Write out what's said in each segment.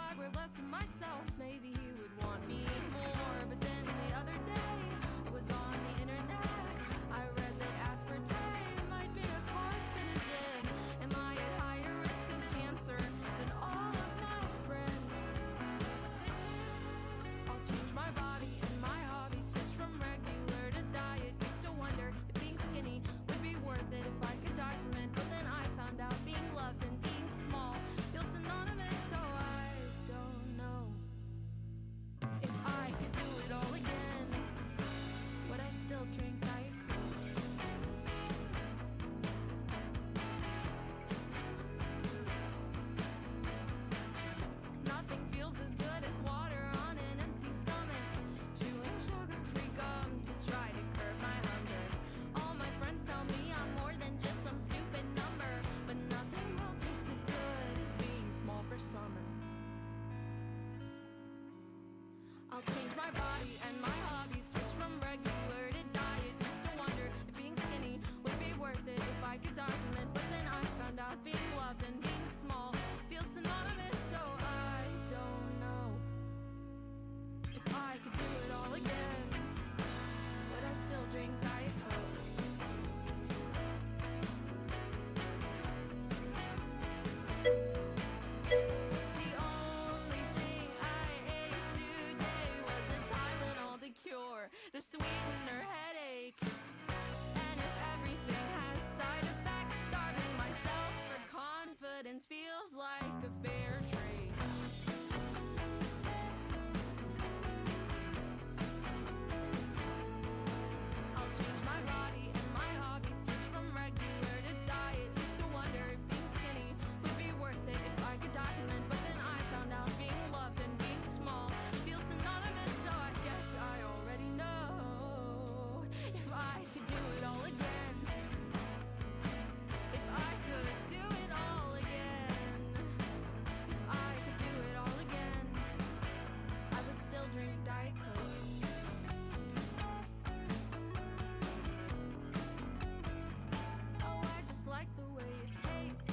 I were less of myself, maybe he would want me more. But then the other day, I was on the internet. I read that aspartame might be a carcinogen. Am I at higher risk of cancer than all of my friends? I'll change my body and my hobby, switch from regular to diet. Used to wonder if being skinny would be worth it if I could die from it. But then I found out being loved and being small feels synonymous, so I don't know if I could do it all again. Would I still drink Diet Coke? Nothing feels as good as water on an empty stomach. Chewing sugar-free gum to try to curb my hunger. All my friends tell me I'm more than just some stupid number, but nothing will taste as good as being small for summer. I'll change my body and my hobby, switch from regular to diet. Used to wonder if being skinny would be worth it if I could die from it. But then I found out being loved and being small feels synonymous, so I don't know if I could do it all again. Would I still drink Diet Coke? The only thing I ate today was a Tylenol to cure the sweetener headache. And if everything has side effects, starving myself for confidence feels like a fair trade. I'll change my body and my hobby, switch from regular to diet. Used to wonder if being skinny would be worth it if I could die from it. But then I found out being loved and being small feels synonymous, so I guess I already know if I could do it all again. If I could do it all again. If I could do it all again, I would still drink Diet Coke. Oh, I just like the way it tastes.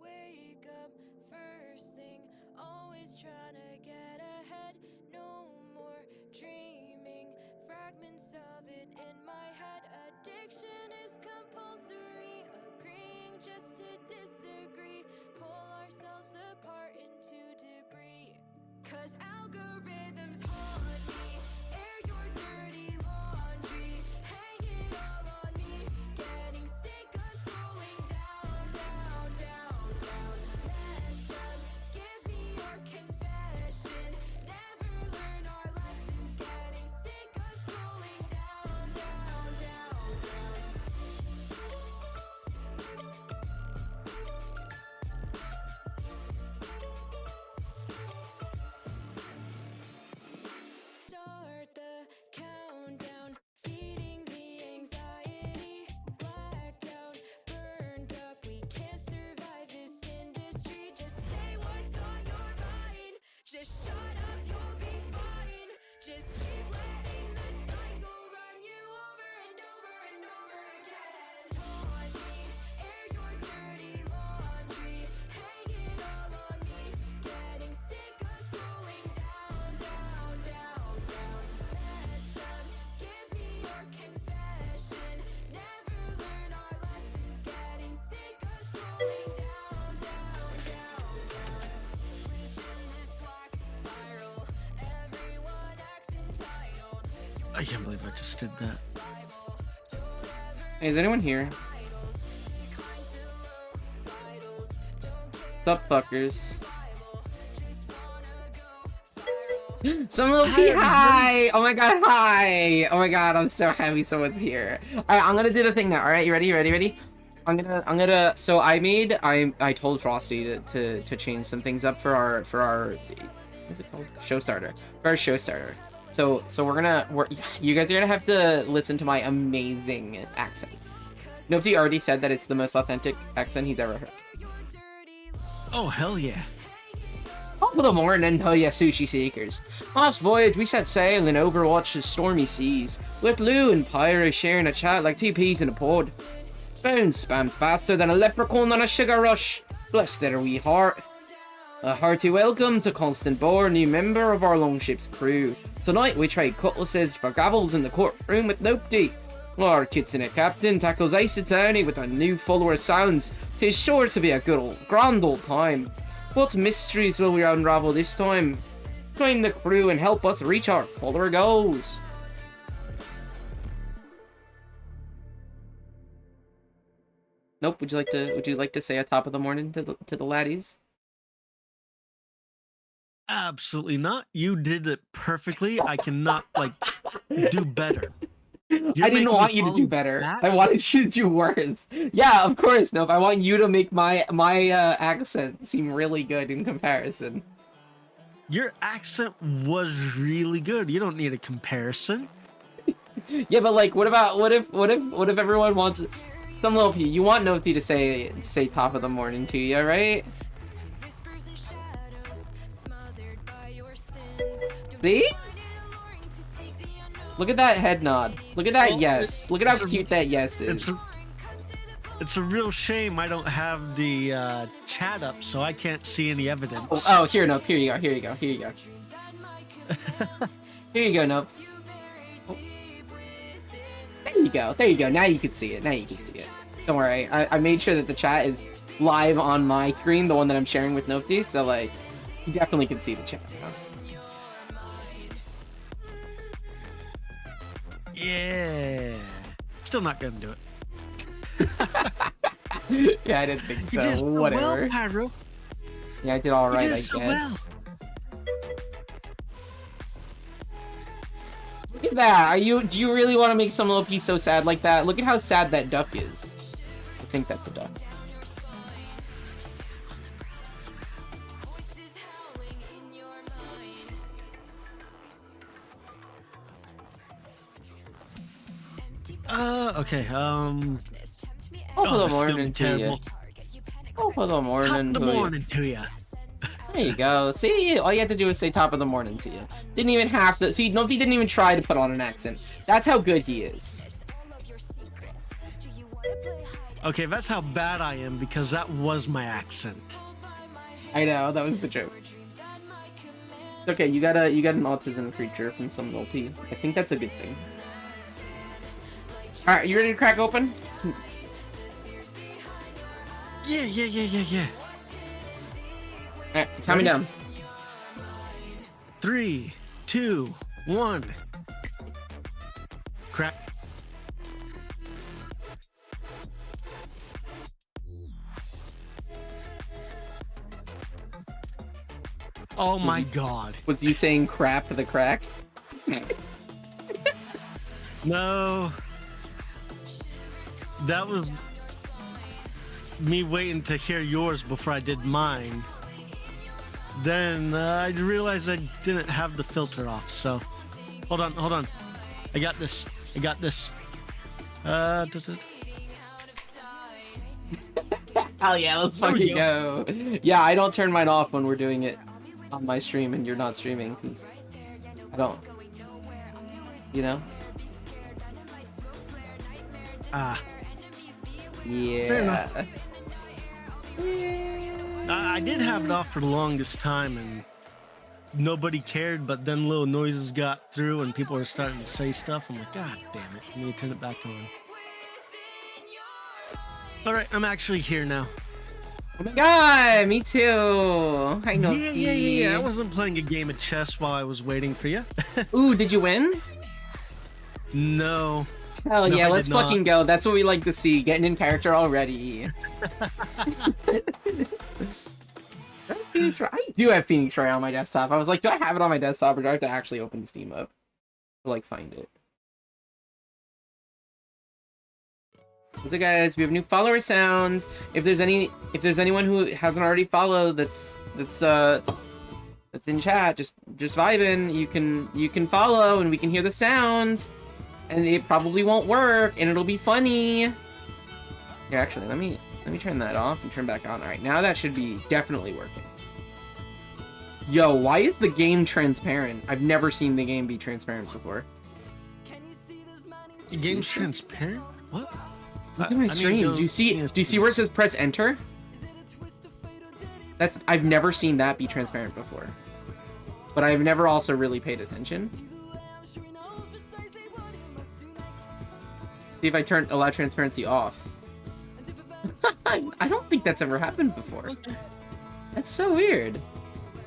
Wake up first thing, always trying to get ahead. No more dreaming, fragments of it in my head. Addiction is compulsory, agreeing just to disagree. Pull ourselves apart into debris. 'Cause algorithms haunt me, air your dirty laundry, hang it all on me. Getting sick of scrolling down, down, down, down. Messed up, give me your confession. Never learn our lessons. Getting sick of scrolling down, down, down, down. Start the countdown, feeding the anxiety. Blacked out, burned up, we can't survive this industry. Just say what's on your mind, just shut up, you'll be fine. Just keep letting the cycle run you over and over and over again. Taunt me, air your dirty laundry, hang it all on me. Getting sick of scrolling down, down, down, down. Messed up, give me your confession. Never learn our lessons. Getting sick of scrolling down, down, down, down. Within this black spiral, everyone acts entitled. I can't believe I just did that. Hey, is anyone here? What's up, fuckers? Some little Hi, P. everybody. Hi! Oh my god, hi! Oh my god, I'm so happy someone's here. Alright, I'm gonna do the thing now. Alright, you ready? You ready? Ready? So I told Frosty to change some things up for our what's it called? Show starter. For our show starter. So you guys are gonna have to listen to my amazing accent. Nobody already said that it's the most authentic accent he's ever heard. Oh, hell yeah. Top of the morning to you sushi seekers. Last voyage we set sail in Overwatch's stormy seas, with Lou and Pyro sharing a chat like two peas in a pod. Phones spam faster than a leprechaun on a sugar rush. Bless their wee heart. A hearty welcome to Constant Boar, new member of our longship's crew. Tonight we trade cutlasses for gavels in the courtroom with nobody. Our Kitsune captain tackles Ace Attorney with a new follower sounds. 'Tis sure to be a grand old time. What mysteries will we unravel this time? Join the crew and help us reach our follower goals. Nope. Would you like to say a top of the morning to the laddies? Absolutely not. You did it perfectly. I cannot do better. I didn't want you to do better. I wanted you to do worse. Yeah, of course. Nope. I want you to make my accent seem really good in comparison. Your accent was really good. You don't need a comparison. Yeah, but like, what if everyone wants some little P? You want Noti to say top of the morning to you, right? See? Look at that head nod. Look at that yes. Look at how cute that yes is. It's a real shame I don't have the chat up, so I can't see any evidence. Oh, here, Nope. Here you go. Here you go. Here you go. Here you go, Nope. Oh. There you go. There you go. Now you can see it. Now you can see it. Don't worry. I made sure that the chat is live on my screen, the one that I'm sharing with Nopty, so like, you definitely can see the chat. You know? Yeah. Still not gonna do it. Yeah, I didn't think so. You did so whatever. Well, Pyro. Yeah, I did all right, I so guess. Look at that. Do you really want to make some little piece so sad like that? Look at how sad that duck is. I think that's a duck. Okay, Top of the morning to you. Top of the morning to you. There you go. See, all you had to do was say top of the morning to you. Didn't even have to. See, nobody didn't even try to put on an accent. That's how good he is. Okay, that's how bad I am, because that was my accent. I know, that was the joke. Okay, you got an autism creature from some little P. I think that's a good thing. Alright, you ready to crack open? Yeah. Alright, count me down. 3, 2, 1. Crack. Oh my god. Was you saying crap for the crack? No. That was me waiting to hear yours before I did mine. Then I realized I didn't have the filter off, so hold on. I got this. Hell yeah, let's fucking go. Yeah, I don't turn mine off when we're doing it on my stream and you're not streaming, because I don't, you know? Yeah. Fair enough. I did have it off for the longest time and nobody cared, but then little noises got through and people were starting to say stuff. I'm like, god damn it, let me turn it back on. Alright, I'm actually here now. Oh my god, me too. Hi, Noti. Yeah. I wasn't playing a game of chess while I was waiting for you. Ooh, did you win? No. Hell no, yeah, I let's did not. fucking go. That's what we like to see. Getting in character already. I do have Phoenix Wright on my desktop. I was like, do I have it on my desktop or do I have to actually open the Steam up to like find it? So guys, we have new follower sounds. If there's anyone who hasn't already followed that's in chat, just vibing, you can follow and we can hear the sound. And it probably won't work and it'll be funny. Here, actually, let me turn that off and turn back on. All right, now that should be definitely working. Yo, why is the game transparent? I've never seen the game be transparent before. The game's transparent? What? Look at my stream. Do you see where it says press enter? I've never seen that be transparent before. But I've never also really paid attention. See if I allow transparency off. I don't think that's ever happened before. That's so weird.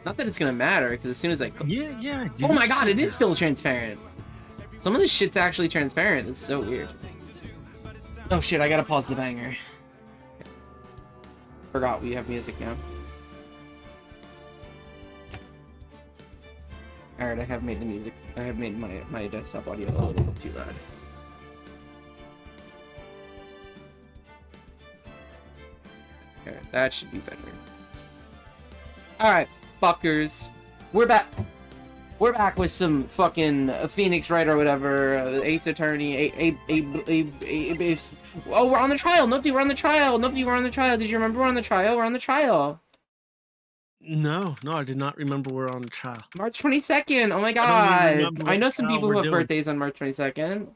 Not that it's gonna matter, because as soon as I click... Yeah. Oh my god, it is still transparent. Some of this shit's actually transparent. It's so weird. Oh shit, I gotta pause the banger. Forgot we have music now. Alright, I have made the music. I have made my desktop audio a little bit too loud. Okay, that should be better. Alright, fuckers. We're back. We're back with some fucking Phoenix Wright or whatever, Ace Attorney, oh, we're on the trial! Nobody, we're on the trial! Nobody, we're on the trial! Did you remember we're on the trial? We're on the trial! No, I did not remember we're on the trial. March 22nd! Oh my god! I know some people who have birthdays on March 22nd.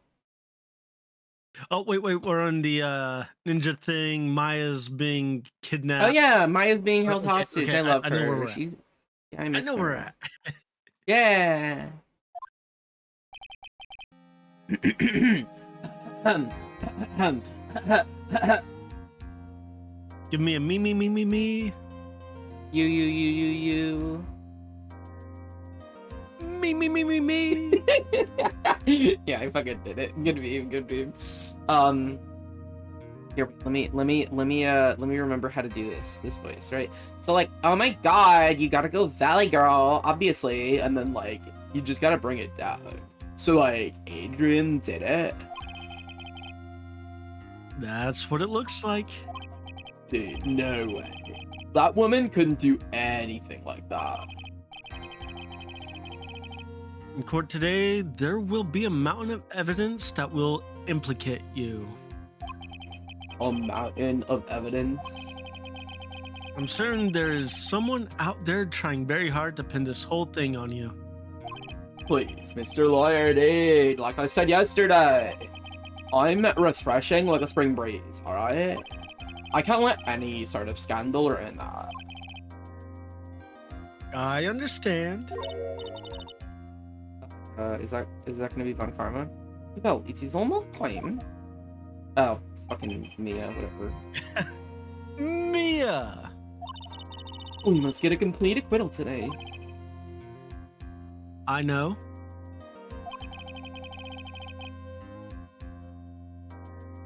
Oh, wait, we're on the ninja thing. Maya's being kidnapped. Oh yeah, Maya's being held hostage. Okay, I love I know where her. we're at. Yeah, I miss her. I know where we're at. Yeah. Give me a me. You. Me. Yeah, I fucking did it. Good meme. Here, let me remember how to do this voice, right? So like, oh my god, you gotta go Valley Girl, obviously, and then like, you just gotta bring it down. So like, Adrian did it. That's what it looks like. Dude, no way. That woman couldn't do anything like that. In court today, there will be a mountain of evidence that will implicate you. A mountain of evidence? I'm certain there is someone out there trying very hard to pin this whole thing on you. Please, Mr. Lawyer, dude, like I said yesterday, I'm refreshing like a spring breeze, alright? I can't let any sort of scandal ruin that. I understand. Is that gonna be Von Karma? No, it is almost time. Oh, fucking Mia, whatever. Mia! We must get a complete acquittal today. I know.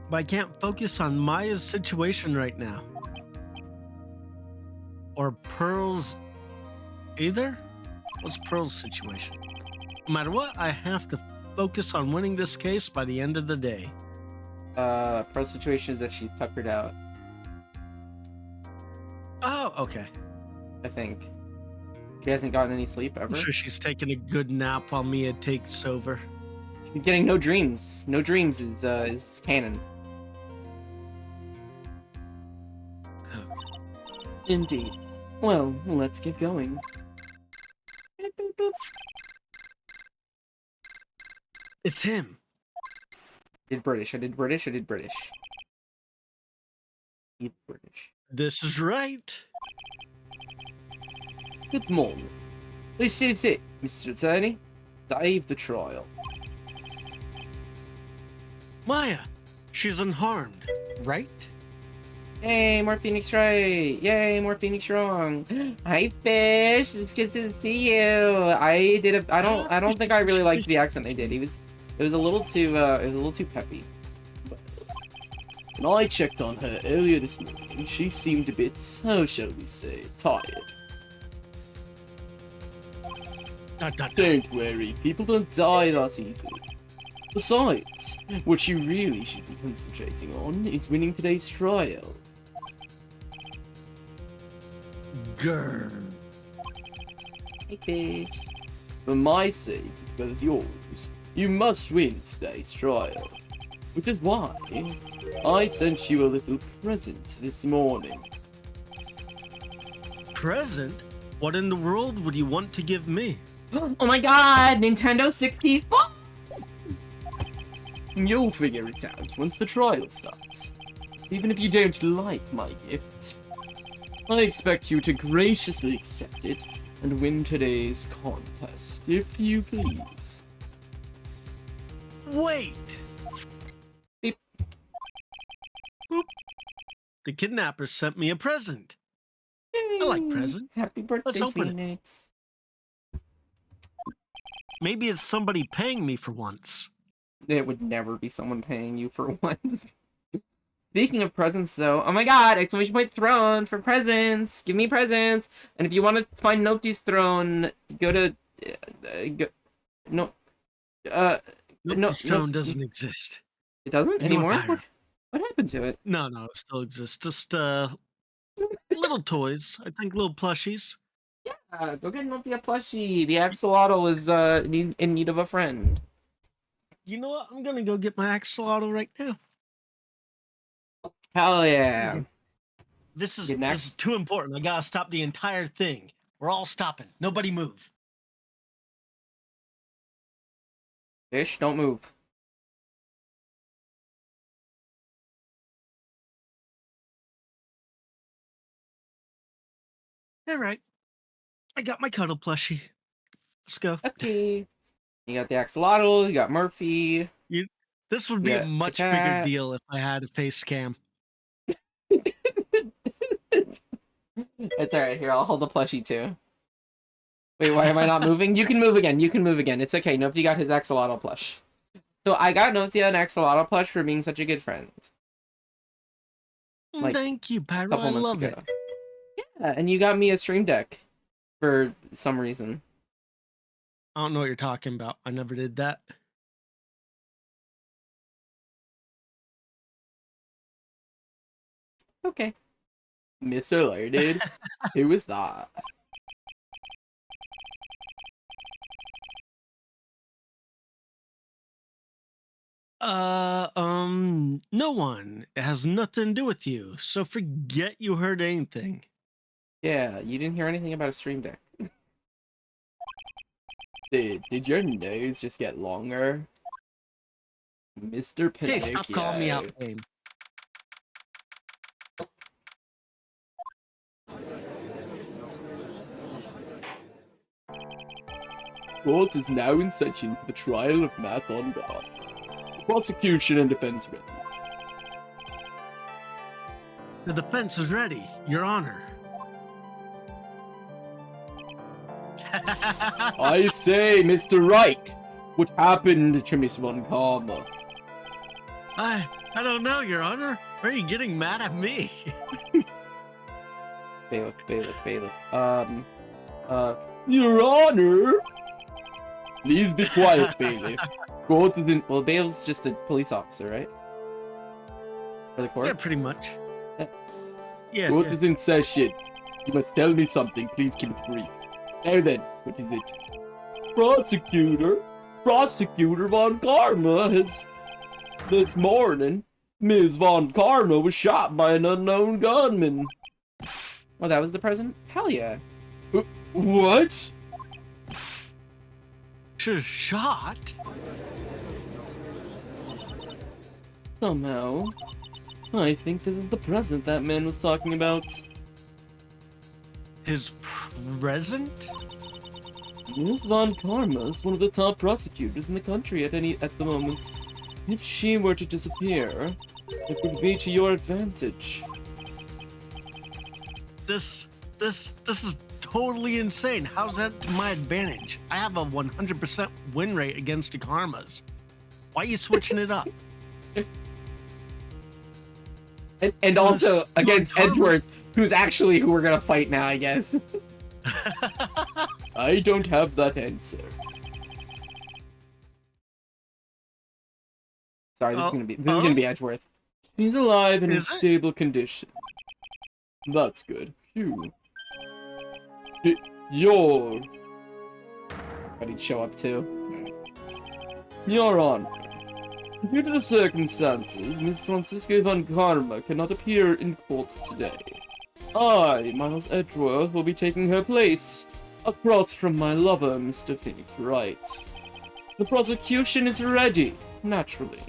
But I can't focus on Maya's situation right now. Or Pearl's either? What's Pearl's situation? No matter what, I have to focus on winning this case by the end of the day. Pearl's situation is that she's tuckered out, Oh, okay. I think. She hasn't gotten any sleep ever. I'm sure she's taking a good nap while Mia takes over. She's getting no dreams. No dreams is canon. Indeed. Well, let's get going. It's him. I did British. Did British. This is right. Good morning. This is it, Mr. Attorney. Save the trial. Maya, she's unharmed, right? Yay, more Phoenix Right. Yay, more Phoenix Wrong. Hi, Fish. It's good to see you. I don't think I really liked the accent they did. It was a little too peppy. When I checked on her earlier this morning, she seemed a bit, how shall we say, tired. Don't worry, people don't die that easily. Besides, what you really should be concentrating on is winning today's trial. Grr. Okay. For my sake, as well as yours, you must win today's trial. Which is why I sent you a little present this morning. Present? What in the world would you want to give me? Oh my god, Nintendo 64! You'll figure it out once the trial starts. Even if you don't like my gift, I expect you to graciously accept it and win today's contest, if you please. Wait! Beep. Boop. The kidnapper sent me a present. I like presents. Happy birthday, Let's open it. Phoenix. Maybe it's somebody paying me for once. It would never be someone paying you for once. Speaking of presents, though, oh my god, exclamation point throne for presents! Give me presents! And if you want to find Nopti's throne, go to... Nobody's throne doesn't exist. It doesn't Ignore anymore? Pyra. What happened to it? No, it still exists. Just little toys. I think little plushies. Go get Nopti a plushie. The axolotl is in need of a friend. You know what? I'm gonna go get my axolotl right now. Hell yeah. This is Get next. too important. I gotta stop the entire thing. We're all stopping. Nobody move. Fish, don't move. All right. I got my cuddle plushie. Let's go. Okay. You got the axolotl, you got Murphy. This would be Yeah, a much the bigger cat. deal if I had a face cam. It's alright, here, I'll hold the plushie too. Wait, why am I not moving? You can move again, you can move again. It's okay, Nopti got his axolotl plush. So I got Nopti an axolotl plush for being such a good friend. Like, Thank you, A Pyro. couple I months love ago. it. Yeah, and you got me a stream deck for some reason. I don't know what you're talking about. I never did that. Okay. Mr. Learned, who was that? No one. It has nothing to do with you. So forget you heard anything. Yeah, you didn't hear anything about a stream deck. Did your nose just get longer? Mr. Okay, Pinocchio. stop calling me out, game. Court is now in session for the trial of Matt on God. Prosecution and defense ready. The defense is ready, Your Honor. I say, Mr. Wright, what happened to Miss Von Karma? I don't know, Your Honor. Why are you getting mad at me? Bailiff. Your Honor! Please be quiet, bailiff. Court is in... Well, bailiff's just a police officer, right? For the court? Yeah, pretty much. Yeah. Yeah. Court yeah. is in session. You must tell me something. Please keep it brief. Now then, what is it? Prosecutor Von Karma has... This morning, Ms. Von Karma was shot by an unknown gunman. Oh, that was the president? Hell yeah. What? Shot? Somehow, I think this is the president that man was talking about. His present? Ms. Von Karma is one of the top prosecutors in the country at the moment. If she were to disappear, it would be to your advantage. This is totally insane. How's that to my advantage? I have a 100% win rate against the Karmas. Why are you switching it up? And also Von against Karma. Edgeworth, who's actually who we're gonna fight now, I guess. I don't have that answer. Sorry, this is gonna be Edgeworth. He's alive and in stable condition. That's good. Phew. You're... But he'd show up too. Your Honor, due to the circumstances, Miss Francisca von Karma cannot appear in court today. I, Miles Edgeworth, will be taking her place, across from my lover, Mr. Phoenix Wright. The prosecution is ready, naturally.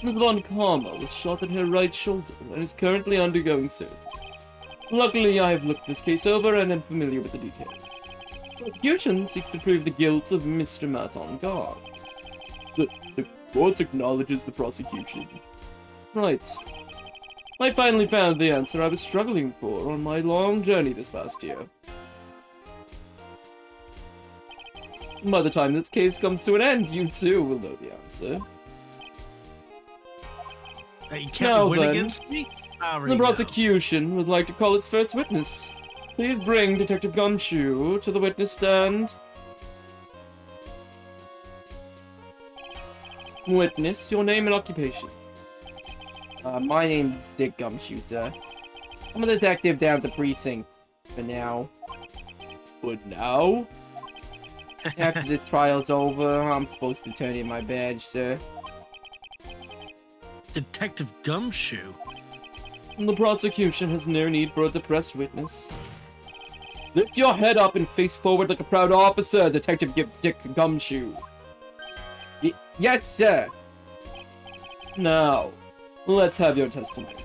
Ms. von Karma was shot in her right shoulder and is currently undergoing surgery. Luckily, I have looked this case over and am familiar with the details. The prosecution seeks to prove the guilt of Mr. Maton Guard. The court acknowledges the prosecution. Right. I finally found the answer I was struggling for on my long journey this past year. By the time this case comes to an end, you too will know the answer. You can't win against me? The prosecution would like to call its first witness. Please bring Detective Gumshoe to the witness stand. Witness, your name and occupation. My name's Dick Gumshoe, sir. I'm a detective down at the precinct. For now. For now? After this trial's over, I'm supposed to turn in my badge, sir. Detective Gumshoe? The prosecution has no need for a depressed witness. Lift your head up and face forward like a proud officer, Detective Dick Gumshoe. Yes, sir. Now, let's have your testimony.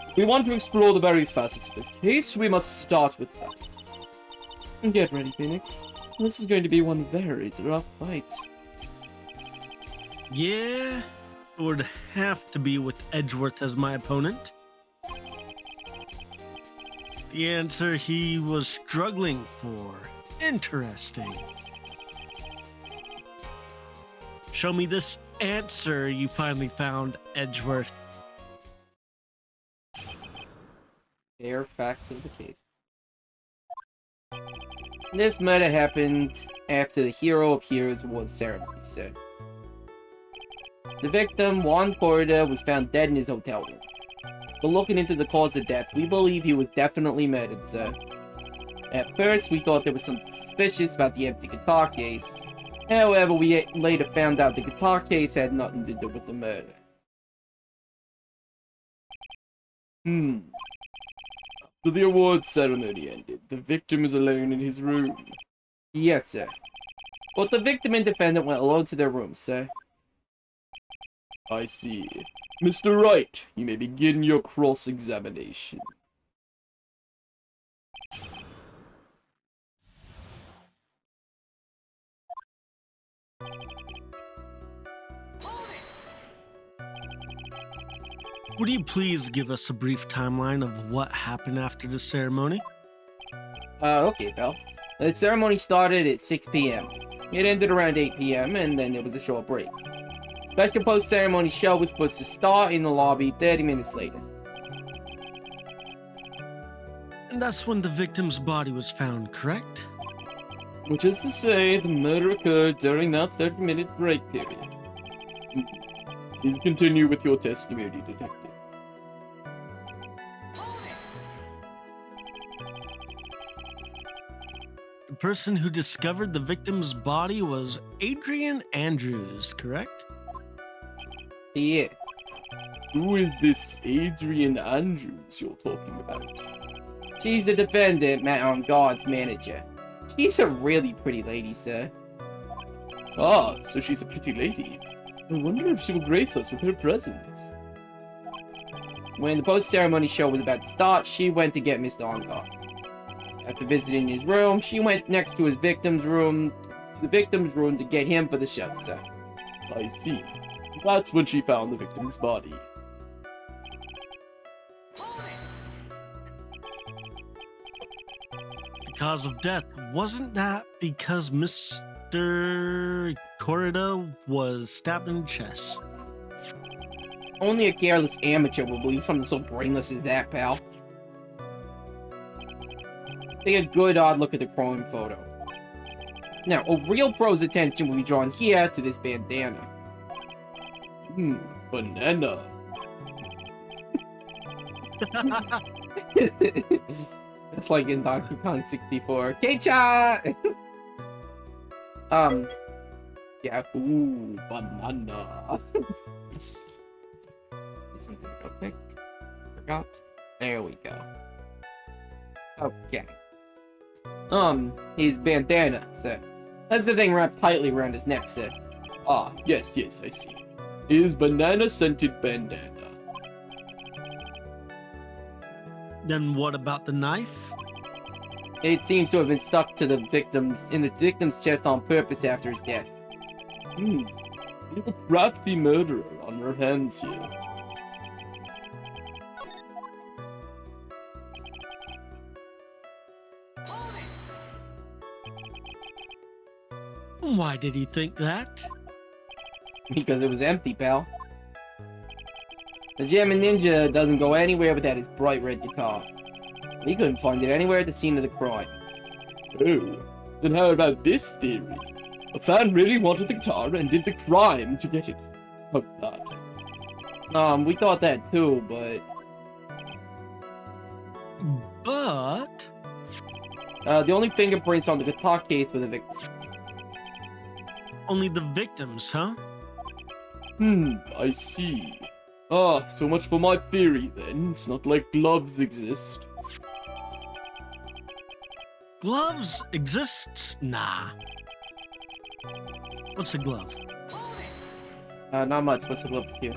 If we want to explore the various facets of this case, we must start with that. Get ready, Phoenix. This is going to be one very rough fight. Yeah, it would have to be with Edgeworth as my opponent. The answer he was struggling for. Interesting. Show me this answer you finally found, Edgeworth. Bare facts of the case. This murder happened after the Hero of Heroes Award ceremony, sir. The victim, Juan Corrida, was found dead in his hotel room. But looking into the cause of death, we believe he was definitely murdered, sir. At first, we thought there was something suspicious about the empty guitar case. However, we later found out the guitar case had nothing to do with the murder. After the award ceremony ended, the victim was alone in his room. Yes, sir. Both the victim and defendant went alone to their rooms, sir. I see. Mr. Wright, you may begin your cross-examination. Would you please give us a brief timeline of what happened after the ceremony? Okay, pal. The ceremony started at 6 p.m. It ended around 8 p.m. and then there was a short break. Special post-ceremony show was supposed to start in the lobby 30 minutes later. And that's when the victim's body was found, correct? Which is to say, the murder occurred during that 30-minute break period. Please continue with your testimony, detective. The person who discovered the victim's body was Adrian Andrews, correct? Yeah. Who is this Adrian Andrews you're talking about? She's the defendant, Matt Guard's manager. She's a really pretty lady, sir. Ah, so she's a pretty lady. I wonder if she will grace us with her presence. When the post-ceremony show was about to start, she went to get Mr. Ongar. After visiting his room, she went next to the victim's room to get him for the show, sir. I see. That's when she found the victim's body. The cause of death, wasn't that because Mr. Corrida was stabbed in the chest? Only a careless amateur will believe something so brainless as that, pal. Take a good hard look at the crime photo. Now, a real pro's attention will be drawn here to this bandana. Banana. It's like in Donkey Kong 64. K-cha! Yeah. Ooh, banana. Something real quick. Forgot. There we go. Okay. His bandana, sir. That's the thing wrapped tightly around his neck, sir. Ah, yes, I see. His banana-scented bandana. Then what about the knife? It seems to have been stuck to the victim's chest on purpose after his death. We have a crafty murderer on our hands here. Why did he think that? Because it was empty, pal. The Jammin' Ninja doesn't go anywhere without his bright red guitar. We couldn't find it anywhere at the scene of the crime. Oh, then how about this theory? A fan really wanted the guitar and did the crime to get it. How's that? We thought that too, but... But... the only fingerprints on the guitar case were the victims. Only the victims, huh? I see. Ah, so much for my theory then. It's not like gloves exist. Gloves exists? Nah. What's a glove? Not much. What's the glove with you?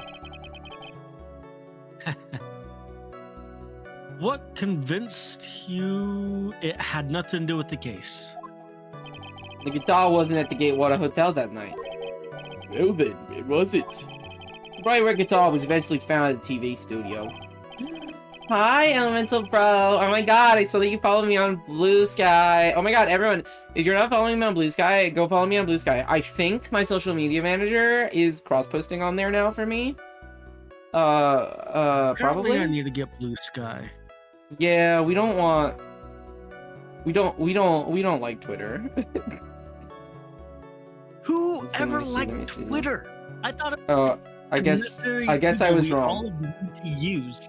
What convinced you it had nothing to do with the case? The guitar wasn't at the Gatewater Hotel that night. Well then, where was it? The bright red guitar was eventually found at the TV studio. Hi, Elemental Pro. Oh my god, I saw that you followed me on Blue Sky. Oh my god, everyone, if you're not following me on Blue Sky, go follow me on Blue Sky. I think my social media manager is cross-posting on there now for me. Apparently Probably? I need to get Blue Sky. Yeah, we don't want... We don't like Twitter. Who Let me see, ever let me liked see. Twitter? I thought it I guess I was we wrong. all agreed to use.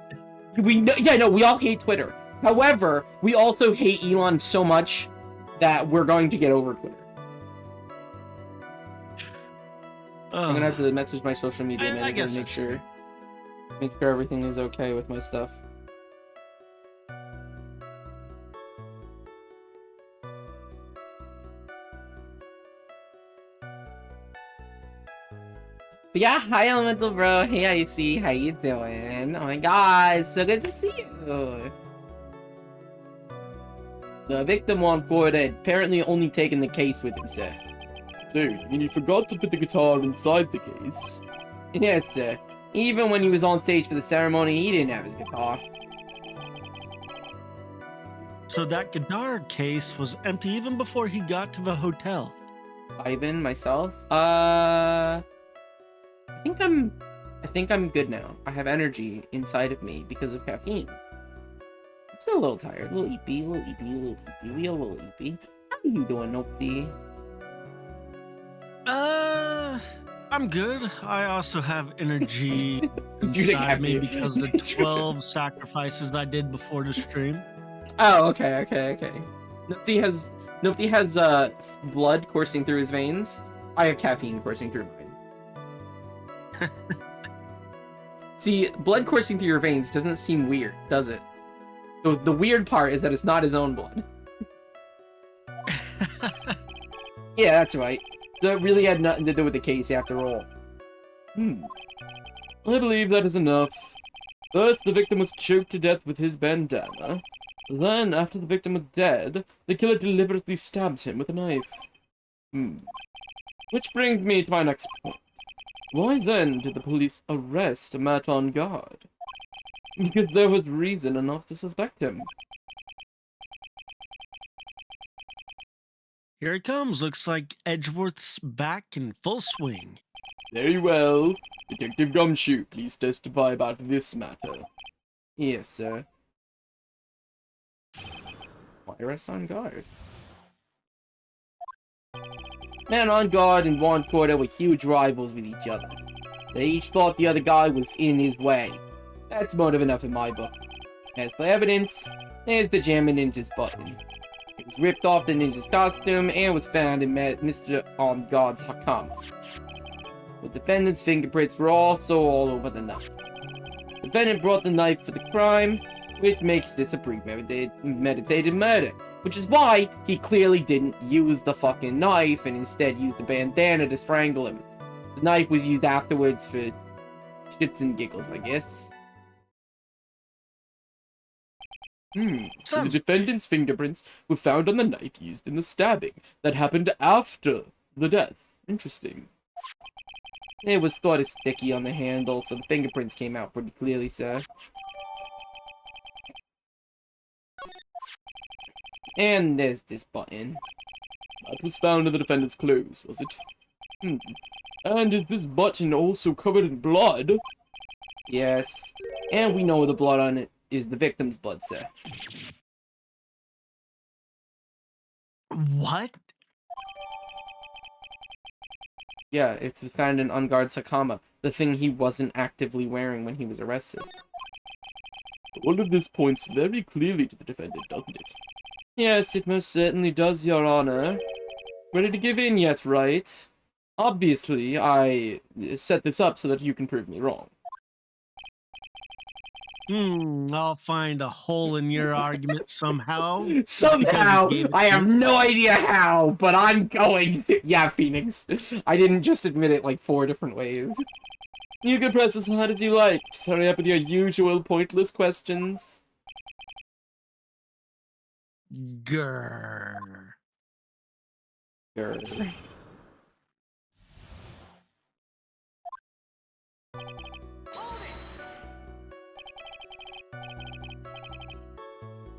We all hate Twitter. However, we also hate Elon so much that we're going to get over Twitter. I'm gonna have to message my social media I manager guess and make sure everything is okay with my stuff. But yeah, hi Elemental Bro. Hey IC, how you doing? Oh my god, so good to see you. The victim on court had apparently only taken the case with him, sir. So, you mean you forgot to put the guitar inside the case? Yes, sir. Even when he was on stage for the ceremony, he didn't have his guitar. So that guitar case was empty even before he got to the hotel. Ivan, myself, I think I'm good now. I have energy inside of me because of caffeine. I'm still a little tired, a little eepy. We a little eepy. How are you doing, Nopty? I'm good. I also have energy You think inside me happy. because of the 12 sacrifices that I did before the stream. Oh, okay. Nopty has blood coursing through his veins. I have caffeine coursing through mine. See, blood coursing through your veins doesn't seem weird, does it? The weird part is that it's not his own blood. Yeah, that's right. That really had nothing to do with the case after all. I believe that is enough. First, the victim was choked to death with his bandana. Then, after the victim was dead, the killer deliberately stabbed him with a knife. Which brings me to my next point. Why then did the police arrest Matt on guard? Because there was reason enough to suspect him. Here it comes. Looks like Edgeworth's back in full swing. Very well. Detective Gumshoe, please testify about this matter. Yes, sir. Why arrest on guard? Man on Guard and Juan Corda were huge rivals with each other. They each thought the other guy was in his way. That's motive enough in my book. As for evidence, there's the Jammin' Ninja's button. It was ripped off the ninja's costume and was found in Mr. On Guard's hakama. The defendant's fingerprints were also all over the knife. The defendant brought the knife for the crime, which makes this a premeditated murder. Which is why he clearly didn't use the fucking knife and instead used the bandana to strangle him. The knife was used afterwards for shits and giggles, I guess. So the defendant's fingerprints were found on the knife used in the stabbing that happened after the death. Interesting. It was sort of sticky on the handle, so the fingerprints came out pretty clearly, sir. And there's this button. That was found in the defendant's clothes, was it? And is this button also covered in blood? Yes. And we know the blood on it is the victim's blood, sir. What? Yeah, it's found in Unguard Sakama, the thing he wasn't actively wearing when he was arrested. All of this points very clearly to the defendant, doesn't it? Yes, it most certainly does, Your Honor. Ready to give in yet, right? Obviously, I set this up so that you can prove me wrong. I'll find a hole in your argument somehow. Somehow! I have no idea how, but I'm going to. Yeah, Phoenix. I didn't just admit it like 4 different ways. You can press as hard as you like. Just hurry up with your usual pointless questions. Grrr. Grr.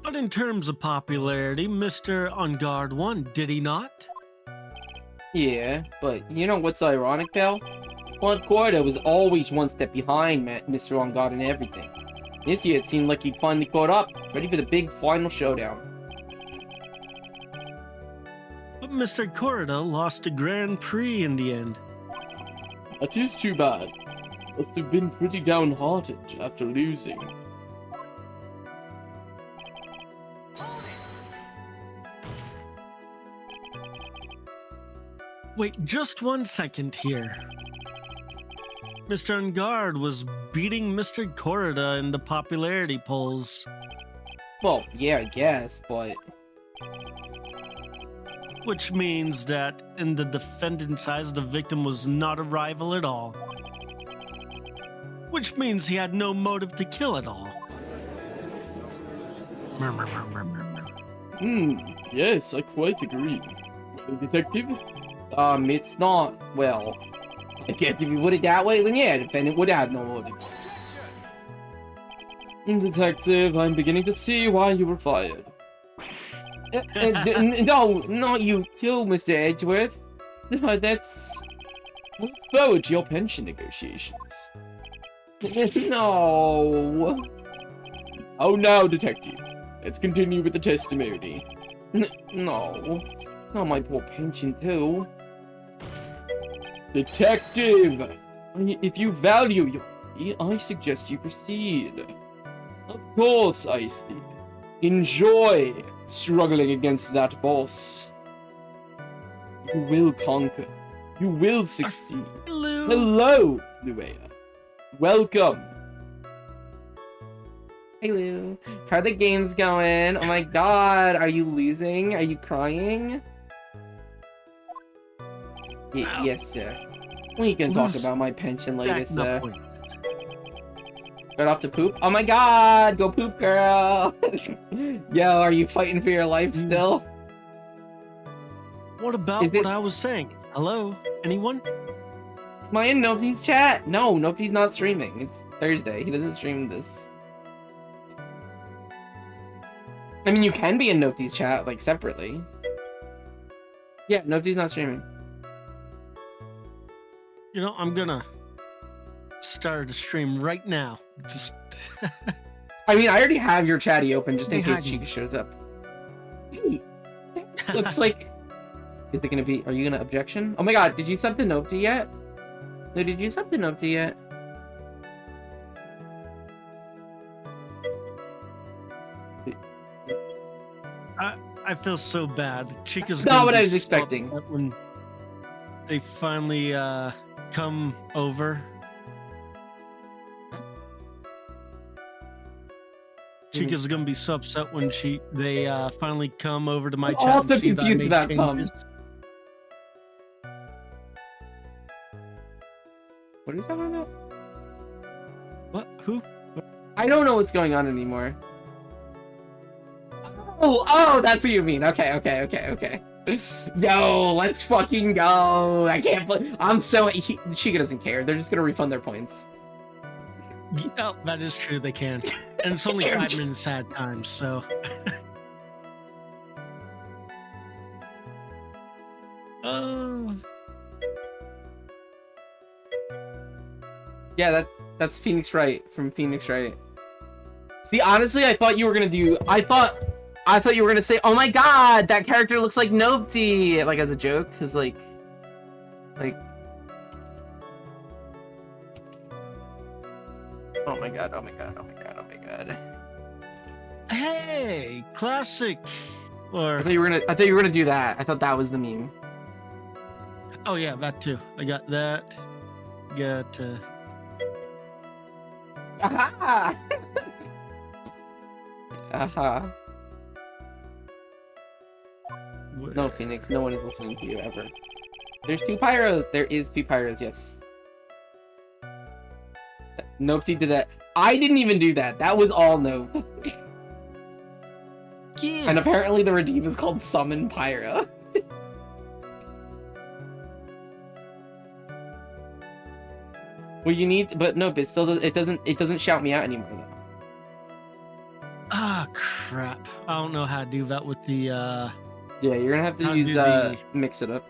But in terms of popularity, Mr. On Guard won, did he not? Yeah, but you know what's ironic, pal? Juan Corda was always one step behind Mr. On Guard in everything. This year it seemed like he'd finally caught up, ready for the big final showdown. But Mr. Corda lost a Grand Prix in the end. That is too bad. Must have been pretty downhearted after losing. Wait, just 1 second here. Mr. On Guard was beating Mr. Corda in the popularity polls. Well, yeah, I guess, but... Which means that, in the defendant's eyes, the victim was not a rival at all. Which means he had no motive to kill at all. Yes, I quite agree. Well, Detective? It's not, well... I guess if you put it that way, then yeah, the defendant would have no motive. Detective, I'm beginning to see why you were fired. No, not you too, Mr. Edgeworth. That's... I look forward to your pension negotiations. No. Oh, now, Detective. Let's continue with the testimony. No. Not my poor pension, too. Detective! If you value your fee, I suggest you proceed. Of course, I see. Enjoy struggling against that boss. You will conquer. You will succeed. Hello. Hello, Luea. Welcome. Hey, Lou. How are the games going? Oh my god, are you losing? Are you crying? Yes, sir. We can talk about my pension later, sir. Right off to poop? Oh my god! Go poop, girl! Yo, are you fighting for your life still? What about what I was saying? Hello? Anyone? Am I in Nobody's chat? No, Nobody's not streaming. It's Thursday. He doesn't stream this. I mean, you can be in Nobody's chat, like, separately. Yeah, Nobody's not streaming. You know, I'm gonna start a stream right now. Just... I mean, I already have your chatty open just in case Chica shows up. Hey, looks like Is it gonna be? Are you gonna objection? Oh my god, did you sub to Nopti yet? No, did you sub to Nopti yet? I feel so bad. Chica's That's not gonna what be I was so expecting. upset when they finally come over. Chica's gonna be so upset when they finally come over to my I'm chat also and see that I confused made about changes. What are you talking about? What? Who? I don't know what's going on anymore. Oh, that's what you mean. Okay. Yo, let's fucking go. I can't play. Chica doesn't care. They're just gonna refund their points. Oh, that is true. They can, and it's only 5 minutes at a time. So. Oh. Yeah, that's Phoenix Wright from Phoenix Wright. See, honestly, I thought you were gonna do. I thought you were gonna say, "Oh my god, that character looks like Nopti," like as a joke, because like. Oh my god. Hey, classic. Or I thought you were gonna do that. I thought that was the meme. oh yeah, that too. I got that. Got. Aha! Aha. No, Phoenix, no one is listening to you ever. There's 2 pyros. There is 2 pyros, yes. Nopesy did that. I didn't even do that. That was all Nope. Yeah. And apparently the redeem is called Summon Pyro. Well, you need, but nope, it still it doesn't shout me out anymore though. Ah, crap. I don't know how to do that with the Yeah, you're gonna have to How use do the- mix it up.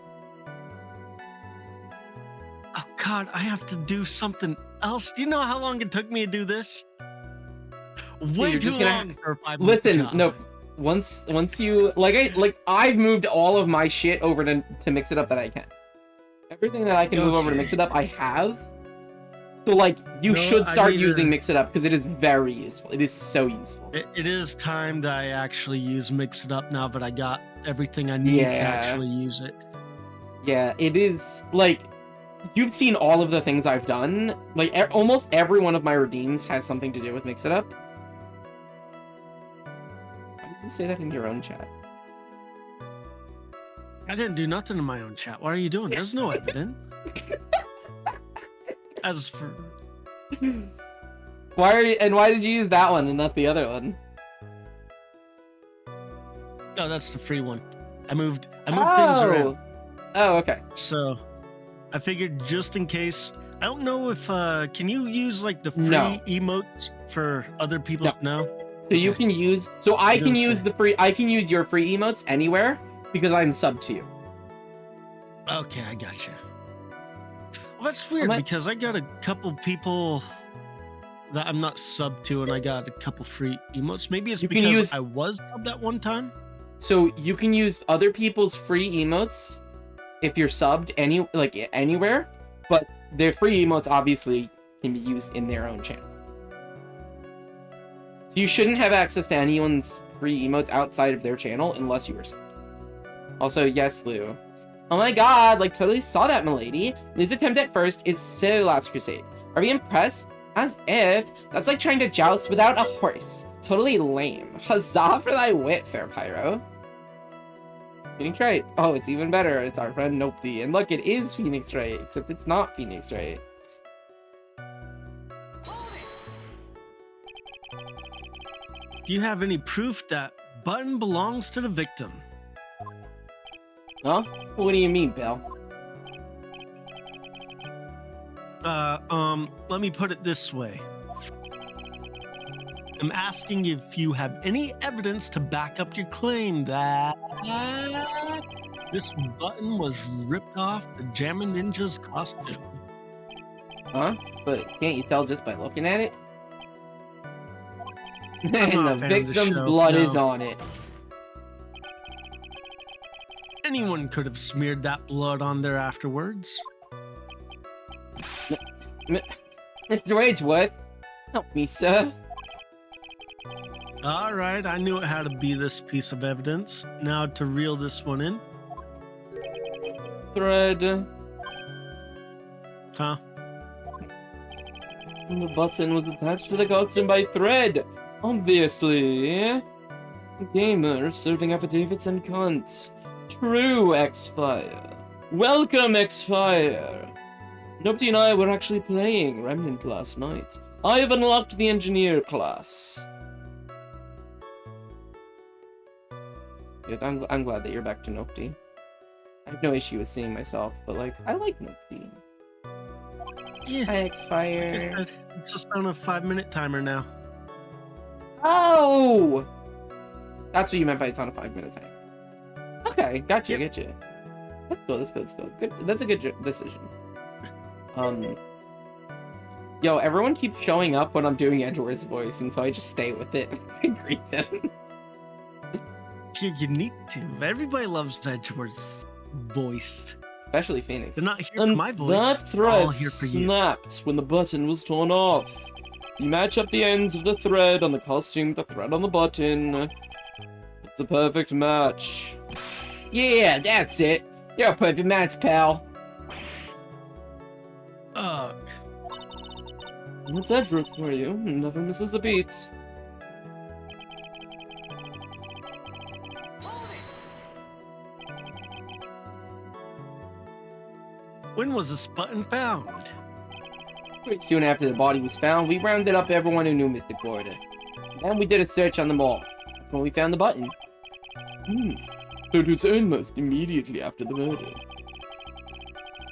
Oh god, I have to do something else. Do you know how long it took me to do this? Way you're too just gonna long for a 5-minute Listen, job. nope. Once you I've moved all of my shit over to mix it up that I can. Everything that I can move over to mix it up, I have. So like you No, should I start need using to- mix it up because it is very useful. It is so useful. It is time that I actually use Mix It Up now that I got everything I need to Yeah. actually use it. Yeah, it is like you've seen all of the things I've done. Like almost every one of my redeems has something to do with mix it up. Why did you say that in your own chat? I didn't do nothing in my own chat. What are you doing? There's no evidence. As for Why did you use that one and not the other one? oh, that's the free one. I moved things around. Oh, okay. So I figured just in case. I don't know if can you use like the free No. emotes for other people? No. So you can use I can Don't use say. I can use your free emotes anywhere because I'm sub to you. Okay, I gotcha. Well, that's weird might- because I got a couple people that I'm not sub to, and I got a couple free emotes. Maybe it's You can because use- I was subbed at one time. So you can use other people's free emotes if you're subbed anywhere, but their free emotes obviously can be used in their own channel. So you shouldn't have access to anyone's free emotes outside of their channel unless you were subbed. Also, yes, Lou. Oh my god, like totally saw that, milady. Lou's attempt at first is so Last Crusade. Are we impressed? As if. That's like trying to joust without a horse. Totally lame. Huzzah for thy wit, fair Pyro. Phoenix Wright. Oh, it's even better. It's our friend Nopti. And look, it is Phoenix Wright, except it's not Phoenix Wright. Do you have any proof that button belongs to the victim? Huh? What do you mean, Bill? Let me put it this way. I'm asking if you have any evidence to back up your claim that this button was ripped off the Jammin' Ninja's costume. Huh? But can't you tell just by looking at it? I'm And not the a fan of the victim's show, blood no. is on it. Anyone could have smeared that blood on there afterwards. Mr. Edgeworth, help me, sir. All right, I knew it had to be this piece of evidence. Now to reel this one in. Thread. Huh? And the button was attached to the costume by thread. Obviously. Gamer serving affidavits and cunts. True, X-Fire. Welcome, X-Fire. Nobody and I were actually playing Remnant last night. I have unlocked the engineer class. Good, I'm glad that you're back to Nopti. I have no issue with seeing myself, but like, I like Nopti. Yeah. Hi, X-Fire. It's just on a 5-minute timer now. Oh! That's what you meant by it's on a 5-minute time. Okay, gotcha, Yep. getcha. That's cool, that's cool, that's cool. Good, that's a good decision. Yo, everyone keeps showing up when I'm doing Edgeworth's voice, and so I just stay with it and greet them. You need to. Everybody loves Edgeworth's voice. Especially Phoenix. They're not here for And my voice. that They're thread all here for you. snapped when the button was torn off. You match up the ends of the thread on the costume with the thread on the button. It's a perfect match. Yeah, that's it. You're a perfect match, pal. Ugh. That's Edgeworth for you. Never misses a beat. When was this button found? Pretty soon after the body was found, we rounded up everyone who knew Mr. Gorda. Then we did a search on them all. That's when we found the button. So it was almost immediately after the murder.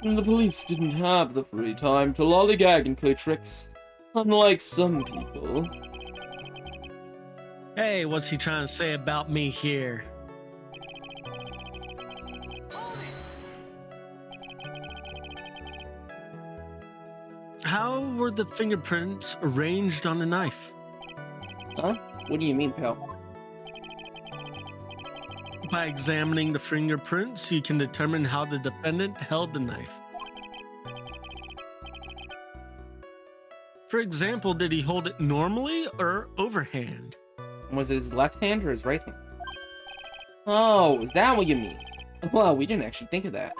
And the police didn't have the free time to lollygag and play tricks, unlike some people. Hey, what's he trying to say about me here? How were the fingerprints arranged on the knife? Huh? What do you mean, pal? By examining the fingerprints, you can determine how the defendant held the knife. For example, did he hold it normally or overhand? Was it his left hand or his right hand? Oh, is that what you mean? Well, we didn't actually think of that.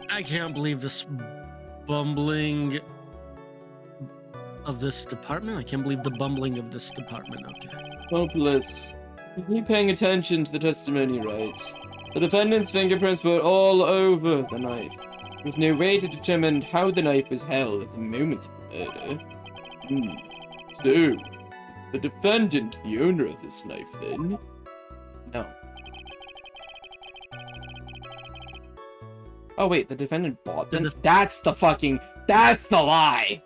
I can't believe this bumbling of this department. I can't believe the bumbling of this department. Okay. Hopeless. Keep paying attention to the testimony, right? The defendant's fingerprints were all over the knife. There's no way to determine how the knife was held at the moment of the murder. So, the defendant the owner of this knife, then? No. Oh wait, the defendant bought them? That's the lie!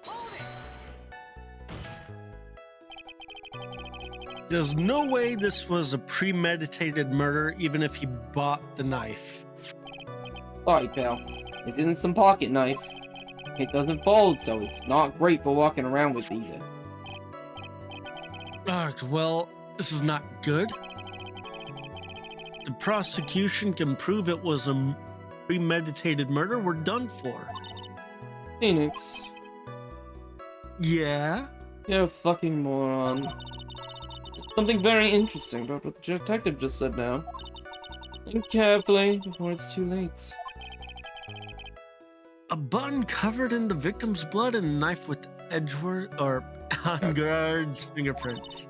There's no way this was a premeditated murder, even if he bought the knife. Sorry, pal. This isn't some pocket knife. It doesn't fold, so it's not great for walking around with either. Well, this is not good. The prosecution can prove it was a premeditated murder. We're done for. Phoenix, Yeah? you're a fucking moron. There's something very interesting about what the detective just said now. Think carefully before it's too late. A button covered in the victim's blood and a knife with Edgeworth or Guard's fingerprints.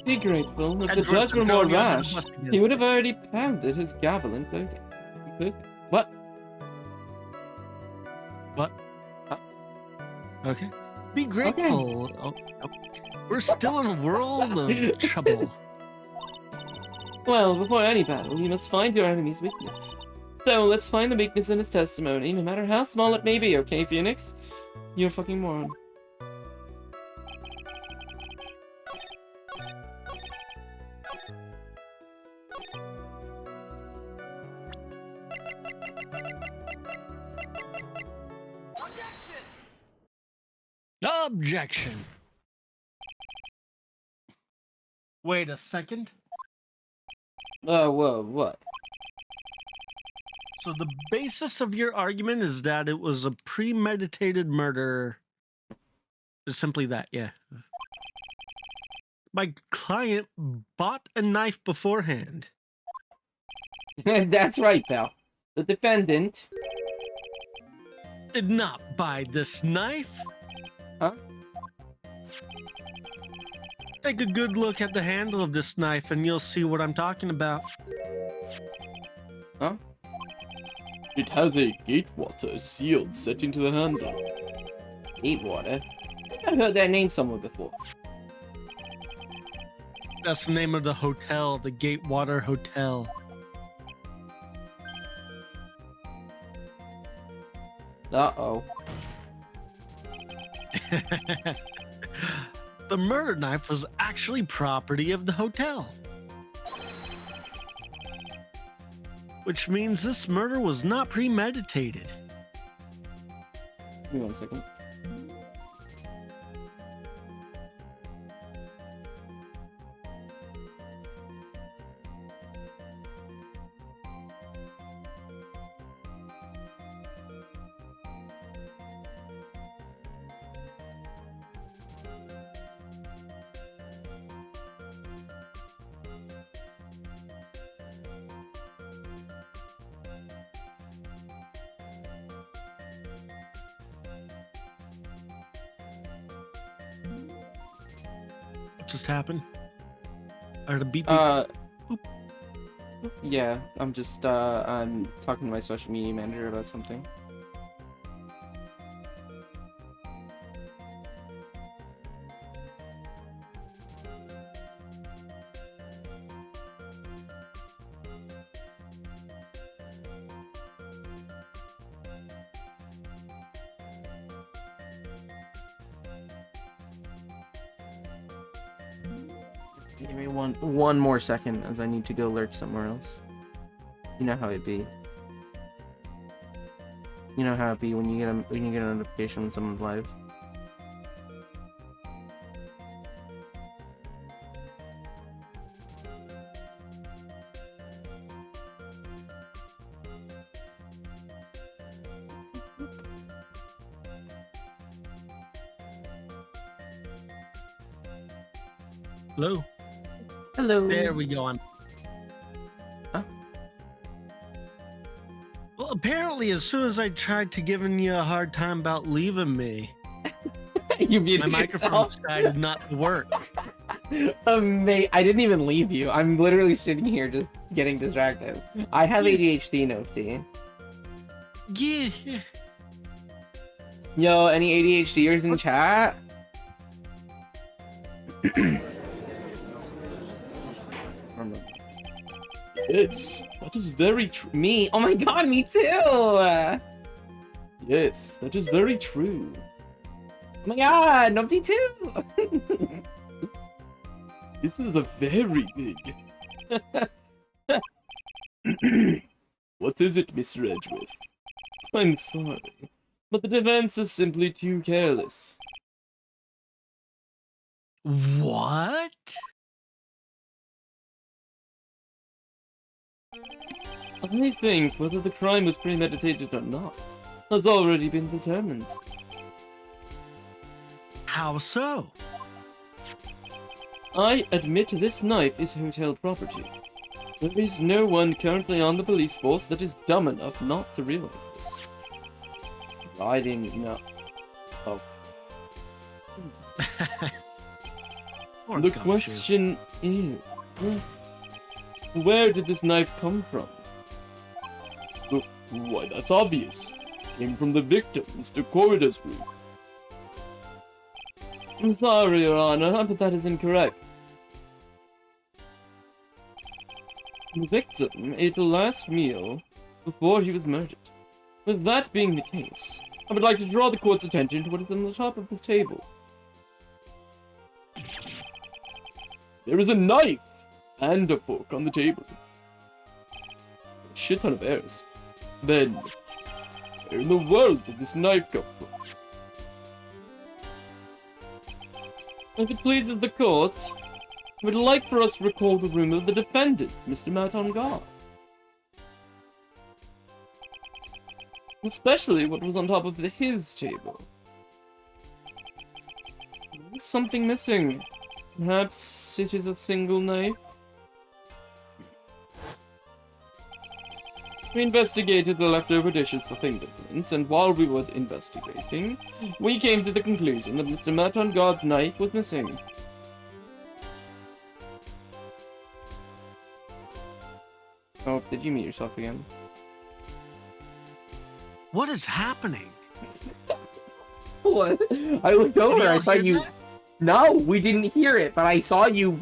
Be grateful. If the Edgeworth, judge were I'm more telling you, I'm rash, busting you. he would have already pounded his gavel in closing. What? What? Okay. Be grateful. Oh. We're still in a world of trouble. Well, before any battle, you must find your enemy's weakness. So, let's find the weakness in his testimony, no matter how small it may be, okay, Phoenix? You're a fucking moron. Objection. Wait a second. Whoa, what? So the basis of your argument is that it was a premeditated murder. Just simply that, yeah. My client bought a knife beforehand. That's right, pal. The defendant... Did not buy this knife. Huh? Take a good look at the handle of this knife and you'll see what I'm talking about. Huh? It has a gatewater sealed set into the handle. Gatewater? I think I've heard that name somewhere before. That's the name of the hotel, the Gatewater Hotel. Uh-oh. The murder knife was actually property of the hotel. Which means this murder was not premeditated. Give me 1 second. What just happened? Or the beep beep? Boop. Yeah, I'm just, I'm talking to my social media manager about something. Give me one more second, as I need to go lurk somewhere else. You know how it be. You know how it be when you get a notification when someone's live. Hello? Hello. There we go. Huh? Well, apparently, as soon as I tried to giving you a hard time about leaving me, You muted my microphone yourself. decided not to work. Mate, I didn't even leave you. I'm literally sitting here just getting distracted. I have ADHD, no tea. Yeah. Yo, any ADHDers in chat? Yes, that is very true. Me? Oh my god, me too! Yes, that is very true. Oh my god, Nopty too! This is a very big. What is it, Mr. Edgeworth? I'm sorry, but the defense is simply too careless. What? I think whether the crime was premeditated or not has already been determined. How so? I admit this knife is hotel property. There is no one currently on the police force that is dumb enough not to realize this. I didn't know. Oh. Poor The gumshoe. question is, where did this knife come from? Why, that's obvious. Came from the victim, Mr. Corrida's room. I'm sorry, Your Honor, but that is incorrect. The victim ate a last meal before he was murdered. With that being the case, I would like to draw the court's attention to what is on the top of this table. There is a knife and a fork on the table. A shit ton of errors. Then, where in the world did this knife come from? If it pleases the court, I would like for us to recall the room of the defendant, Mr. Matt on guard. Especially what was on top of his table. There's something missing. Perhaps it is a single knife? We investigated the leftover dishes for fingerprints, and while we were investigating, we came to the conclusion that Mr. Matt on guard's knife was missing. Oh, did you mute yourself again? What is happening? What? I looked over, y'all I saw hear you... that? No, we didn't hear it, but I saw you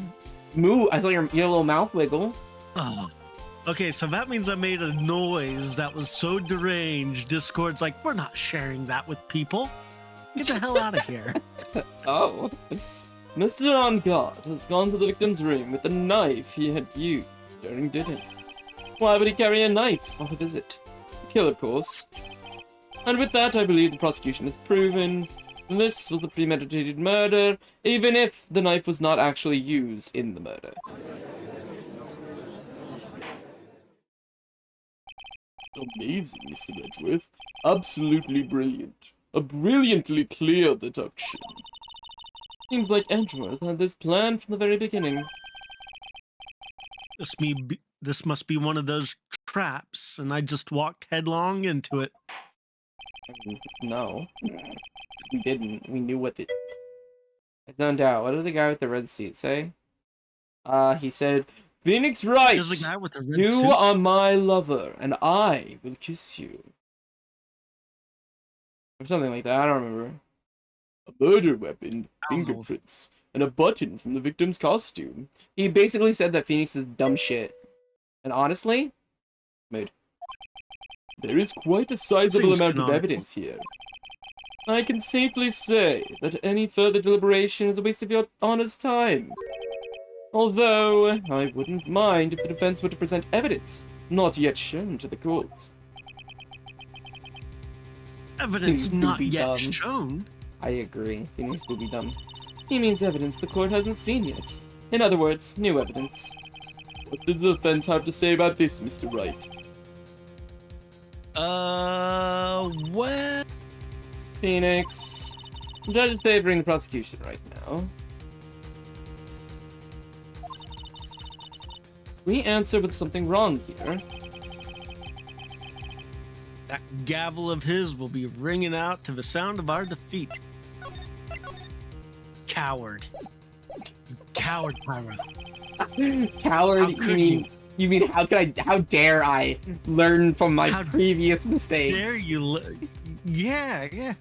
move. I saw your little mouth wiggle. Oh. Okay, so that means I made a noise that was so deranged. Discord's like, we're not sharing that with people. Get the hell out of here. Oh. Mr. On guard has gone to the victim's room with the knife he had used during dinner. Why would he carry a knife on a visit? To kill, of course. And with that, I believe the prosecution has proven this was a premeditated murder, even if the knife was not actually used in the murder. Amazing, Mr. Edgeworth. Absolutely brilliant. A brilliantly clear deduction. Seems like Edgeworth had this plan from the very beginning. This must be one of those traps, and I just walked headlong into it. No. We didn't. We knew what the... There's no doubt. What did the guy with the red suit say? He said, Phoenix Wright! There's a guy with a red You suit. are my lover, and I will kiss you. Or something like that, I don't remember. A murder weapon, I don't know. fingerprints, and a button from the victim's costume. He basically said that Phoenix is dumb shit. And honestly, mood. There is quite a sizable Seems amount of canonical. evidence here. I can safely say that any further deliberation is a waste of your honest time. Although, I wouldn't mind if the defense were to present evidence not yet shown to the court. Evidence Seems not to be yet dumb. shown. I agree. Phoenix will be dumb. He means evidence the court hasn't seen yet. In other words, new evidence. What does the defense have to say about this, Mr. Wright? Well, Phoenix. The judge is favoring the prosecution right now. We answer with something wrong here. that gavel of his will be ringing out to the sound of our defeat. Coward. You coward, Pyro. Coward, How you could mean... You mean, how dare I learn from my How previous mistakes? Dare you? Yeah.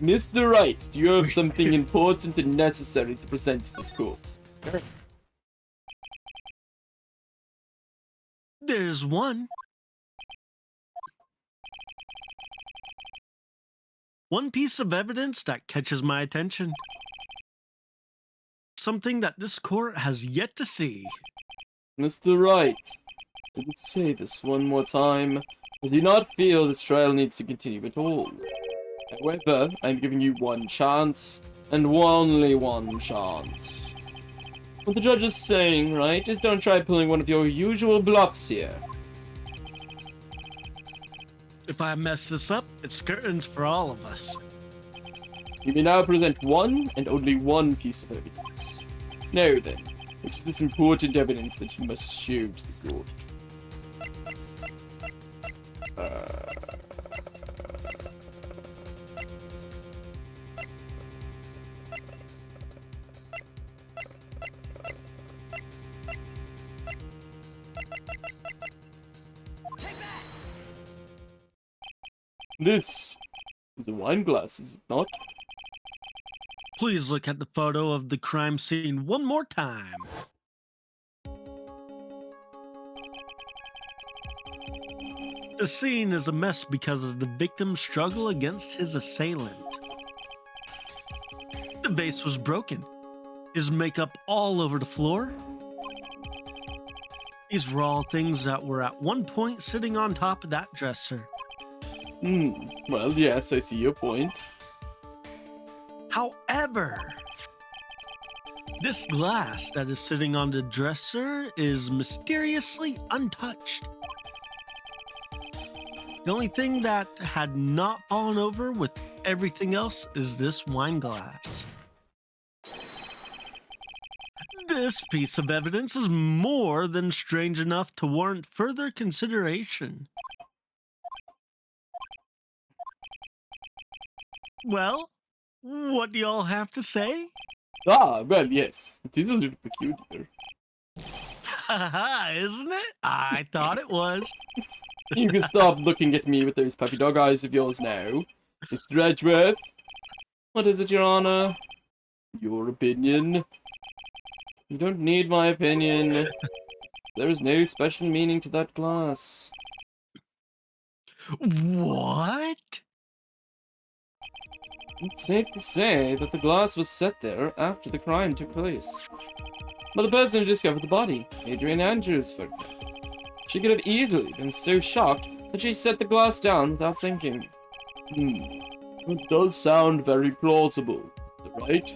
Mr. Wright, do you have something important and necessary to present to this court? There's one. One piece of evidence that catches my attention. Something that this court has yet to see. Mr. Wright, I would say this one more time. I do not feel this trial needs to continue at all. However, I'm giving you one chance, and only one chance. What the judge is saying, right, is don't try pulling one of your usual bluffs here. If I mess this up, it's curtains for all of us. You may now present one and only one piece of evidence. Now then, which is this important evidence that you must show to the court? This is a wine glass, is it not? Please look at the photo of the crime scene one more time. The scene is a mess because of the victim's struggle against his assailant. The vase was broken. His makeup all over the floor. These were all things that were at one point sitting on top of that dresser. Well, yes, I see your point. However, This glass that is sitting on the dresser is mysteriously untouched. The only thing that had not fallen over with everything else is this wine glass. This piece of evidence is more than strange enough to warrant further consideration. Well, what do y'all have to say? Ah, well, yes. It is a little peculiar. Haha, isn't it? I thought it was. You can stop looking at me with those puppy dog eyes of yours now. Mr. Edgeworth? What is it, Your Honor? Your opinion? You don't need my opinion. There is no special meaning to that glass. What? It's safe to say that the glass was set there after the crime took place. But the person who discovered the body, Adrian Andrews, for example, she could have easily been so shocked that she set the glass down without thinking. It does sound very plausible, right?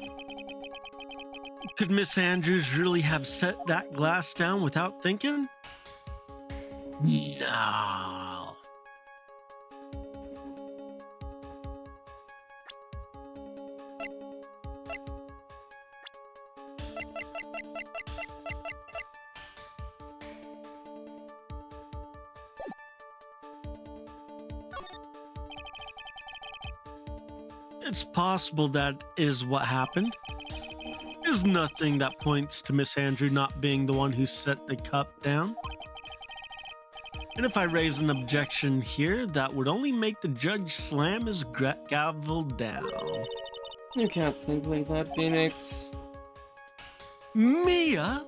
Could Miss Andrews really have set that glass down without thinking? No. It's possible that is what happened. There's nothing that points to Miss Andrew not being the one who set the cup down. And if I raise an objection here, that would only make the judge slam his gavel down. You can't think like that, Phoenix. Mia?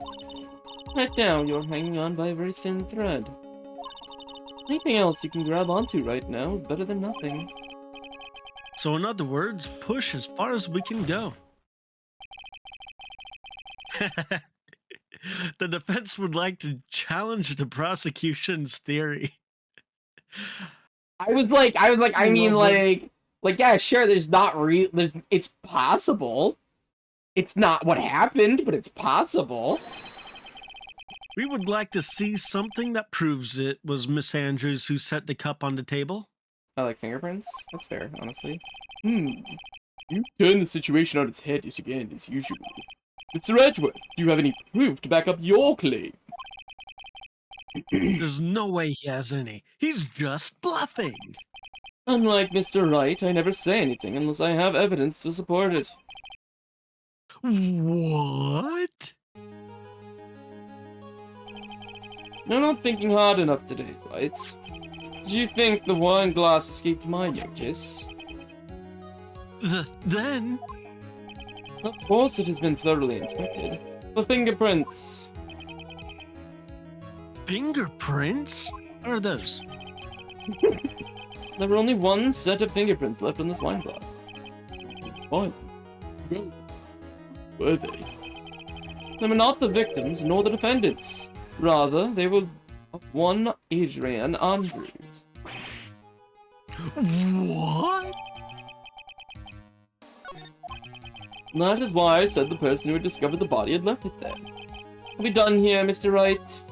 Right now, you're hanging on by a very thin thread. Anything else you can grab onto right now is better than nothing. So in other words, push as far as we can go. The defense would like to challenge the prosecution's theory. I mean, yeah, sure, it's possible. It's not what happened, but it's possible. We would like to see something that proves it was Miss Andrews who set the cup on the table. I like fingerprints. That's fair, honestly. You turn the situation on its head yet again, as usual. Mr. Edgeworth, do you have any proof to back up your claim? There's no way he has any. He's just bluffing. Unlike Mr. Wright, I never say anything unless I have evidence to support it. What? You're not thinking hard enough today, right? Did you think the wine glass escaped my notice? Then? Of course it has been thoroughly inspected. For fingerprints. Fingerprints? What are those? There were only one set of fingerprints left on this wine glass. Fine. Well, were they? They were not the victims nor the defendants. Rather, they were one Adrian Andrews. What? That is why I said the person who had discovered the body had left it there. Are we done here, Mr. Wright?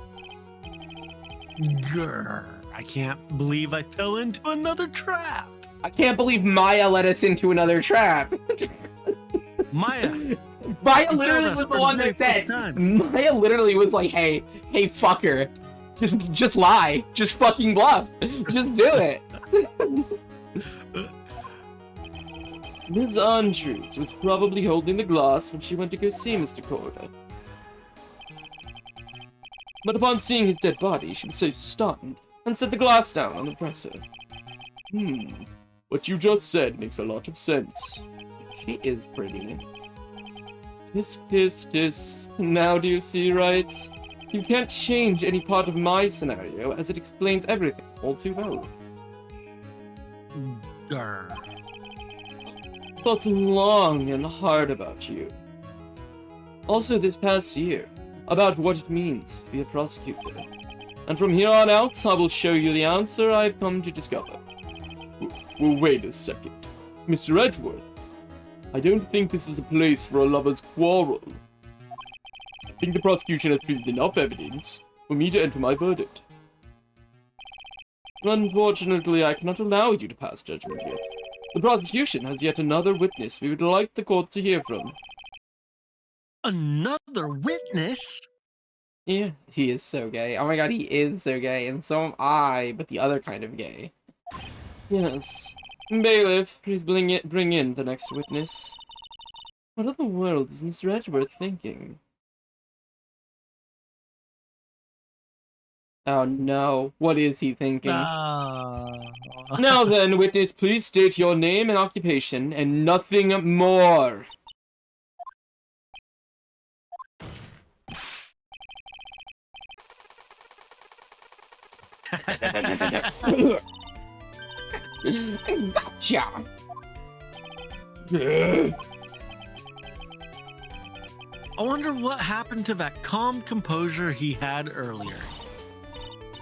Grr, I can't believe I fell into another trap. I can't believe Maya let us into another trap. Maya. Maya literally was the one that said, Maya literally was like, hey, fucker. Just lie. Just fucking bluff. Just do it. Ms. Andrews was probably holding the glass when she went to go see Mr. Corder. But upon seeing his dead body, she was so stunned and set the glass down on the dresser. What you just said makes a lot of sense. She is pretty. Tisk, tisk, tisk. Now do you see, right? You can't change any part of my scenario, as it explains everything all too well. Grr. Thoughts long and hard about you. Also this past year, about what it means to be a prosecutor. And from here on out, I will show you the answer I've come to discover. Well, wait a second. Mr. Edgeworth, I don't think this is a place for a lover's quarrel. think the prosecution has presented enough evidence for me to enter my verdict. Unfortunately, I cannot allow you to pass judgment yet. The prosecution has yet another witness we would like the court to hear from. Another witness? Yeah, he is so gay. Oh my god, he is so gay, and so am I, but the other kind of gay. Yes. Bailiff, please bring in the next witness. What in the world is Mr. Edgeworth thinking? Oh no, what is he thinking? Now then, witness, please state your name and occupation, and nothing more. Gotcha! I wonder what happened to that calm composure he had earlier.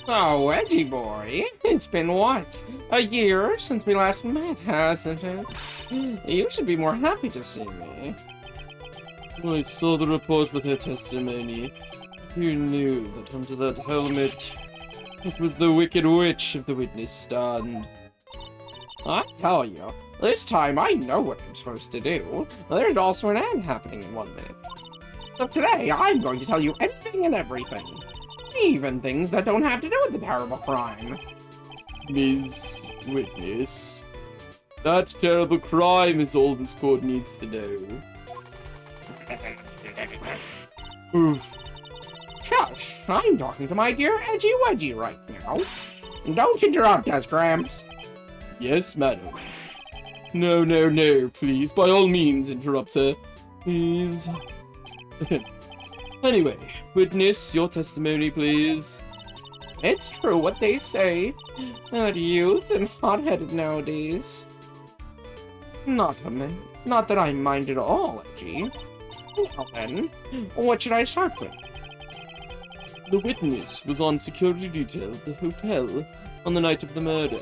Oh, Edgy boy, it's been what? A year since we last met, hasn't it? You should be more happy to see me. I saw the report with her testimony. Who knew that under that helmet, it was the Wicked Witch of the witness stand? I tell you, this time I know what I'm supposed to do. There's also an ad happening in 1 minute. So today, I'm going to tell you anything and everything. Even things that don't have to do with the terrible crime. Ms. Witness, that terrible crime is all this court needs to know. Oof. Shush, I'm talking to my dear Edgy Wedgie right now. Don't interrupt us, Gramps. Yes, madam. No, no, no, please, by all means interrupt her. Please. Anyway, witness, your testimony, please. It's true what they say, that youth and hot-headed nowadays. Not that I mind at all, Edgy. Well then, what should I start with? The witness was on security detail at the hotel on the night of the murder.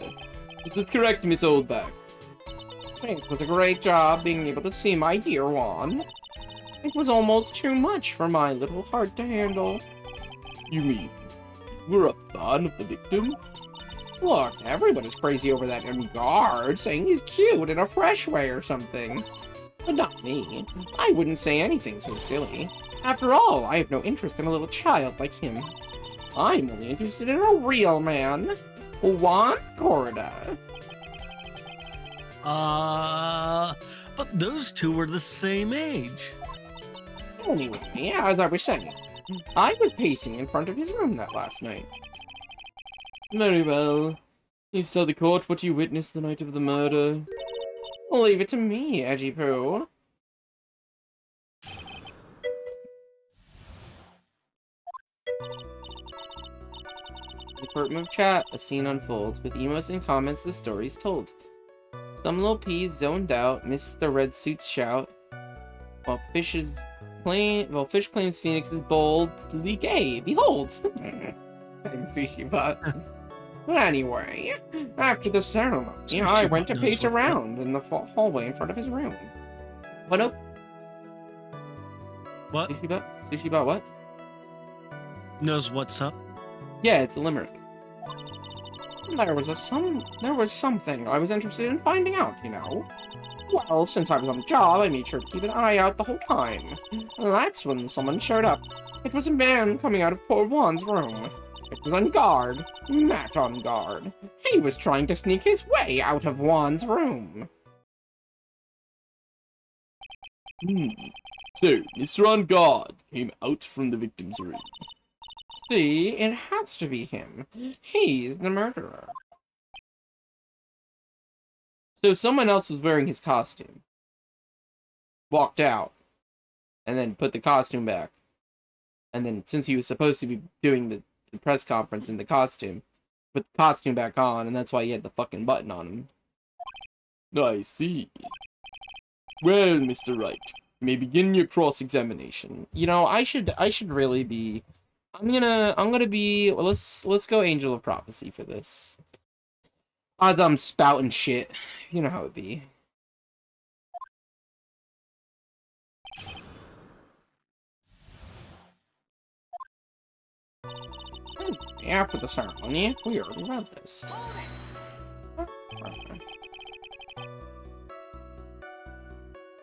Is this correct, Miss Oldback? It was a great job being able to see my dear one. It was almost too much for my little heart to handle. You mean, we're a fan of the victim? Look, everybody's crazy over that guard, saying he's cute in a fresh way or something. But not me. I wouldn't say anything so silly. After all, I have no interest in a little child like him. I'm only interested in a real man. Juan Corda. But those two were the same age. Anyway, as I was saying, I was pacing in front of his room that last night. Very well. Please tell the court what you witnessed the night of the murder. Leave it to me, Edgy Poo. In the courtroom chat, a scene unfolds. With emotes and comments, the story's told. Some little peas zoned out, missed the red suit's shout, while Fish claims Phoenix is boldly gay. Behold! Thanks, Sushi Bot. But anyway, after the ceremony, I went to pace around in the hallway in front of his room. What up? What? Sushi Bot what? Knows what's up? Yeah, it's a limerick. There was something I was interested in finding out, you know. Well, since I was on the job, I made sure to keep an eye out the whole time. That's when someone showed up. It was a man coming out of poor Juan's room. It was on guard. Matt on guard. He was trying to sneak his way out of Juan's room. So, Mr. On Guard came out from the victim's room. See, it has to be him. He's the murderer. So someone else was wearing his costume. Walked out. And then put the costume back. And then, since he was supposed to be doing the press conference in the costume, put the costume back on, and that's why he had the fucking button on him. I see. Well, Mr. Wright, you may begin your cross-examination. You know, I should really be... I'm gonna be... Well, let's go Angel of Prophecy for this. As I'm spouting shit. You know how it be. after the ceremony. We already read this.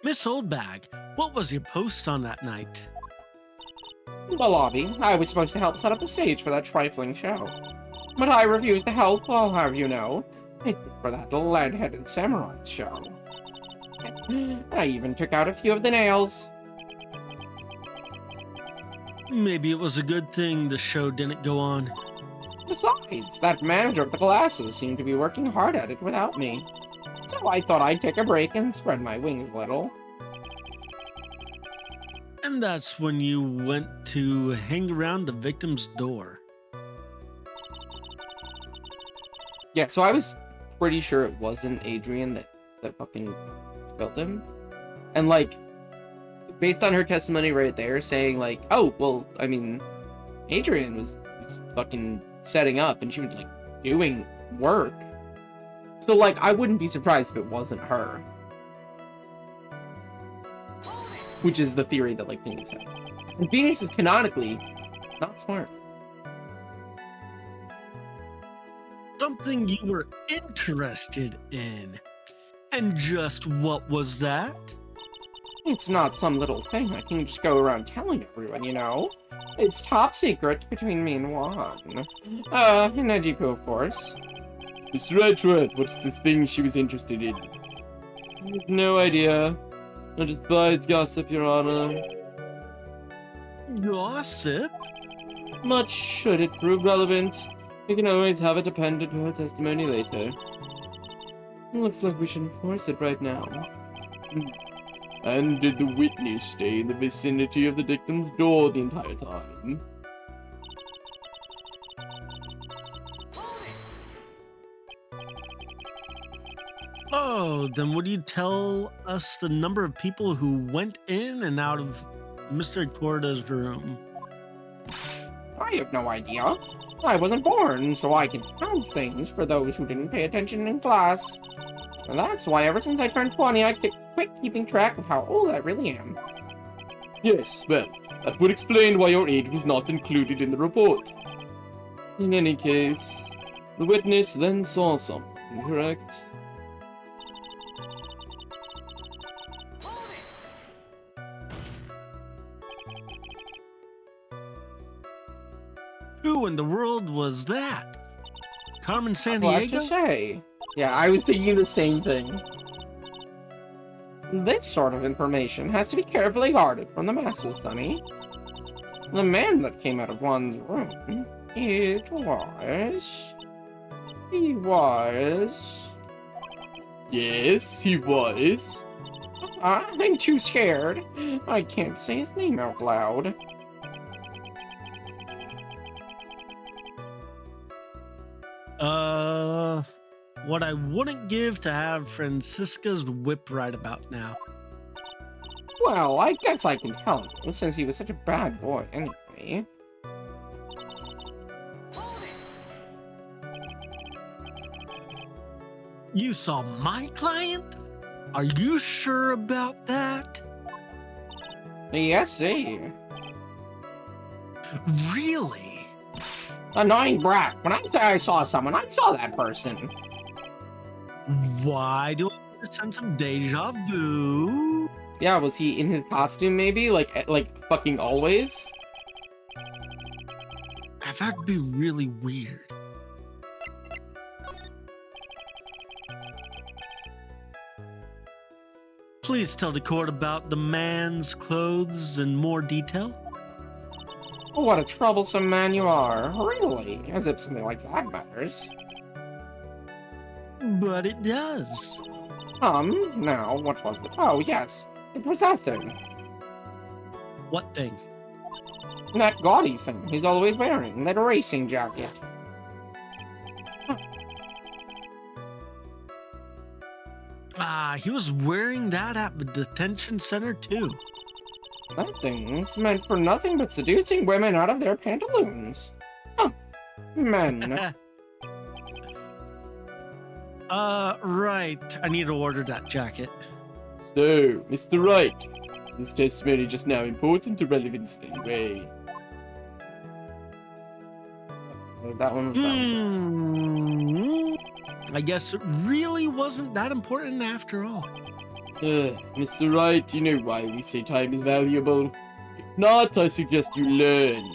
Miss Oldbag, what was your post on that night? In the lobby, I was supposed to help set up the stage for that trifling show. But I refused to help, I'll have you know. It was for that lead-headed samurai show. I even took out a few of the nails. Maybe it was a good thing the show didn't go on. Besides, that manager of the glasses seemed to be working hard at it without me. So I thought I'd take a break and spread my wings a little. And that's when you went to hang around the victim's door. Yeah, so I was pretty sure it wasn't Adrian that fucking killed him. And, like, based on her testimony right there, saying, like, oh, well, I mean, Adrian was fucking setting up, and she was, like, doing work. So, like, I wouldn't be surprised if it wasn't her. Which is the theory that, like, Phoenix has. And Phoenix is canonically not smart. Something you were interested in. And just what was that? It's not some little thing I can just go around telling everyone, you know? It's top secret between me and Juan. And Nejiku, of course. Mr. Edgeworth, what's this thing she was interested in? I have no idea. I just buys gossip, Your Honor. Gossip? Much should it prove relevant. We can always have it dependent on her testimony later. Looks like we should enforce it right now. And did the witness stay in the vicinity of the victim's door the entire time? Oh, then would you tell us the number of people who went in and out of Mr. Corda's room? I have no idea. I wasn't born, so I can count things for those who didn't pay attention in class. And that's why ever since I turned 20, I quit keeping track of how old I really am. Yes, well, that would explain why your age was not included in the report. In any case, the witness then saw someone, correct? Who in the world was that? Carmen What to Sandiego? say? Yeah, I was thinking the same thing. This sort of information has to be carefully guarded from the masses, Sonny. The man that came out of one's room, He was... Yes, he was. I'm too scared. I can't say his name out loud. What I wouldn't give to have Francisca's whip right about now. Well, I guess I can tell you, since he was such a bad boy anyway. You saw my client? Are you sure about that? Yes, sir. Really? Annoying brat. When I say I saw someone, I saw that person. Why do I get a sense of deja vu? Yeah, was he in his costume maybe? Like fucking always? That'd be really weird. Please tell the court about the man's clothes in more detail. What a troublesome man you are. Really? As if something like that matters. But it does. Now, what was it? Oh, yes. It was that thing. What thing? That gaudy thing he's always wearing. That racing jacket. He was wearing that at the detention center too. That thing's meant for nothing but seducing women out of their pantaloons. Men. Right. I need to order that jacket. So, Mr. Wright, this testimony just now important or relevant in any way? That one was done. I guess it really wasn't that important after all. Mr. Wright, you know why we say time is valuable. If not, I suggest you learn.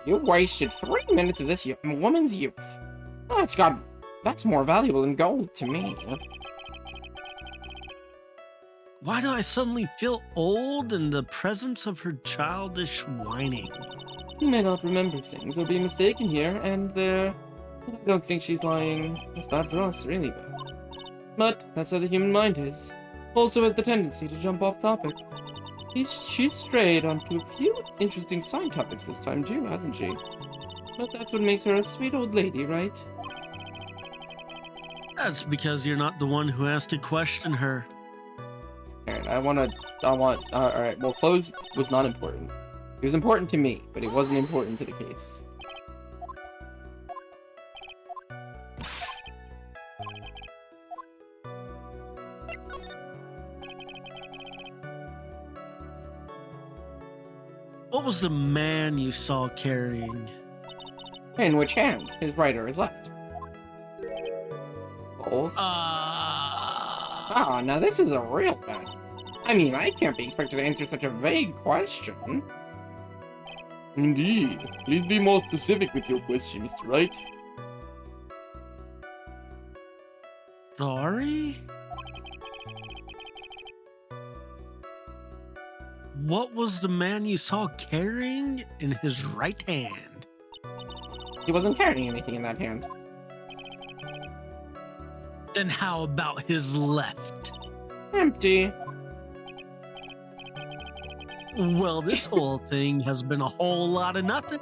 You wasted 3 minutes of this woman's youth. That's more valuable than gold to me. Why do I suddenly feel old in the presence of her childish whining? You may not remember things or be mistaken here, and there. I don't think she's lying. It's bad for us, really bad. But that's how the human mind is. Also has the tendency to jump off topic. She's strayed onto a few interesting side topics this time too, hasn't she? But that's what makes her a sweet old lady, right? That's because you're not the one who has to question her. Alright, alright, well, clothes was not important. It was important to me, but it wasn't important to the case. What was the man you saw carrying? In which hand? His right or his left? Both? Ah, now this is a real mess. I mean, I can't be expected to answer such a vague question. Indeed. Please be more specific with your question, Mr. Wright. Sorry? What was the man you saw carrying in his right hand? He wasn't carrying anything in that hand. Then how about his left? Empty. Well, this whole thing has been a whole lot of nothing.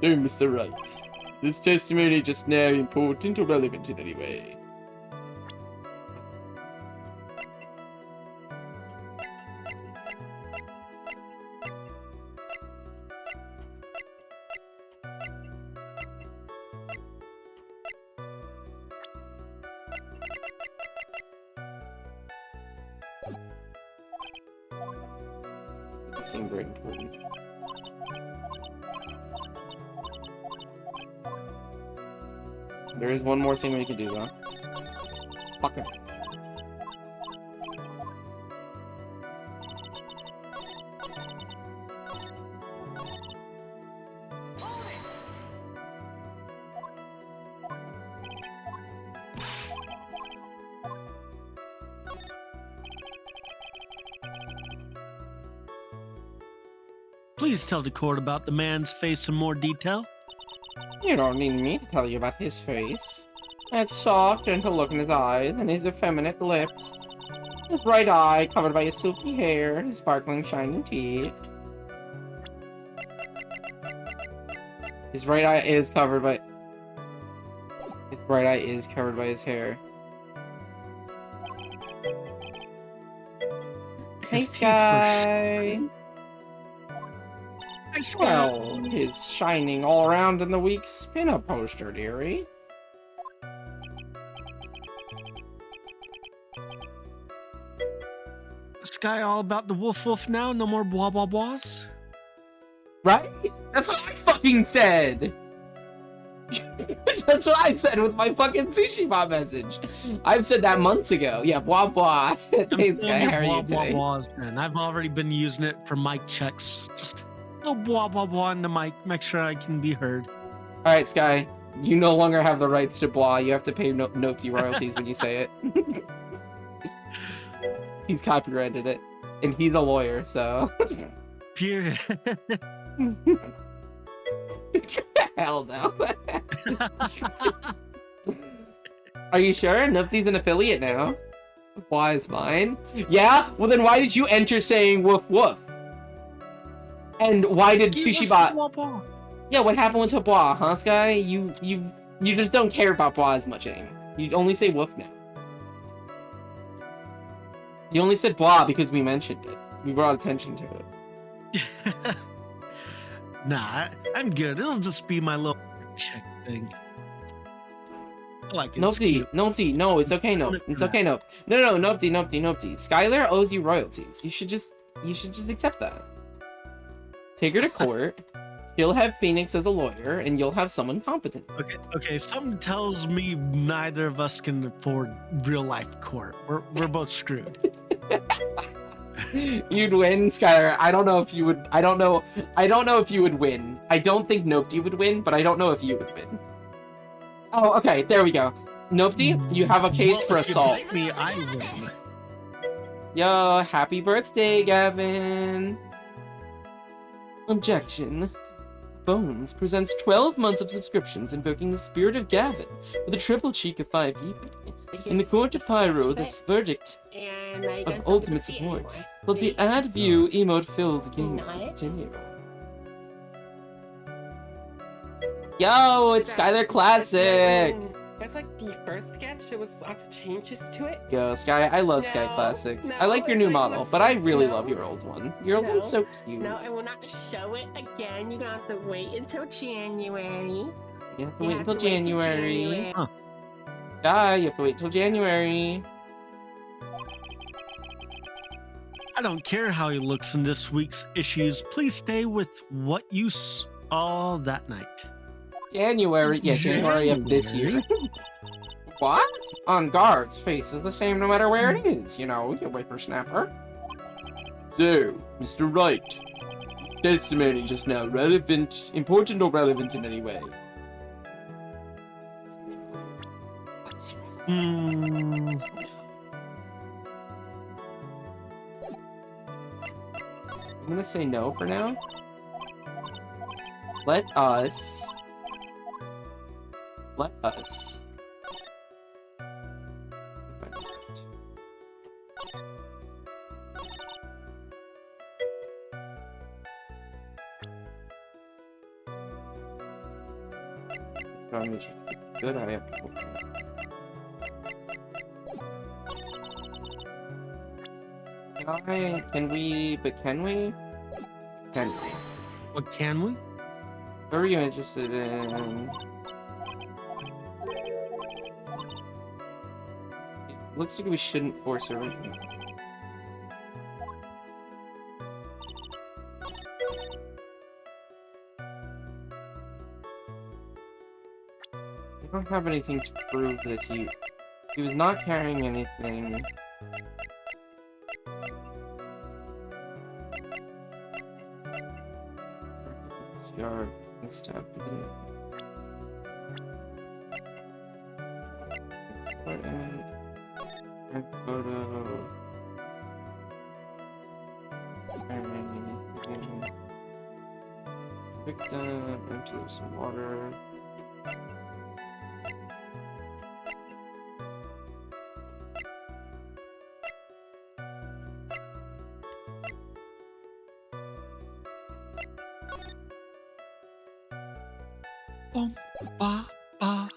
So, Mr. Wright, this testimony just now important or relevant in any way? It seemed very important. There is one more thing we can do, though. Fuck it. Please tell the court about the man's face in more detail. You don't need me to tell you about his face. That soft, gentle look in his eyes, and his effeminate lips. His bright eye covered by his silky hair, his sparkling, shining teeth. His right eye is covered by... His bright eye is covered by his hair. Hey, His teeth were Sky! Nice. Well, his shining all around in the week's pinup poster, dearie. Sky all about the woof woof now? No more blah blah blahs? Right? That's what I fucking said! That's what I said with my fucking sushi bot message. I've said that months ago. Yeah, blah blah. I'm Hey, still Sky, in how are your you blah blah today? blahs then. I've already been using it for mic checks. Just a little blah blah blah in the mic, make sure I can be heard. Alright, Sky. You no longer have the rights to blah. You have to pay Nopty royalties when you say it. He's copyrighted it. And he's a lawyer, so... Pure. Hell no. Are you sure? Nupty's an affiliate now. Why is mine? Yeah? Well then why did you enter saying woof woof? And why did Sushibot... Blah, blah. Yeah, what happened to Blah, huh, Sky? You just don't care about Blah as much anymore. You only say woof now. You only said Blah because we mentioned it. We brought attention to it. Nah, I'm good. It'll just be my little check thing. I like it. Nopty, no, it's okay, no. It's okay, no. No, Nopty. Skylar owes you royalties. You should just accept that. Take her to court. He'll have Phoenix as a lawyer, and you'll have someone competent. Okay. Something tells me neither of us can afford real life court. We're both screwed. You'd win, Skylar. I don't know if you would. I don't know if you would win. I don't think Nopty would win, but I don't know if you would win. Oh, okay. There we go. Nopty, you have a case for Well, if you assault. beat me, I win. Yo, happy birthday, Gavin. Objection. Bones presents 12 months of subscriptions invoking the spirit of Gavin with a triple cheek of 5 EP. In the court of Pyro, this verdict of ultimate support. Let the ad view emote filled game continue. Yo, it's Skylar Classic! That's like the first sketch. There was lots of changes to it. Yo, Sky, I love Sky No, Classic. no, I like your it's new like model, the but I fir- really no. love your old one. Your old one's so cute. No, and we're not show it again. You're gonna have to wait until January. You have to You wait have until to wait till January. January. Huh. Guy, you have to wait till January. I don't care how he looks in this week's issues. Please stay with what you saw that night. January? Yeah, January of this year. What? On guard's face is the same no matter where it is, you know, you whippersnapper. So, Mr. Wright, testimony just now important or relevant in any way? Hmm. I'm gonna say no for now. Let us. Good, I have to. Can we? Can we? What can we? What are you interested in? It looks like we shouldn't force her right now. I don't have anything to prove that he was not carrying anything. Scarf and stab and photo. Victim into some water. Bum, ba, ba.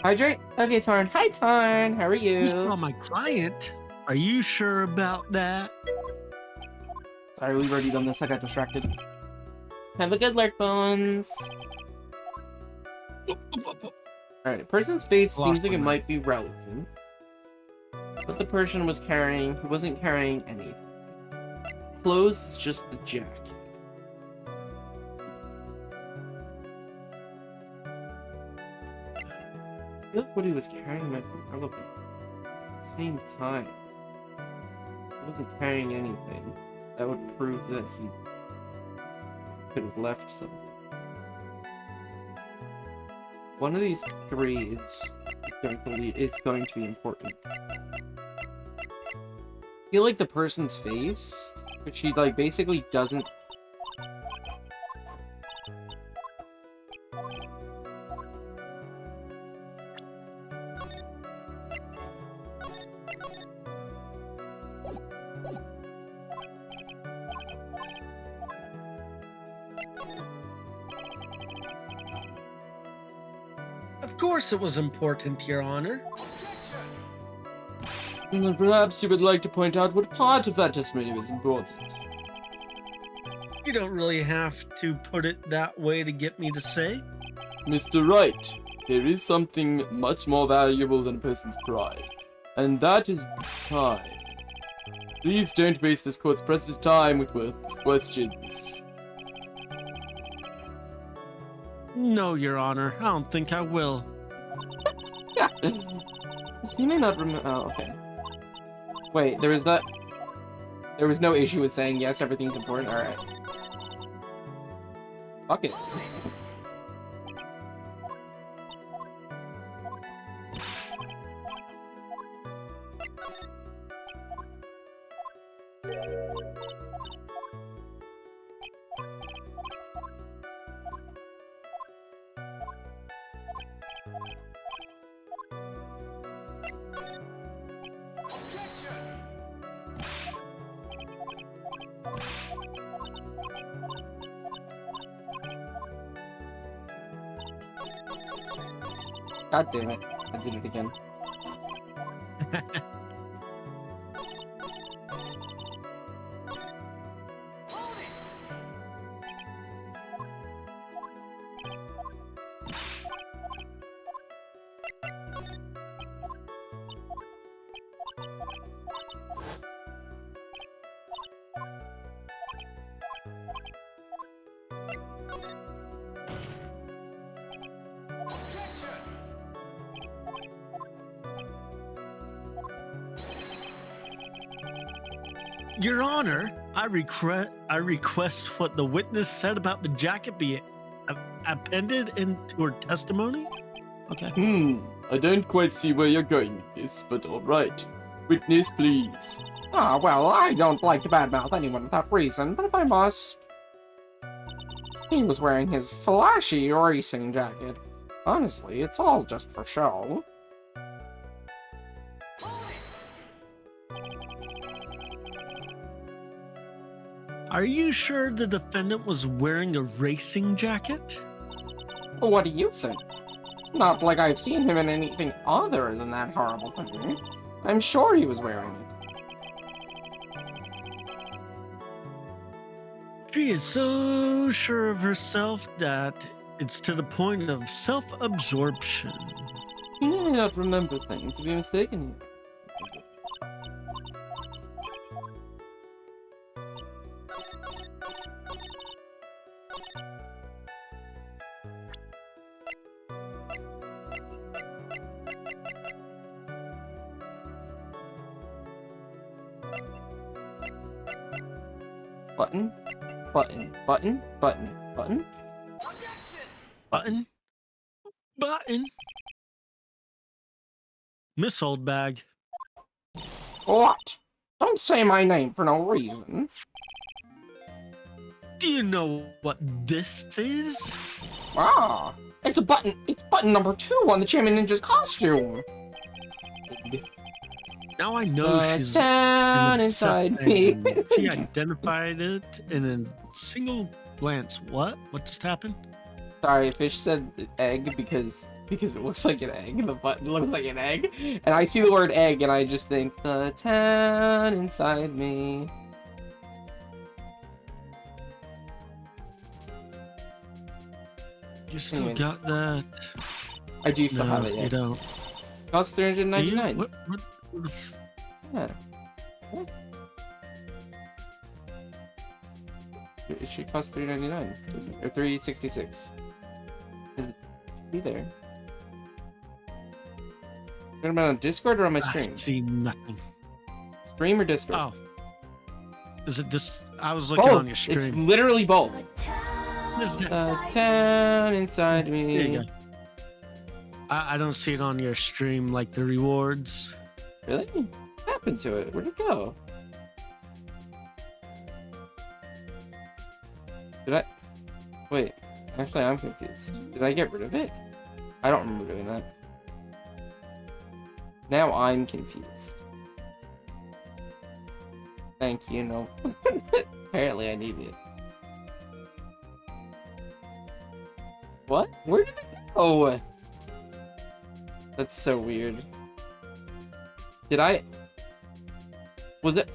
Hydrate? Okay, Tarn. Hi, Tarn. How are You you? saw my client. Are you sure about that? Sorry, we've already done this. I got distracted. Have a good lurk, Bones. Alright, person's face Lost seems like it one. might be relevant. What the person was carrying, he wasn't carrying anything. His clothes is just the jacket. I feel like what he was carrying might be relevant. At the same time, he wasn't carrying anything. That would prove that he could have left something. One of these three is going to be important. I feel like the person's face, which she like basically doesn't. Of course it was important, Your Honor. And perhaps you would like to point out what part of that testimony was important. You don't really have to put it that way to get me to say. Mr. Wright, there is something much more valuable than a person's pride, and that is time. Please don't waste this court's precious time with worthless questions. No, Your Honor, I don't think I will. You may not remember. Oh, okay. Wait, there was no issue with saying yes, everything's important. Alright. Fuck it. God damn it. I did it again. Your Honor, I request what the witness said about the jacket be appended into her testimony. Okay. I don't quite see where you're going with this, but alright. Witness, please. Ah, well, I don't like to badmouth anyone without reason, but if I must... He was wearing his flashy racing jacket. Honestly, it's all just for show. Are you sure the defendant was wearing a racing jacket? What do you think? It's not like I've seen him in anything other than that horrible thing. I'm sure he was wearing it. She is so sure of herself that it's to the point of self-absorption. You may not remember things to be mistaken here. Button, button, button, button, button. Button? Button? Miss Oldbag. What? Don't say my name for no reason. Do you know what this is? Ah, it's a button. It's button number 2 on the Chairman Ninja's costume. Now I know she's Town an inside obsessed me. fan. She identified it in a single glance. What? What just happened? Sorry, Fish said egg because it looks like an egg. The button looks like an egg, and I see the word egg, and I just think the town inside me. You still Anyways. got that? I do still No, have it. Yes. you don't. Costs Do you? $399. What the Yeah. Yeah. It should cost $399, or $366. Is it be there? Talking about on Discord or on my I stream? see nothing. Stream or Discord? Oh. Is it this? I was looking on your stream. It's literally both. What is that? Town inside me. There you go. I don't see it on your stream, like the rewards. Really? What happened to it? Where'd it go? Did I? Wait. Actually, I'm confused. Did I get rid of it? I don't remember doing that. Now I'm confused. Thank you, no. Apparently I need it. What? Where did it go? That's so weird. Did I Was it?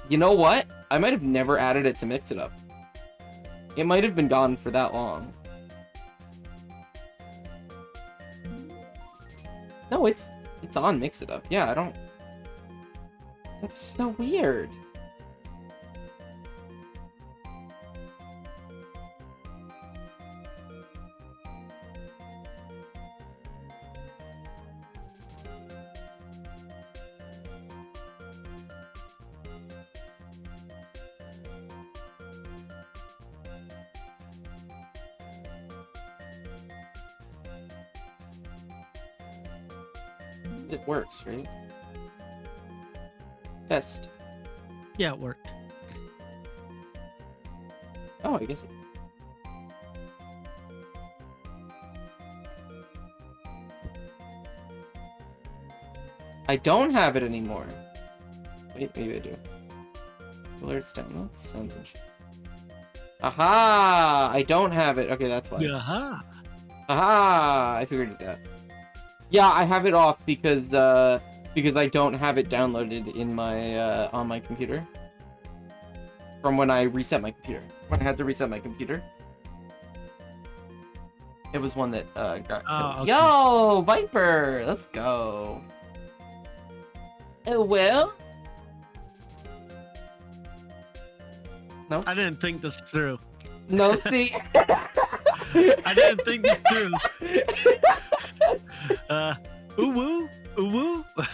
You know what? I might have never added it to Mix It Up. It might have been gone for that long. No, it's on Mix It Up. Yeah, I don't... That's so weird. It works, right? Test. Yeah, it worked. Oh, I guess it... I don't have it anymore. Wait, maybe I do. Alerts downloads, sounds interesting. Aha! I don't have it. Okay, that's why. Aha! Aha! I figured it out. Yeah, I have it off because I don't have it downloaded in my on my computer. From when I reset my computer. When I had to reset my computer. It was one that got killed. Okay. Yo, Viper! Let's go. Oh well. No. I didn't think this through. No, see. I didn't think this through. Ooh woo, ooh woo. I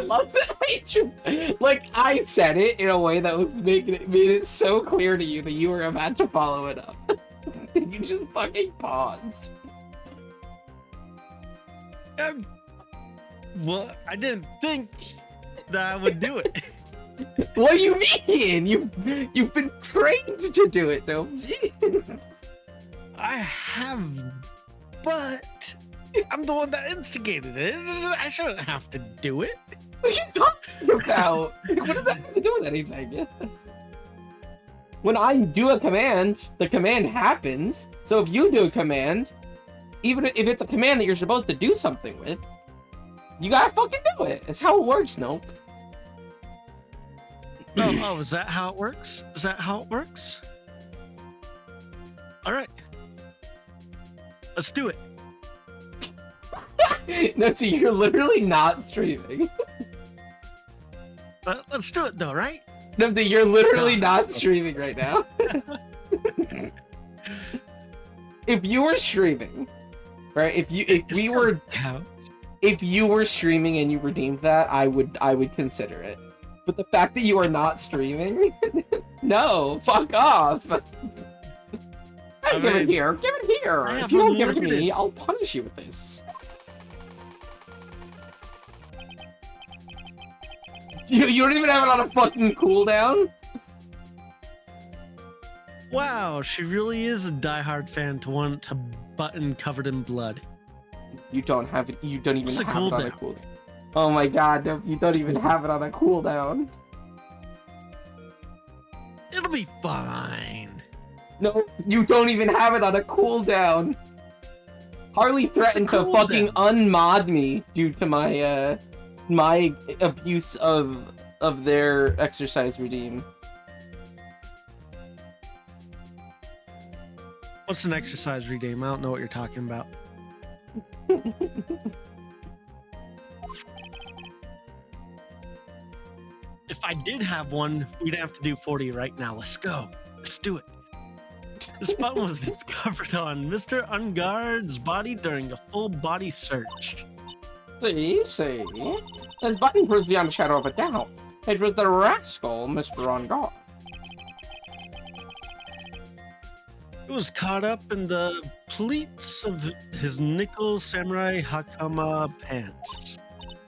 love that I just, like, I said it in a way that was made it so clear to you that you were about to follow it up. You just fucking paused. Well, I didn't think that I would do it. What do you mean? You've been trained to do it, don't you? I have, but I'm the one that instigated it. I shouldn't have to do it. What are you talking about? What does that have to do with anything? When I do a command, the command happens. So if you do a command, even if it's a command that you're supposed to do something with, you gotta fucking do it. It's how it works, Nope. Oh, is that how it works? Is that how it works? All right. Let's do it. No, so you're literally not streaming. Let's do it though, right? No, so you're literally not streaming right now. If you were streaming, right? If you were streaming and you redeemed that, I would consider it. But the fact that you are not streaming, no, fuck off. Give it here. Give it here. If you don't give it to me, I'll punish you with this. You don't even have it on a fucking cooldown? Wow, she really is a diehard fan to want a button covered in blood. You don't have it. You don't even What's a have it on a cooldown? cooldown. Oh my god, no, you don't even have it on a cooldown. It'll be fine. No, you don't even have it on a cooldown. Harley threatened to fucking unmod me due to my my abuse of their exercise redeem. What's an exercise redeem? I don't know what you're talking about. If I did have one, we'd have to do 40 right now. Let's go. Let's do it. This button was discovered on Mr. Unguard's body during a full body search. See? This button proves beyond a shadow of a doubt. It was the rascal, Mr. On Guard. It was caught up in the pleats of his nickel samurai hakama pants.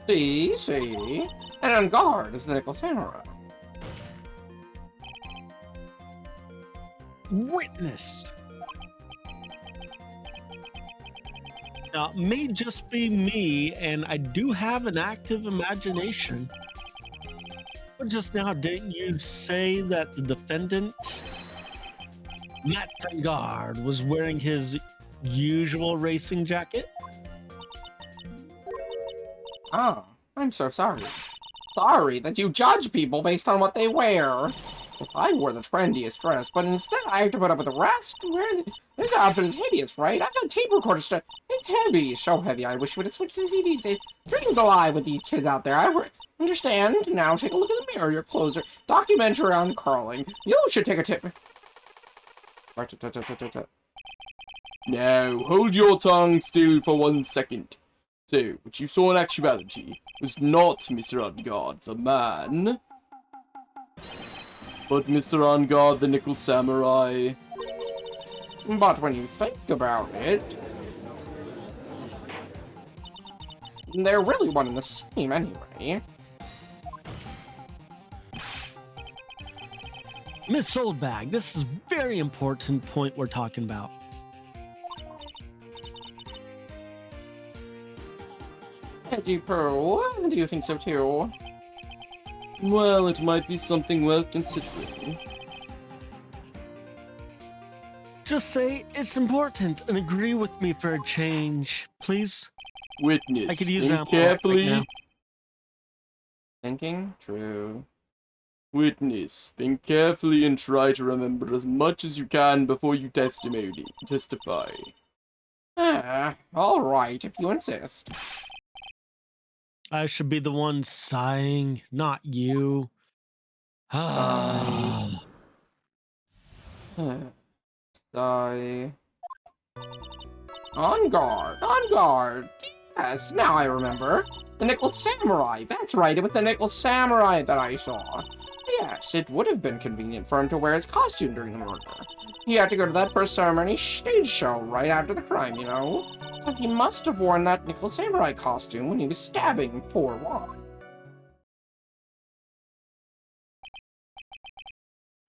See? And On Guard is the Nickel Samurai. Witness. Now, it may just be me, and I do have an active imagination. But just now, didn't you say that the defendant, Matt Vanguard, was wearing his usual racing jacket? Ah, I'm so sorry. Sorry that you judge people based on what they wear. If I wore the trendiest dress, but instead I have to put up with the rest, this outfit is hideous, right? I've got a tape recorder stuff. It's heavy, so heavy. I wish we'd have switched to CDs. It dreamed alive with these kids out there. Understand? Now take a look in the mirror. Your clothes are documentary on curling. You should take a tip. Now, hold your tongue still for 1 second. So, what you saw in actuality was not Mr. Ungard, the man, but Mr. Ungard, the Nickel Samurai. But when you think about it, they're really one and the same anyway. Miss Oldbag, this is a very important point we're talking about. Eddie Pearl, do you think so too? Well, it might be something worth considering. Just say it's important and agree with me for a change, please. Witness, I could use think that carefully. right now. Thinking? True. Witness, think carefully and try to remember as much as you can before you testify. All right, if you insist. I should be the one sighing, not you. Sigh. On guard, on guard. Yes, now I remember. The Nickel Samurai. That's right, it was the Nickel Samurai that I saw. Yes, it would have been convenient for him to wear his costume during the murder. He had to go to that first ceremony stage show right after the crime, you know? So he must have worn that Nickel Samurai costume when he was stabbing poor Juan.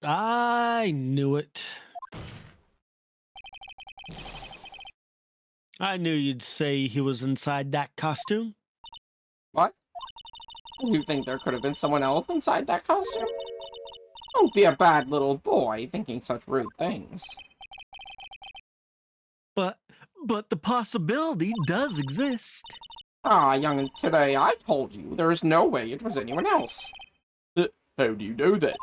I knew it. I knew you'd say he was inside that costume. What? You think there could have been someone else inside that costume? Don't be a bad little boy thinking such rude things. But the possibility does exist. Ah, young'un, today I told you there is no way it was anyone else. How do you know that?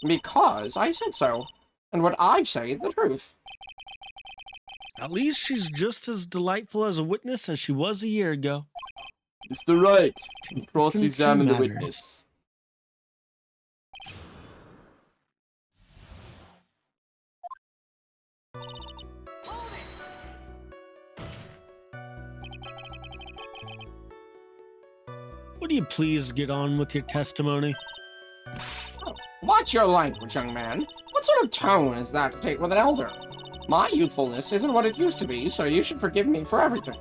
Because I said so. And what I say is the truth. At least she's just as delightful as a witness as she was a year ago. Mr. Wright, Consistency cross-examine the matters. witness. Would you please get on with your testimony? Watch your language, young man. What sort of tone is that to take with an elder? My youthfulness isn't what it used to be, so you should forgive me for everything.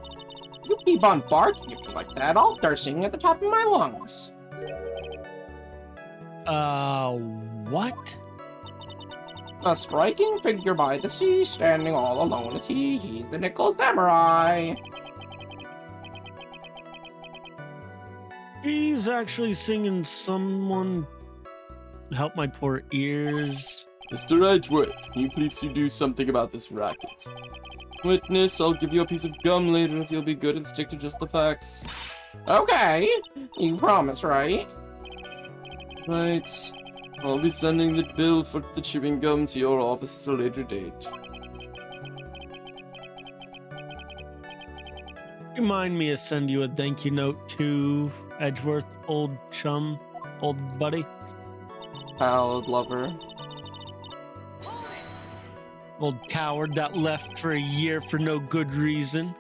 If you keep on barking at me like that, I'll start singing at the top of my lungs. What? A striking figure by the sea, standing all alone is he. He's the Nickel Samurai. She's actually singing Someone Help My Poor Ears. Mr. Edgeworth, can you please do something about this racket? Witness, I'll give you a piece of gum later if you'll be good and stick to just the facts. Okay, you promise, right? Right. I'll be sending the bill for the chewing gum to your office at a later date. Remind me to send you a thank you note too, Edgeworth, old chum, old buddy, Pal, lover. old coward that left for a year for no good reason.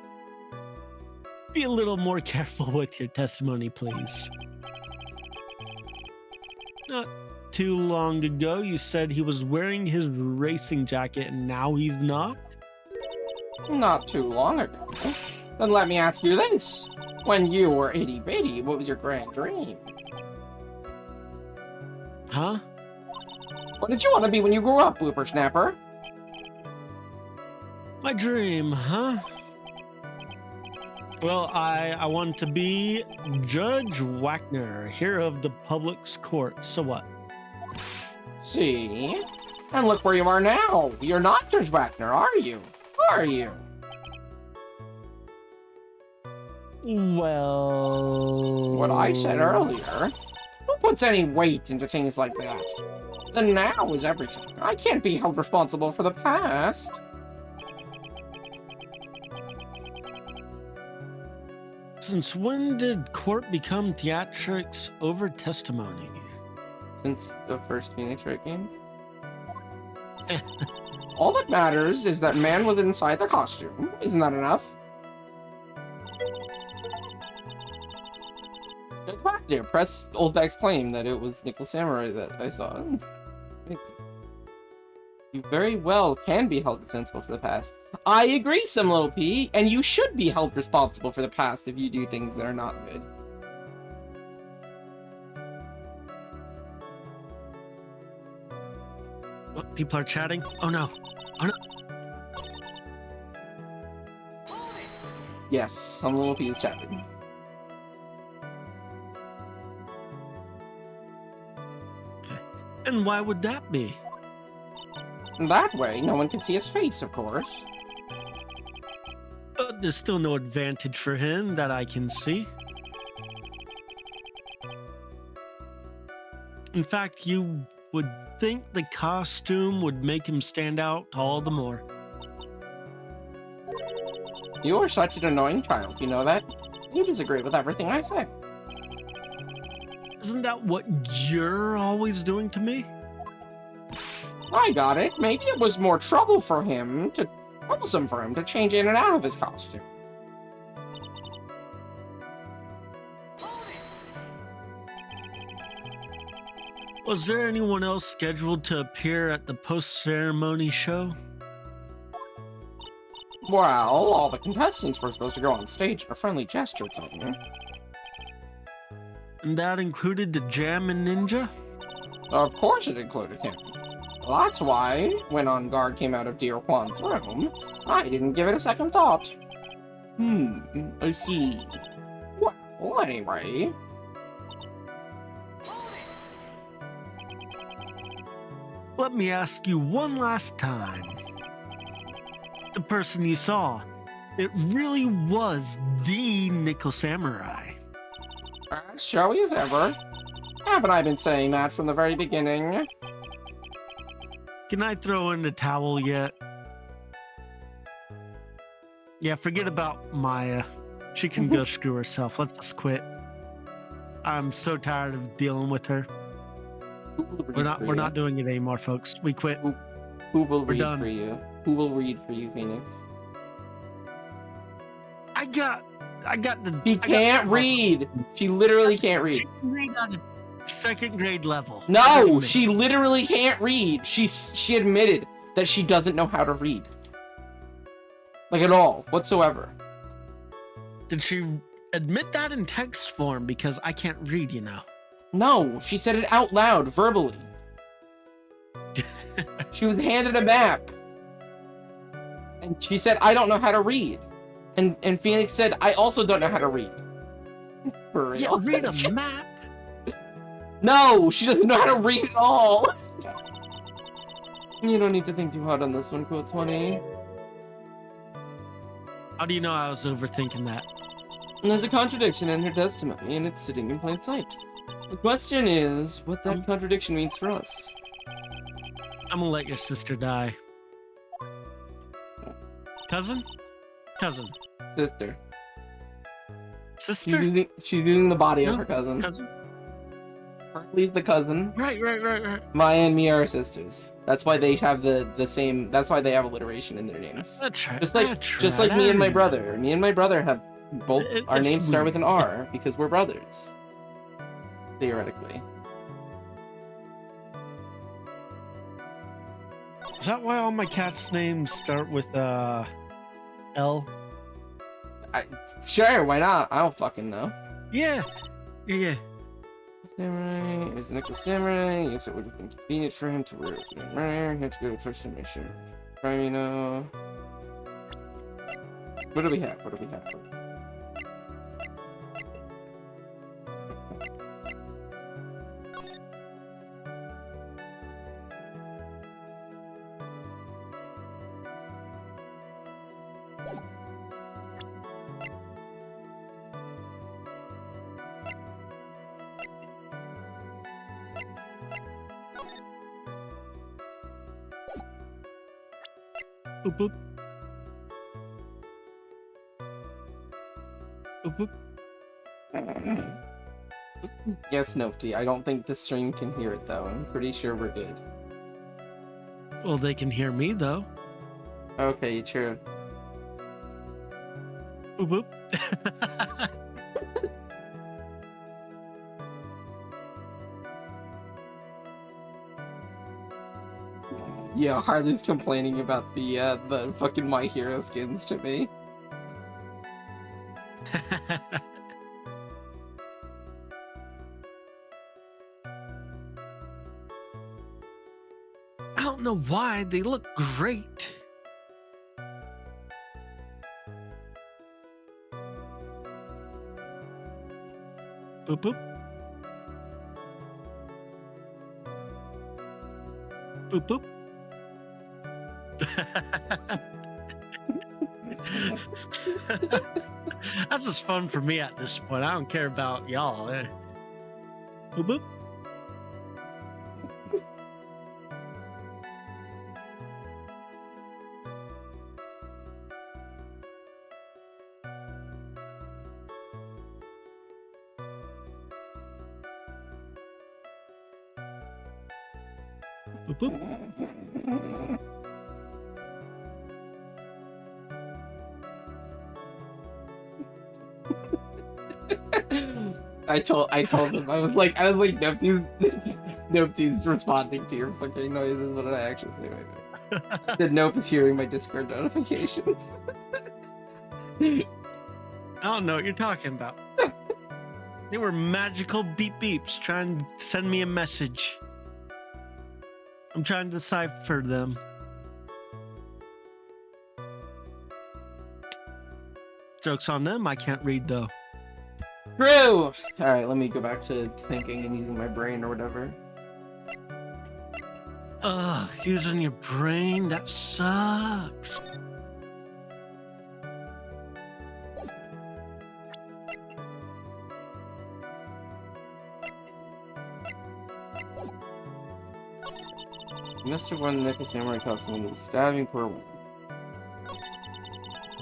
Be a little more careful with your testimony, please. Not too long ago, you said he was wearing his racing jacket and now he's not? Not too long ago. Then let me ask you this. When you were itty-bitty, what was your grand dream? Huh? What did you want to be when you grew up, Whippersnapper? My dream, huh? Well, I want to be Judge Wagner, hero of the public's court. So what? See? And look where you are now. You're not Judge Wagner, are you? Are you? Well... what I said earlier. Who puts any weight into things like that? The now is everything. I can't be held responsible for the past. Since when did court become theatrics over testimony? Since the first Phoenix Wright game. All that matters is that man was inside the costume. Isn't that enough? It's back there. Press Oldback's claim that it was Nickel Samurai that I saw. You very well can be held responsible for the past. I agree, some little P, and you should be held responsible for the past if you do things that are not good. Oh, people are chatting. Oh no. Oh no. Yes, some little P is chatting. And why would that be? That way, no one can see his face, of course. But there's still no advantage for him that I can see. In fact, you would think the costume would make him stand out all the more. You are such an annoying child, you know that? You disagree with everything I say. Isn't that what you're always doing to me? I got it. Maybe it was more troublesome for him to change in and out of his costume. Was there anyone else scheduled to appear at the post-ceremony show? Well, all the contestants were supposed to go on stage in a friendly gesture thing. And that included the Jammin' Ninja? Of course it included him. That's why, when On Guard came out of Dear Juan's room, I didn't give it a second thought. I see. Well, anyway... Let me ask you one last time. The person you saw, it really was the Nickel Samurai. As showy as ever. Haven't I been saying that from the very beginning? Can I throw in the towel yet? Yeah, forget about Maya. She can go screw herself. Let's just quit. I'm so tired of dealing with her. We're not doing it anymore, folks. We quit. Who will We're read done. for you? Who will read for you, Phoenix? I got the. She can't read. She literally can't read. She can read on a second grade level. No, she literally can't read. She admitted that she doesn't know how to read. Like at all, whatsoever. Did she admit that in text form? Because I can't read, you know. No, she said it out loud, verbally. She was handed a map. And she said, I don't know how to read. And Phoenix said, I also don't know how to read. For Yeah, real. read a map. No, she doesn't know how to read at all. You don't need to think too hard on this one, Quote 20. How do you know I was overthinking that? And there's a contradiction in her testimony, and it's sitting in plain sight. The question is, what that contradiction means for us. I'm gonna let your sister die. Cousin? Cousin. Sister. Sister? She's using the body of No, her cousin. Cousin? Hartley's the cousin. Right. Maya and Mia are sisters. That's why they have the same. That's why they have alliteration in their names. That's right. Just like me and my brother. Me and my brother have both. Our It's names start with an weird. R because we're brothers. Theoretically. Is that why all my cats' names start with L? Sure, why not? I don't fucking know. Yeah. Samurai is the Nickel Samurai. Yes, it would have been convenient for him to wear it. He had to go first to make sure. Primino. What do we have? Boop boop. Boop boop. Yes, Nopty. I don't think the stream can hear it though. I'm pretty sure we're good. Well, they can hear me though. Okay, true. Boop boop. Yeah, Harley's complaining about the fucking My Hero skins to me. I don't know why they look great. Boop boop. Boop boop. That's just fun for me at this point. I don't care about y'all. Boop boop. Boop boop. I told him I was like Nope's responding to your fucking noises. What did I actually say? Wait. The Nope is hearing my Discord notifications. I don't know what you're talking about. They were magical beep beeps trying to send me a message. I'm trying to decipher them. Joke's on them, I can't read though. True! Alright, let me go back to thinking and using my brain or whatever. Ugh, using your brain, that sucks. You must have worn the Nickel Samurai costume when he was stabbing poor woman.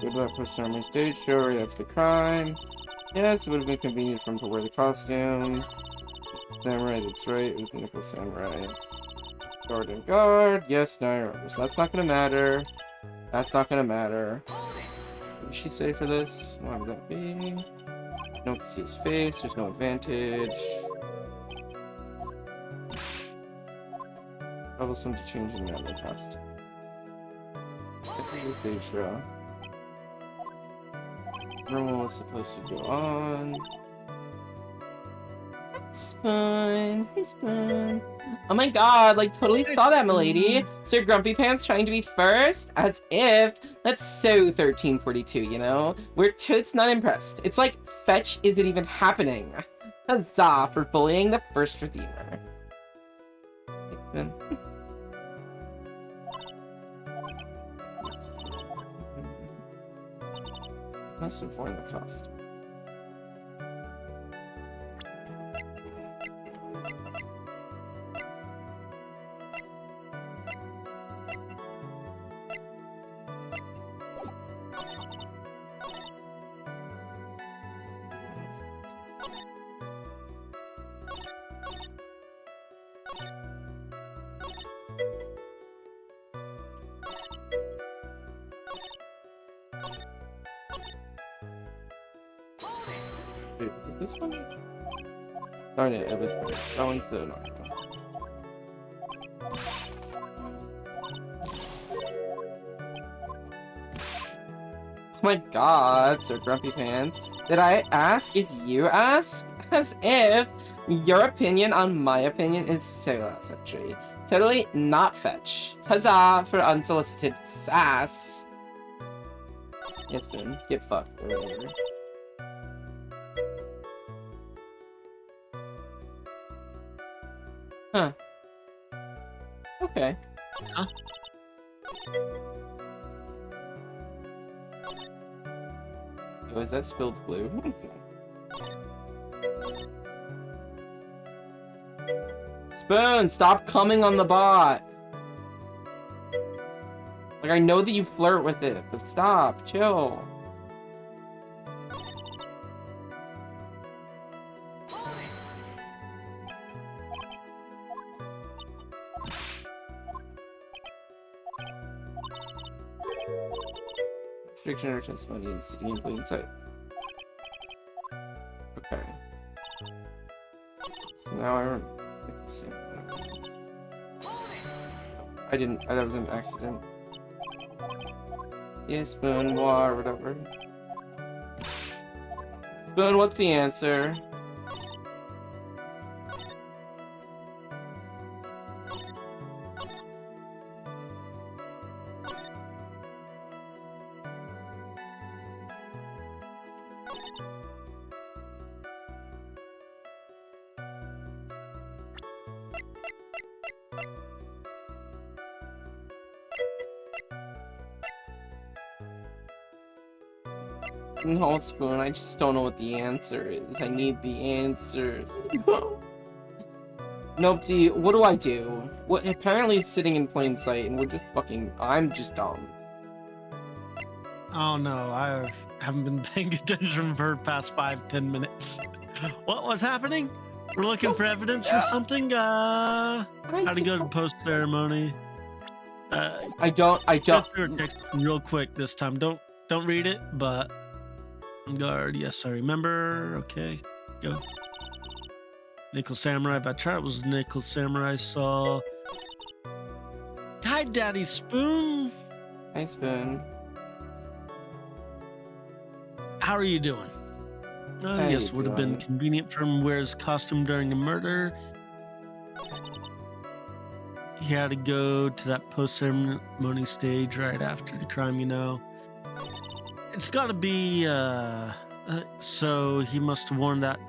Good luck for Samurai stage show right after the crime. Yes, it would have been convenient for him to wear the costume. Samurai, that's right, it was the Nickel Samurai. Guard and guard. Yes, now I remember. So that's not gonna matter. That's not gonna matter. What did she say for this? Why would that be? Don't see his face, there's no advantage. Troublesome to change in the costume. I think it's the Roman was supposed to go on. Spoon. Hey, Spoon. Oh my god, like totally saw that, milady. Sir Grumpy Pants trying to be first? As if. That's so 1342, you know? We're totes not impressed. It's like, fetch isn't even happening. Huzzah for bullying the first Redeemer. Must have worn the costume. Wait, is it this one? Darn it, it was this. That one's the annoying one. Oh my god, Sir Grumpy Pants. Did I ask if you asked? As if your opinion on my opinion is so elementary. Totally not fetch. Huzzah for unsolicited sass. Yes, Ben. Get fucked. Or whatever. Huh. Okay. Huh? Oh, is that spilled glue? Spoon, stop coming on the bot! Like, Like, I know that you flirt with it, but stop, chill. Restriction or testimony and sitting in plain sight. Okay. So now I don't. I didn't. That was an accident. Yeah, Spoon, war, whatever. Spoon, what's the answer? No, Spoon, I just don't know what the answer is. I need the answer. Nope, see, what do I do? What? Apparently it's sitting in plain sight, and we're just fucking... I'm just dumb. Oh no, I haven't been paying attention for the past 5-10 minutes. What was happening? We're looking for evidence for something? How to go to post ceremony. I don't... Go through a text real quick this time. Don't read it, but guard. Yes, I remember. Okay, go. Nickel Samurai. If I tried, it was Nickel Samurai. Saw. Hi, Daddy Spoon. Hi, Spoon. How are you doing? How Yes, you would have been doing? convenient for him wears costume during the murder. He had to go to that post-ceremony stage right after the crime, you know. It's got to be, so he must have worn that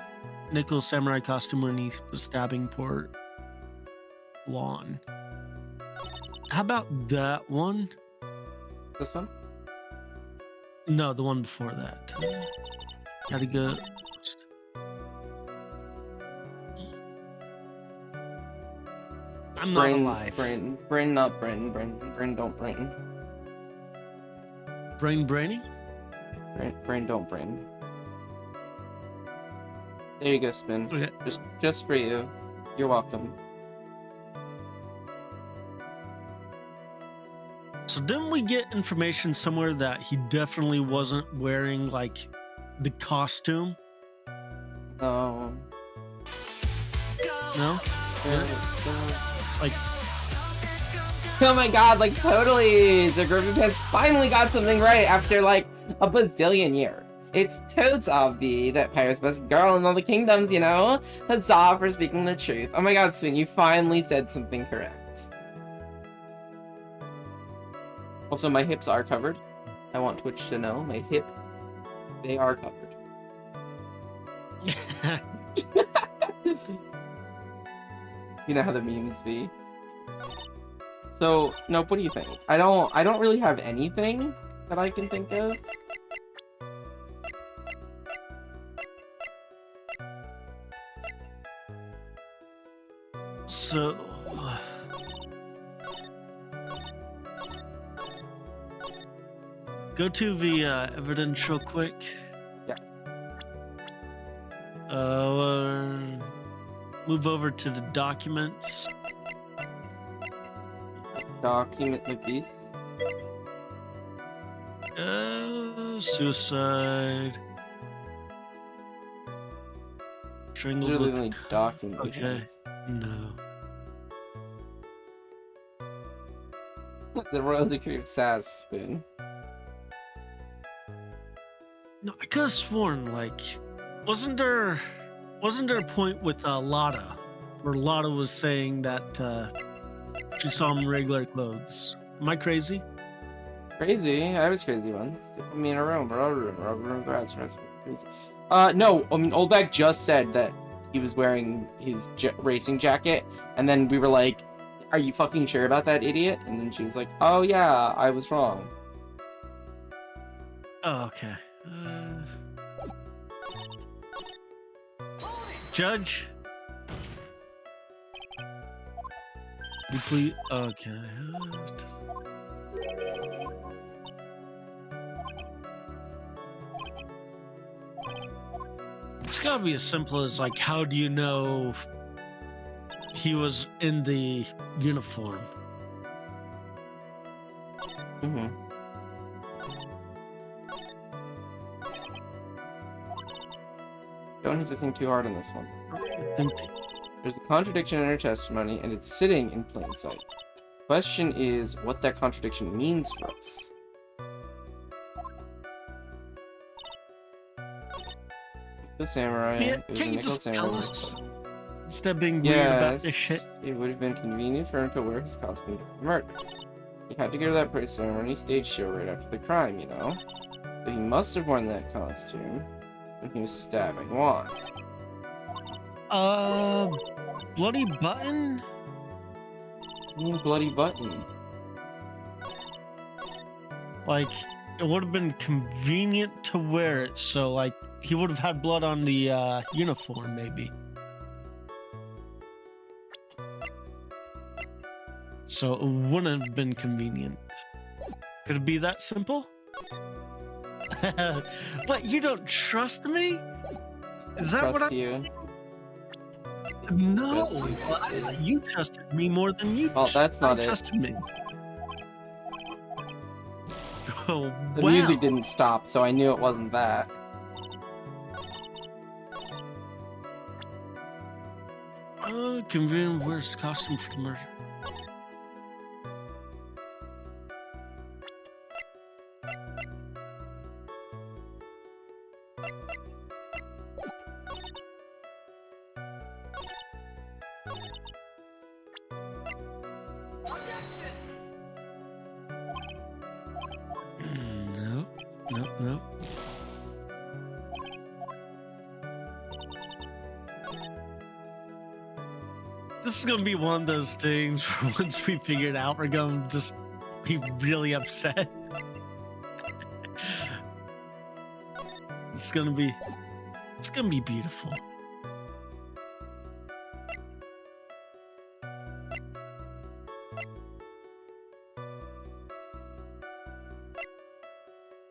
Nickel Samurai costume when he was stabbing poor Juan. How about that one? This one? No, the one before that. Had to go. I'm not alive. Bryn, not Bryn. Bryn, don't Bryn. Brainy? Bryn, don't Bryn. There you go, Spin. Okay. Just for you. You're welcome. So didn't we get information somewhere that he definitely wasn't wearing like the costume? Oh. No? Like, Oh my god, like totally! So Griffin Pants finally got something right after like a bazillion years. It's totes obvious that Pyro's best girl in all the kingdoms, you know? Huzzah for speaking the truth. Oh my god, Spin, you finally said something correct. Also, my hips are covered. I want Twitch to know. My hips, they are covered. You know how the memes be. So, Nope, what do you think? I don't really have anything that I can think of. so go to the evidence real quick. Yeah. Move over to the documents. Document like these. Suicide. It's Strangled literally with... only document. Okay. No. The royal decree of Sass, Spoon. No, I could have sworn, like, wasn't there a point with Lotta where Lotta was saying that she saw him in regular clothes? Am I crazy? Crazy. I was crazy once. They put me in a room. Room, rats, crazy. No, I mean, Oldback just said that he was wearing his racing jacket, and then we were like, are you fucking sure about that, idiot? And then she was like, oh yeah, I was wrong. Oh, okay. Judge? You please... Okay. gotta be as simple as like, how do you know he was in the uniform? Mm-hmm. Don't have to think too hard on this one. Think- There's a contradiction in her testimony, and it's sitting in plain sight. Question is what that contradiction means for us. The samurai. Yeah, It was can't a you nickel just samurai. tell us? Instead of being weird about this shit. It would have been convenient for him to wear his costume during the murder. He had to go to that pre-ceremony stage show right after the crime, you know? So he must have worn that costume when he was stabbing Juan. Bloody button? Bloody button. Like, it would have been convenient to wear it, so, like, he would have had blood on the, uniform, maybe. So it wouldn't have been convenient. Could it be that simple? But you don't trust me? Is that what Trust I... you. No, Trust you. I thought you trusted me more than you Well, that's not it. trusted me. Oh, The wow. music didn't stop, so I knew it wasn't that. Convenient wears costume for the murder. No, no, no. This is gonna be one of those things where once we figure it out, we're gonna just be really upset. It's gonna be beautiful.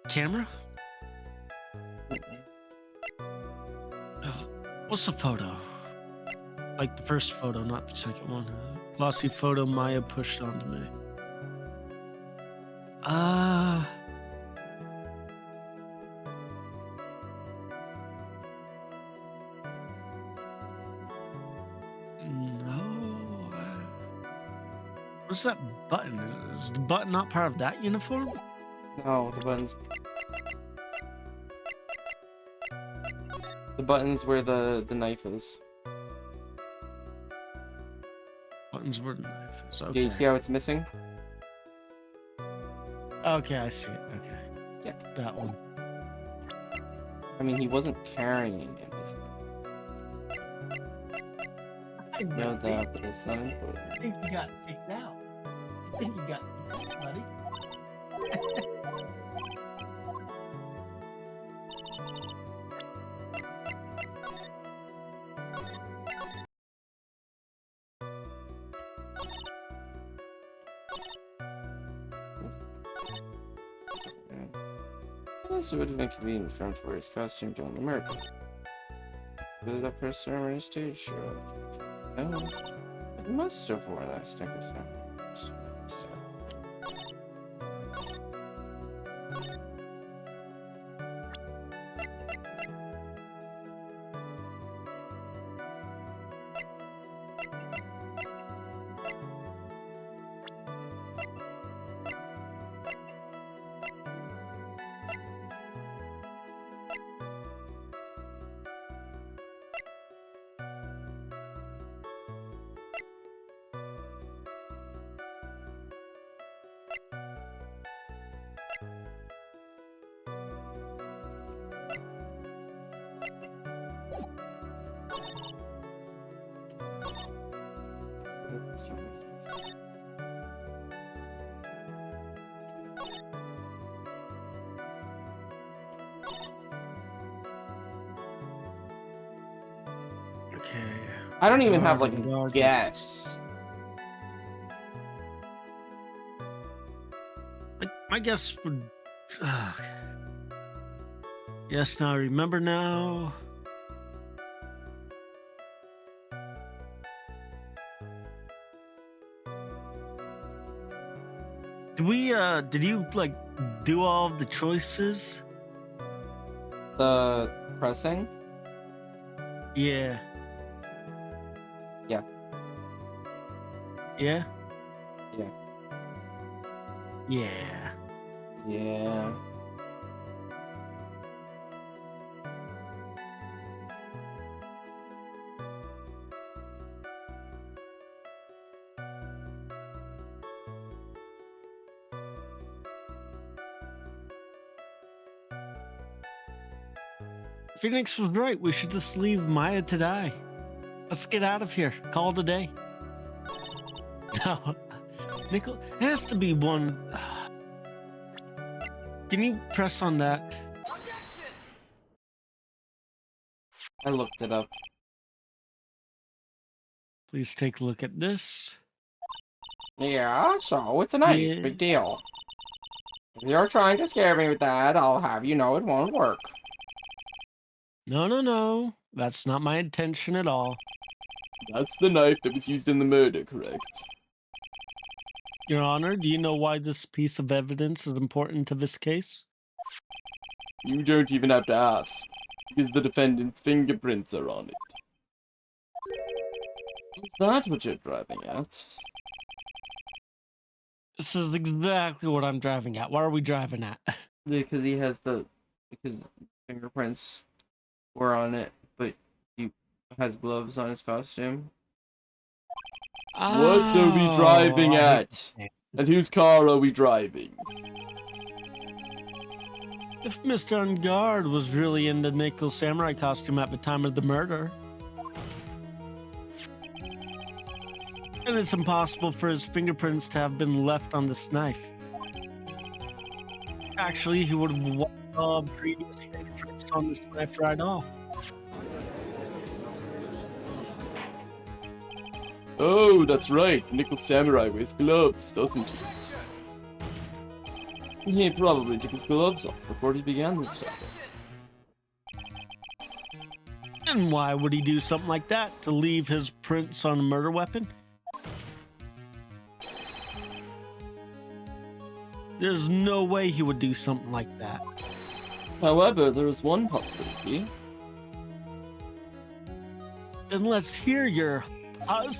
Camera? What's the photo? Like the first photo, not the second one. Glossy photo Maya pushed onto me. No. What's that button? Is the button not part of that uniform? No, the buttons. The button's where the knife is. Buttons were the knife. So, Yeah, okay. you see how it's missing? Okay, I see it. Okay. Yeah. That one. I mean, he wasn't carrying anything. I No doubt, but it's not important. think you got kicked out. I think you got kicked out, buddy. Unless it would have been convenient for him to wear his costume during the murder. Visit up her ceremony stage show. No, it must have worn that sticker ceremony. Okay. I don't even have like Dog a guess. My guess would. Yes, now I remember now. Did you, like, do all of the choices? The pressing? Yeah. Yeah. Yeah? Yeah. Yeah. Yeah. Phoenix was right. We should just leave Maya to die. Let's get out of here. Call it a day. No. Nickel, it has to be one. Can you press on that? I looked it up. Please take a look at this. Yeah, so it's a knife. Yeah. Big deal. If you're trying to scare me with that, I'll have you know it won't work. No, no, no. That's not my intention at all. That's the knife that was used in the murder, correct? Your Honor, do you know why this piece of evidence is important to this case? You don't even have to ask, because the defendant's fingerprints are on it. Is that what you're driving at? This is exactly what I'm driving at. What are we driving at? Because because fingerprints were on it, but he has gloves on his costume. What are we driving Oh, I hate at? And whose car are we driving? If Mr. Ungard was really in the Nickel Samurai costume at the time of the murder, then it's impossible for his fingerprints to have been left on this knife. Actually, he would have wiped all previous fingerprints on this knife right off. Oh, that's right. Nickel Samurai wears gloves, doesn't he? He probably took his gloves off before he began this job. And why would he do something like that? To leave his prints on a murder weapon? There's no way he would do something like that. However, there is one possibility. Then let's hear your oh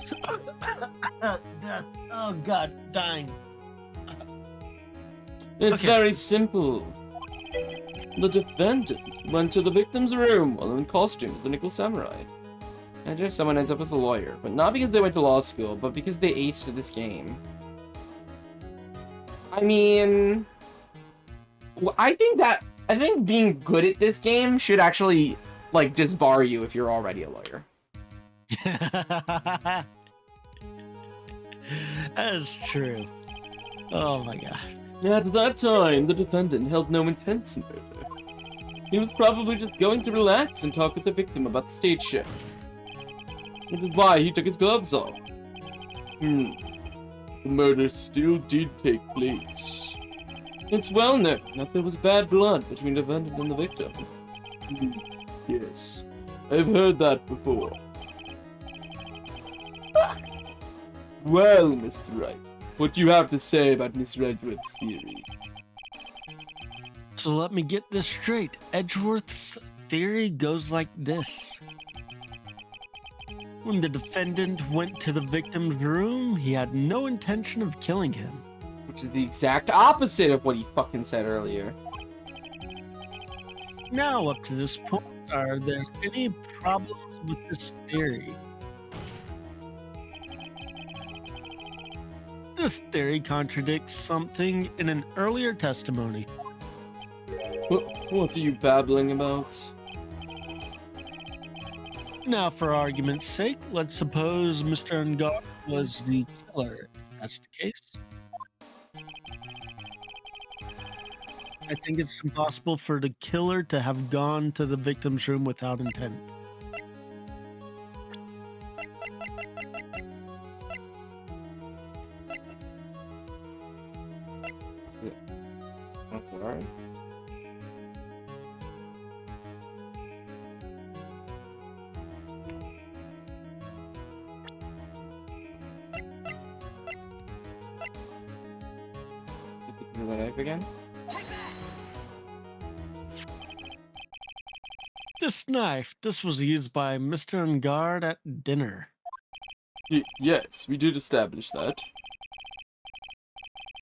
God, dying. It's Okay. very simple. The defendant went to the victim's room while in costume as the Nickel Samurai. Imagine if someone ends up as a lawyer, but not because they went to law school, but because they aced this game. I mean, I think being good at this game should actually, like, disbar you if you're already a lawyer. That's true. Oh my God. At that time, the defendant held no intent to murder. He was probably just going to relax and talk with the victim about the stage show. Which is why he took his gloves off. The murder still did take place. It's well known that there was bad blood between the defendant and the victim. Yes, I've heard that before. Well, Mr. Wright, what do you have to say about Miss Redwood's theory? So let me get this straight. Edgeworth's theory goes like this. When the defendant went to the victim's room, he had no intention of killing him. Which is the exact opposite of what he fucking said earlier. Now, up to this point, are there any problems with this theory? This theory contradicts something in an earlier testimony. What are you babbling about? Now, for argument's sake, let's suppose Mr. Ungard was the killer. If that's the case, I think it's impossible for the killer to have gone to the victim's room without intent. Alright. through the knife again. This knife, this was used by Mr. Ungard at dinner. Yes, we did establish that.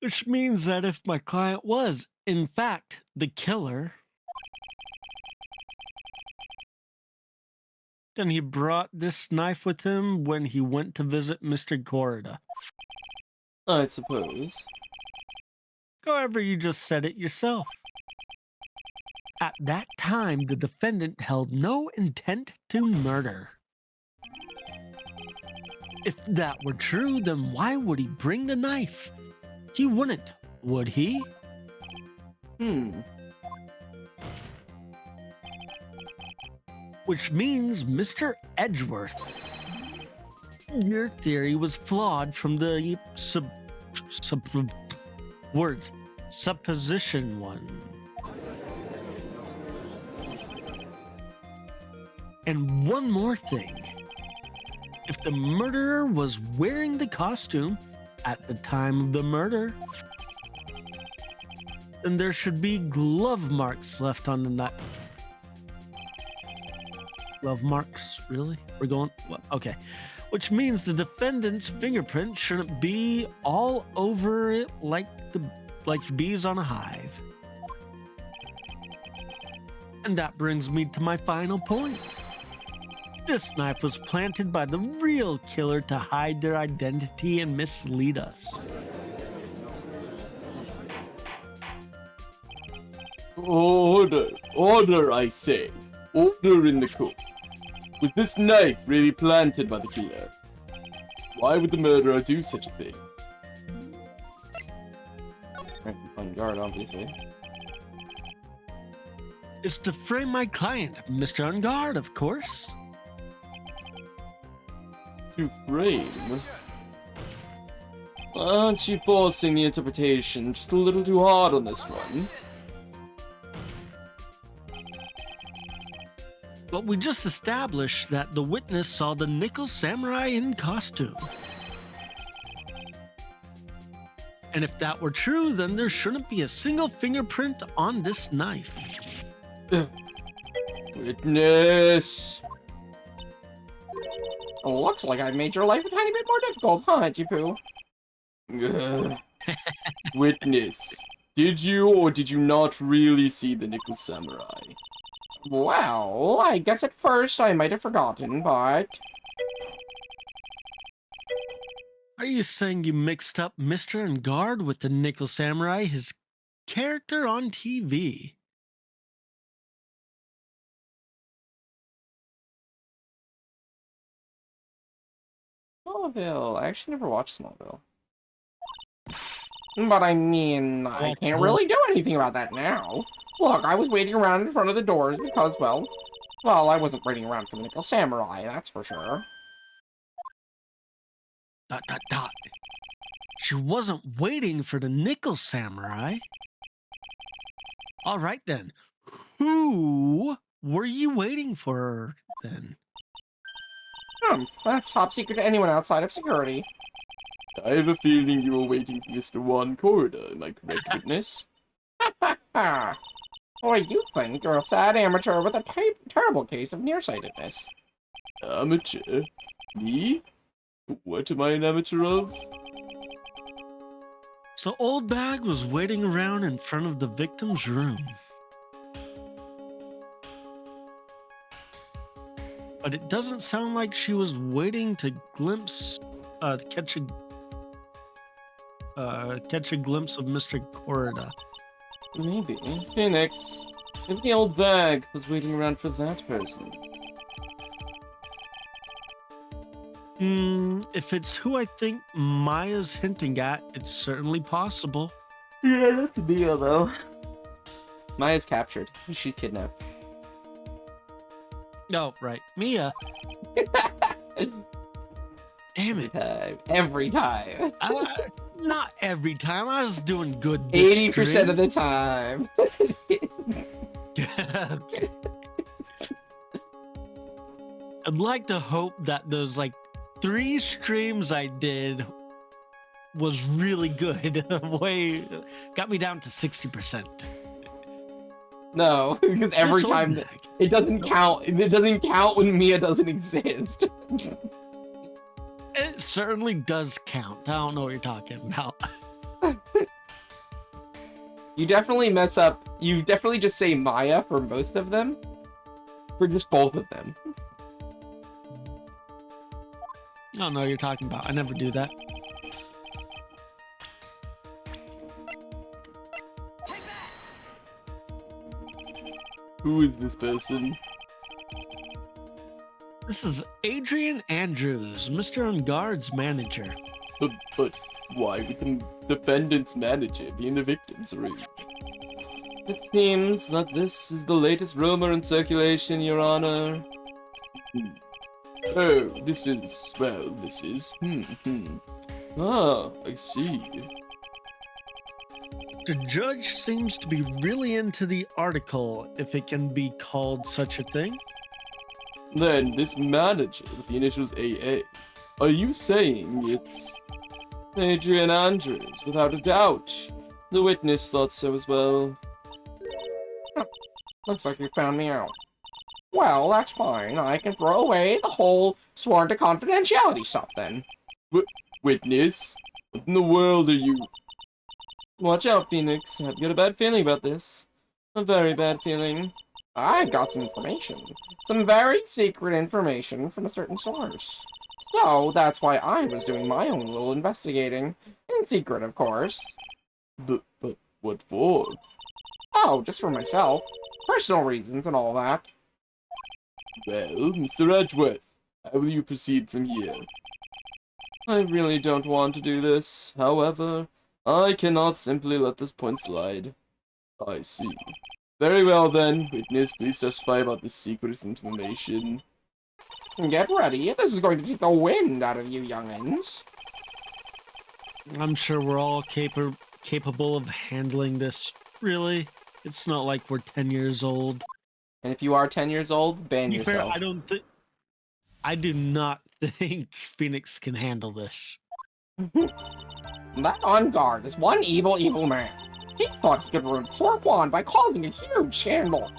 Which means that if my client was, in fact, the killer, then he brought this knife with him when he went to visit Mr. Corida. I suppose. However, you just said it yourself. At that time, the defendant held no intent to murder. If that were true, then why would he bring the knife? He wouldn't, would he? Which means, Mr. Edgeworth, your theory was flawed from the supposition one. And one more thing. If the murderer was wearing the costume at the time of the murder, then there should be glove marks left on the knife. Glove marks? Really? We're going... Well, okay. Which means the defendant's fingerprint shouldn't be all over it like bees on a hive. And that brings me to my final point. This knife was planted by the real killer to hide their identity and mislead us. Order! Order, I say! Order in the court! Was this knife really planted by the killer? Why would the murderer do such a thing? On guard, obviously. It's to frame my client, Mr. Ungard, of course. To frame? Aren't you forcing the interpretation just a little too hard on this one? But we just established that the witness saw the nickel samurai in costume. And if that were true, then there shouldn't be a single fingerprint on this knife. Witness! Looks like I made your life a tiny bit more difficult, huh, Jipu? Witness, did you or did you not really see the nickel samurai? Well, I guess at first I might have forgotten, but... Are you saying you mixed up Mr. Ungard with the nickel samurai, his character on TV? Smallville. I actually never watched Smallville. But I mean, I can't really do anything about that now. Look, I was waiting around in front of the doors because, well, I wasn't waiting around for the Nickel Samurai, that's for sure. ... She wasn't waiting for the nickel samurai. All right then. Who were you waiting for then? That's top secret to anyone outside of security. I have a feeling you were waiting for Mr. Juan Corida, am I correct, witness? Boy, you think you're a sad amateur with a terrible case of nearsightedness. Amateur? Me? What am I an amateur of? So Old Bag was waiting around in front of the victim's room. But it doesn't sound like she was waiting to catch a glimpse of Mr. Corida. Maybe. Phoenix. Maybe the old bag was waiting around for that person. If it's who I think Maya's hinting at, it's certainly possible. Yeah, that's Mia, though. Maya's captured. She's kidnapped. Oh, right. Mia. Damn it. Every time. Not every time. I was doing good. 80% of the time. Okay. I'd like to hope that those 3 streams I did was really good. Got me down to 60%. No, because every This time one- it doesn't count. It doesn't count when Mia doesn't exist. It certainly does count. I don't know what you're talking about. You definitely mess up. You definitely just say Maya for most of them. For just both of them. I don't know what you're talking about. I never do that. Who is this person? This is Adrian Andrews, Mr. On Guard's manager. But why would the defendant's manager be in the victim's room? It seems that this is the latest rumor in circulation, Your Honor. Oh, this is... Ah, I see. The judge seems to be really into the article, if it can be called such a thing. Then, this manager with the initials AA, are you saying it's Adrian Andrews? Without a doubt. The witness thought so as well. Looks like you found me out. Well, that's fine. I can throw away the whole sworn to confidentiality stuff then. Witness? What in the world are you... Watch out, Phoenix. I've got a bad feeling about this. A very bad feeling. I've got some information. Some very secret information from a certain source. So, that's why I was doing my own little investigating. In secret, of course. But what for? Oh, just for myself. Personal reasons and all that. Well, Mr. Edgeworth, how will you proceed from here? I really don't want to do this. However, I cannot simply let this point slide. I see. Very well then, witness, please testify about this secret information. Get ready. This is going to take the wind out of you youngins. I'm sure we're all capable of handling this. Really? It's not like we're 10 years old. And if you are 10 years old, ban To be fair, yourself. I do not think Phoenix can handle this. That On Guard is one evil man. He thought he could ruin poor Juan by causing a huge scandal.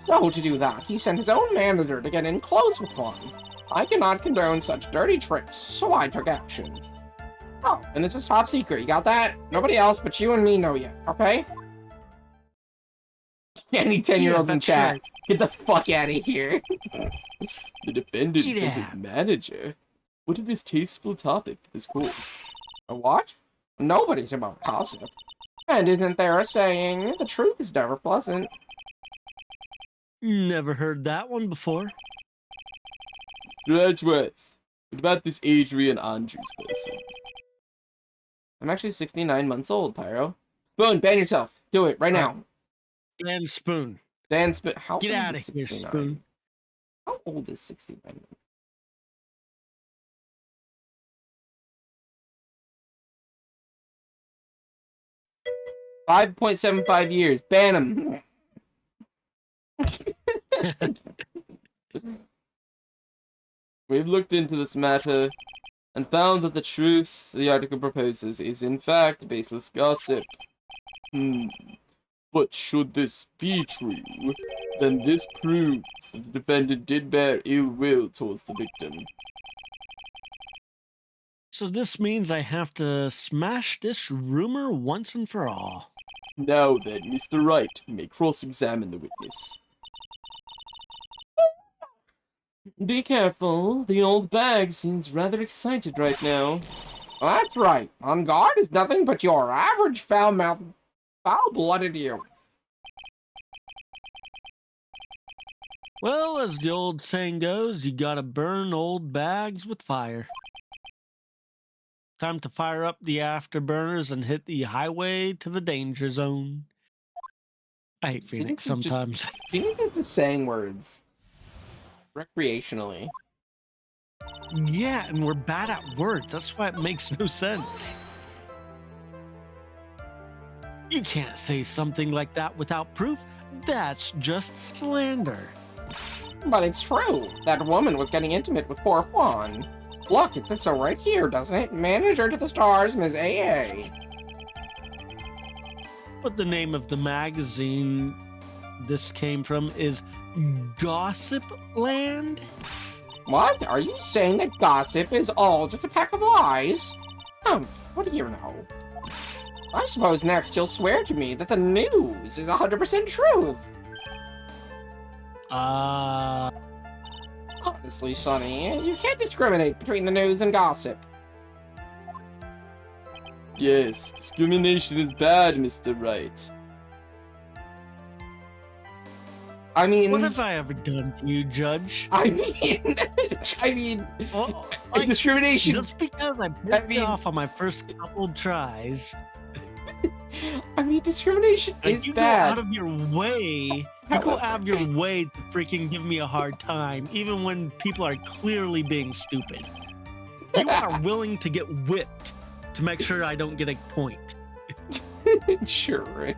So to do that, he sent his own manager to get in close with Juan. I cannot condone such dirty tricks, so I took action. Oh, and this is top secret, you got that? Nobody else but you and me know yet, okay? Any 10-year-olds in that's chat, right. get the fuck out of here. The defendant Get sent his out. manager. What a distasteful topic for this court. A what? Nobody's about gossip. And isn't there a saying, the truth is never pleasant? Never heard that one before. Mr. Edgeworth, what about this Adrian Andrews person? I'm actually 69 months old, Pyro. Spoon, ban yourself. Do it right now. And Spoon. Dan Spoon. How Get old out is of here, 69? Spoon. How old is 69 months? $5.75 years. Ban him. We've looked into this matter and found that the truth the article proposes is in fact baseless gossip. But should this be true, then this proves that the defendant did bear ill will towards the victim. So this means I have to smash this rumor once and for all. Now then, Mr. Wright, you may cross-examine the witness. Be careful, the old bag seems rather excited right now. That's right. On Guard is nothing but your average foul-mouthed, foul-blooded youth. Well, as the old saying goes, you gotta burn old bags with fire. Time to fire up the afterburners and hit the highway to the danger zone. I hate Phoenix Phoenix is just- sometimes. Phoenix is just saying words. Recreationally. Yeah, and we're bad at words. That's why it makes no sense. You can't say something like that without proof. That's just slander. But it's true. That woman was getting intimate with poor Juan. Look, it says so right here, doesn't it? Manager to the stars, Ms. AA. But the name of the magazine this came from is Gossip Land? What? Are you saying that gossip is all just a pack of lies? What do you know? I suppose next you'll swear to me that the news is 100% truth. Honestly, Sonny, you can't discriminate between the news and gossip. Yes, discrimination is bad, Mr. Wright. I mean... What have I ever done to you, Judge? I mean... Well, like, discrimination... Just because I pissed you off on my first couple tries. I mean, discrimination is you bad. Go out of your way. You go out of your way to freaking give me a hard time, even when people are clearly being stupid. You are willing to get whipped to make sure I don't get a point. True.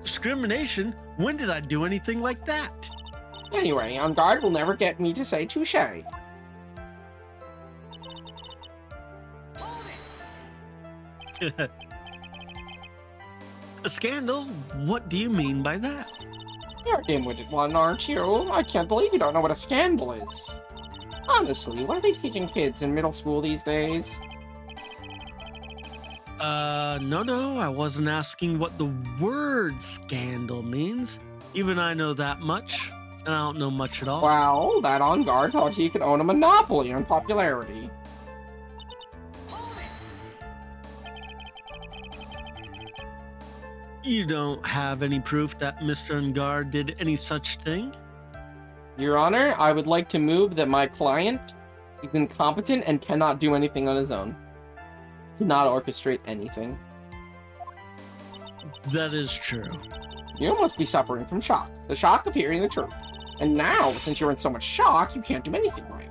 Discrimination? When did I do anything like that? Anyway, On Guard will never get me to say touche. A scandal? What do you mean by that? You're a dim-witted one, aren't you? I can't believe you don't know what a scandal is. Honestly, what are they teaching kids in middle school these days? No, I wasn't asking what the word scandal means. Even I know that much, and I don't know much at all. Well, that On Guard thought he could own a monopoly on popularity. You don't have any proof that Mr. Ungar did any such thing? Your Honor, I would like to move that my client is incompetent and cannot do anything on his own. Cannot orchestrate anything. That is true. You must be suffering from shock. The shock of hearing the truth. And now, since you're in so much shock, you can't do anything right.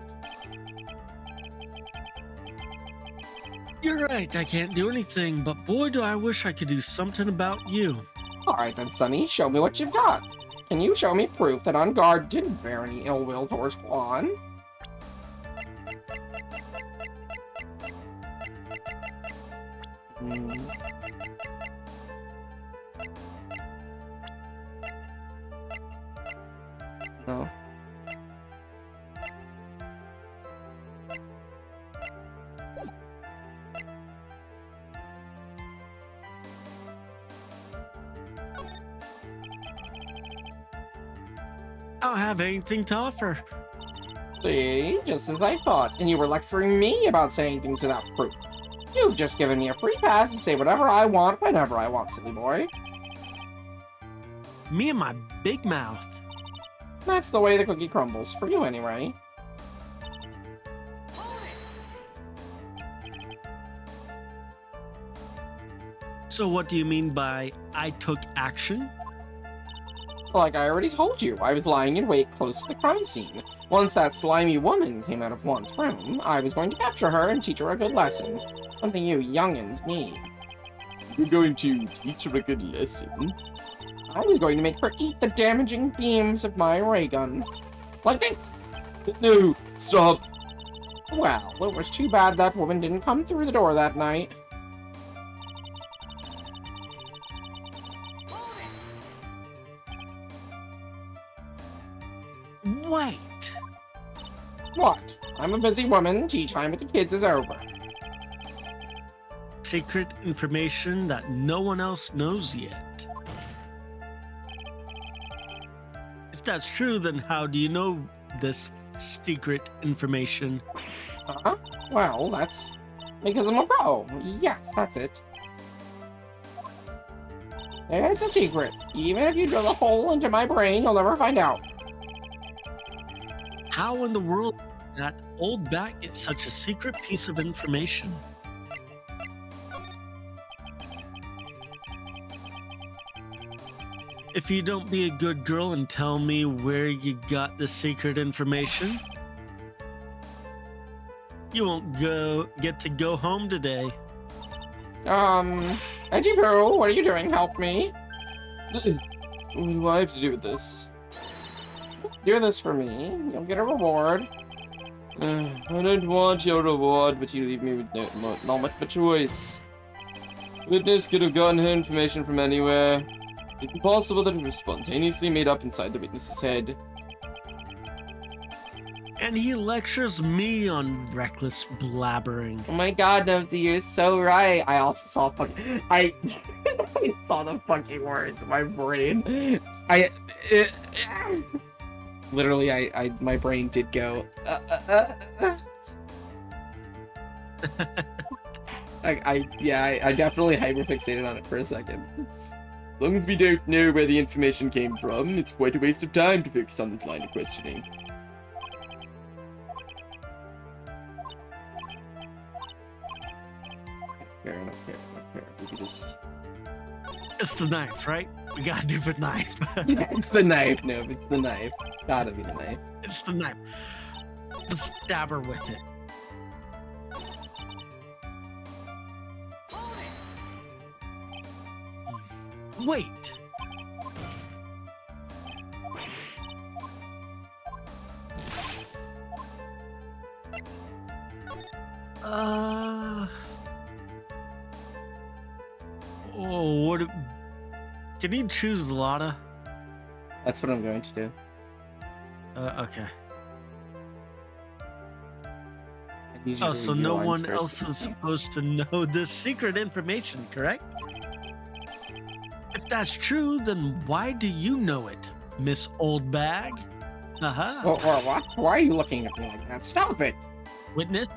You're right, I can't do anything, but boy do I wish I could do something about you. Alright then, Sonny, show me what you've got. Can you show me proof that On Guard didn't bear any ill will towards Quan? No. I don't have anything to offer. See, just as I thought, and you were lecturing me about saying things without proof. You've just given me a free pass to say whatever I want, whenever I want, silly boy. Me and my big mouth. That's the way the cookie crumbles, for you anyway. So what do you mean by I took action? Like I already told you, I was lying in wait close to the crime scene. Once that slimy woman came out of Juan's room, I was going to capture her and teach her a good lesson. Something you youngins need. You're going to teach her a good lesson? I was going to make her eat the damaging beams of my ray gun. Like this! No, stop. Well, it was too bad that woman didn't come through the door that night. Wait. What? I'm a busy woman. Tea time with the kids is over. Secret information that no one else knows yet. If that's true, then how do you know this secret information? Huh? Well, that's because I'm a pro. Yes, that's it. It's a secret. Even if you drill a hole into my brain, you'll never find out. How in the world did that old bat get such a secret piece of information? If you don't be a good girl and tell me where you got the secret information, you won't get to go home today. Edgy Boo, what are you doing? Help me. What do I have to do with this? Do this for me. You'll get a reward. I don't want your reward, but you leave me with not much of a choice. Witness could have gotten her information from anywhere. It's possible that it was spontaneously made up inside the witness's head. And he lectures me on reckless blabbering. Oh my god, Nubsy, you're so right. I also saw I saw the fucking words in my brain. Literally, my brain did go. I definitely hyperfixated on it for a second. As long as we don't know where the information came from, it's quite a waste of time to focus on this line of questioning. I don't care. We can just... It's the knife, right? We gotta do the knife. Yeah, it's the knife, no, it's the knife. Gotta be the knife. It's the knife. The stabber with it. Wait. Oh, what? Can you choose Lotta? That's what I'm going to do. Okay. I need you Oh, to so read no your lines one first. else is supposed to know this secret information, correct? If that's true, then why do you know it, Miss Old Bag? What? Why are you looking at me like that? Stop it! Witness?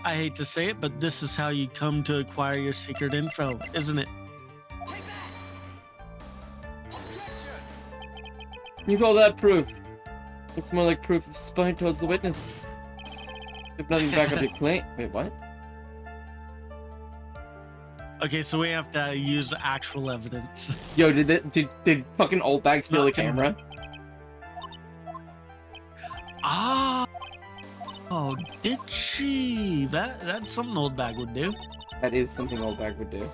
I hate to say it, but this is how you come to acquire your secret info, isn't it? You call that proof? It's more like proof of spite towards the witness. You have nothing to back up your claim. Wait, what? Okay, so we have to use actual evidence. Yo, did fucking old bag steal the camera? Ah! Oh, did she? That's something Old Bag would do. That is something old bag would do.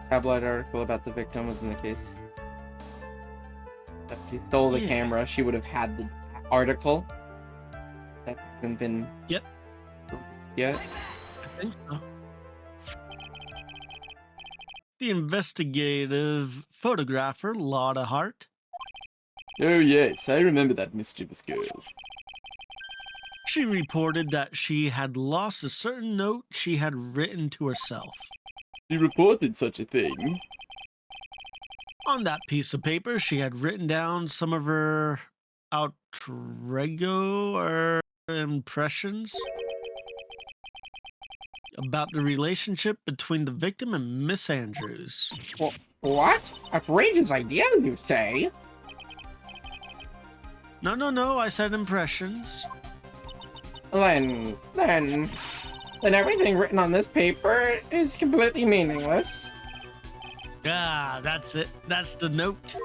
Tabloid article about the victim was in the case. If she stole the camera, she would have had the article. That hasn't been... Yep. Yet. I think so. The investigative photographer, Lotta Hart. Oh yes, I remember that mischievous girl. She reported that she had lost a certain note she had written to herself. She reported such a thing. On that piece of paper, she had written down some of her outrego or impressions about the relationship between the victim and Miss Andrews. What? Outrageous idea, you say? No, I said impressions. Then everything written on this paper is completely meaningless. Ah, that's it. That's the note.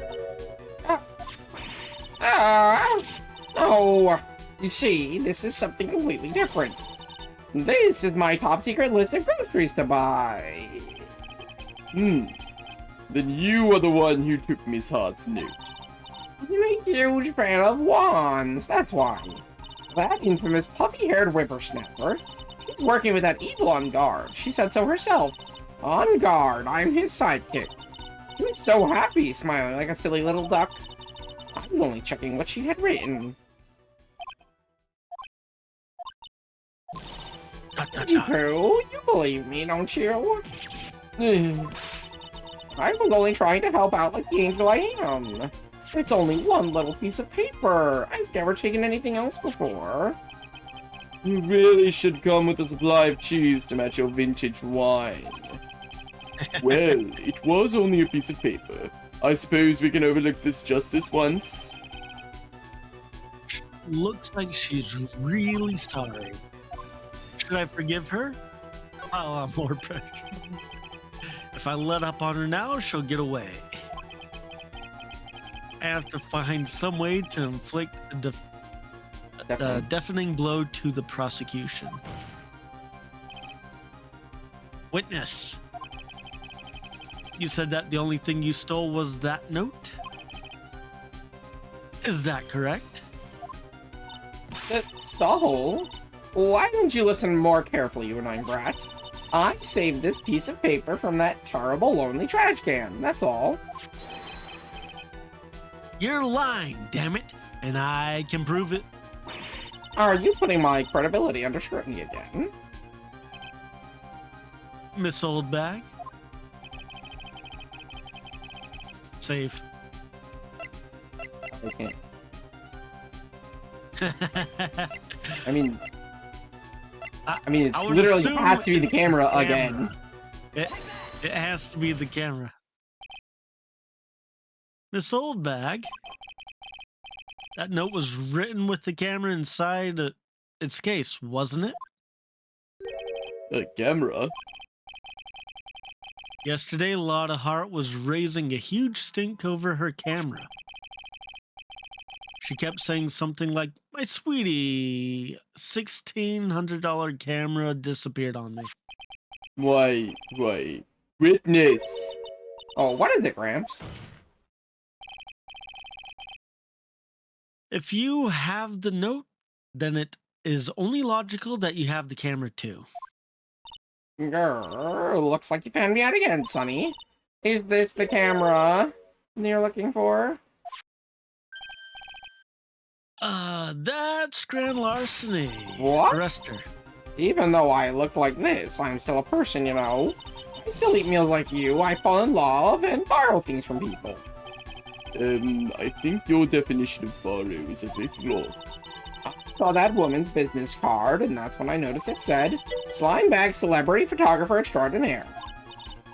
No. You see, this is something completely different. This is my top secret list of groceries to buy. Then you are the one who took Miss Hart's note. I'm a huge fan of wands, that's why. That infamous puffy-haired whippersnapper, she's working with that evil on guard. She said so herself. On guard, I'm his sidekick. He was so happy, smiling like a silly little duck. I was only checking what she had written. Pooh, you believe me, don't you? I was only trying to help out like the angel I am. It's only one little piece of paper. I've never taken anything else before. You really should come with a supply of cheese to match your vintage wine. Well, it was only a piece of paper. I suppose we can overlook this just this once. Looks like she's really sorry. should I forgive her? Oh, more pressure. If I let up on her now, she'll get away. I have to find some way to inflict a deafening blow to the prosecution. Witness. You said that the only thing you stole was that note? Is that correct? Stole? Why didn't you listen more carefully, you annoying brat? I saved this piece of paper from that terrible, lonely trash can, that's all. You're lying, damn it, and I can prove it. Are you putting my credibility under scrutiny again? Miss Oldbag. Safe. I can't. I mean, it's I would literally assume has to be the camera camera. again. It has to be the camera. Miss Oldbag. That note was written with the camera inside its case, wasn't it? A camera? Yesterday, Lotta Hart was raising a huge stink over her camera. She kept saying something like, "My sweetie, $1,600 camera disappeared on me." Why, witness! Oh, what is it, Gramps? If you have the note, then it is only logical that you have the camera too. Grr, looks like you found me out again, Sonny. Is this the camera you're looking for? That's grand larceny. What? Arrest her. Even though I look like this, I'm still a person, you know. I still eat meals like you, I fall in love, and borrow things from people. I think your definition of borrow is a bit wrong. I saw that woman's business card, and that's when I noticed it said, Slimebag Celebrity Photographer Extraordinaire.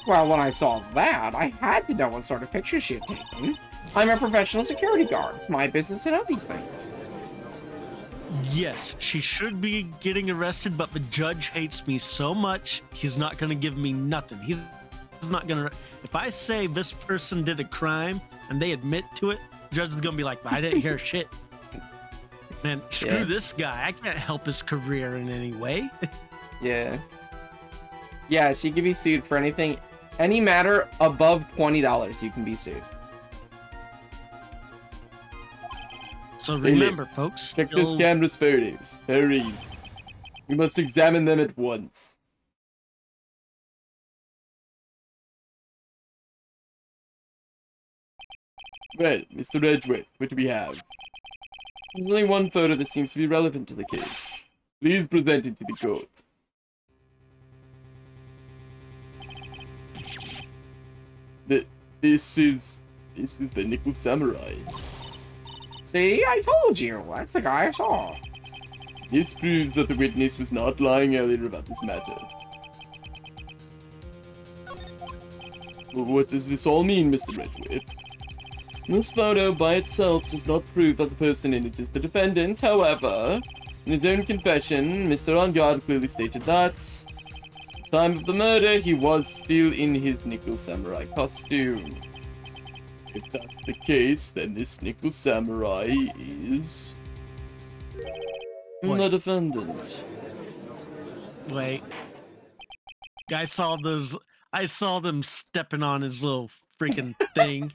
Well, when I saw that, I had to know what sort of pictures she had taken. I'm a professional security guard. It's my business to know these things. Yes, she should be getting arrested, but the judge hates me so much, he's not going to give me nothing. He's not going to... If I say this person did a crime and they admit to it, the judge is going to be like, I didn't hear shit. Man, screw this guy. I can't help his career in any way. Yeah. Yeah, she can be sued for anything. Any matter above $20, you can be sued. So remember, folks. Check this camera's photos. Hurry. We must examine them at once. Well, Mr. Edgeworth, what do we have? There's only one photo that seems to be relevant to the case. Please present it to the court. This is the Nickel Samurai. See, I told you. That's the guy I saw. This proves that the witness was not lying earlier about this matter. Well, what does this all mean, Mr. Edgeworth? This photo by itself does not prove that the person in it is the defendant. However, in his own confession, Mr. Ongard clearly stated that at the time of the murder, he was still in his Nickel Samurai costume. If that's the case, then this Nickel Samurai is the defendant. Wait. I saw them stepping on his little freaking thing.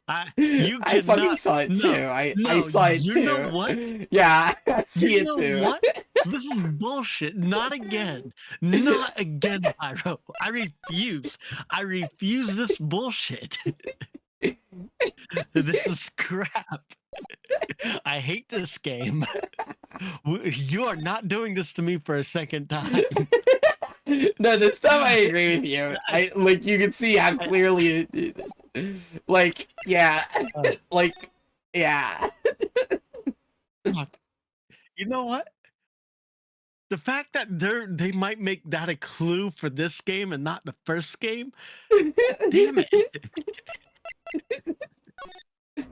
I fucking saw it too. I saw it too. You know what? Yeah, I see it too. You know what? This is bullshit. Not again. Not again, Pyro. I refuse. I refuse this bullshit. This is crap. I hate this game. You are not doing this to me for a second time. No, this time I agree with you. Like you can see how clearly like yeah. Like yeah. You know what? The fact that they might make that a clue for this game and not the first game. Damn it.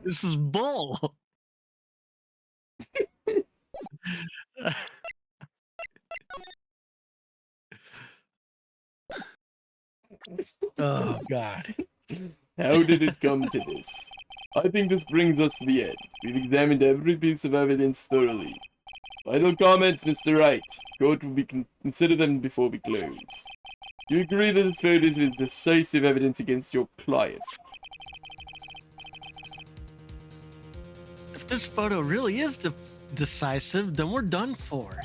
This is bull. Oh, God. How did it come to this? I think this brings us to the end. We've examined every piece of evidence thoroughly. Final comments, Mr. Wright. Court will consider them before we close. You agree that this photo is decisive evidence against your client? If this photo really is decisive, then we're done for.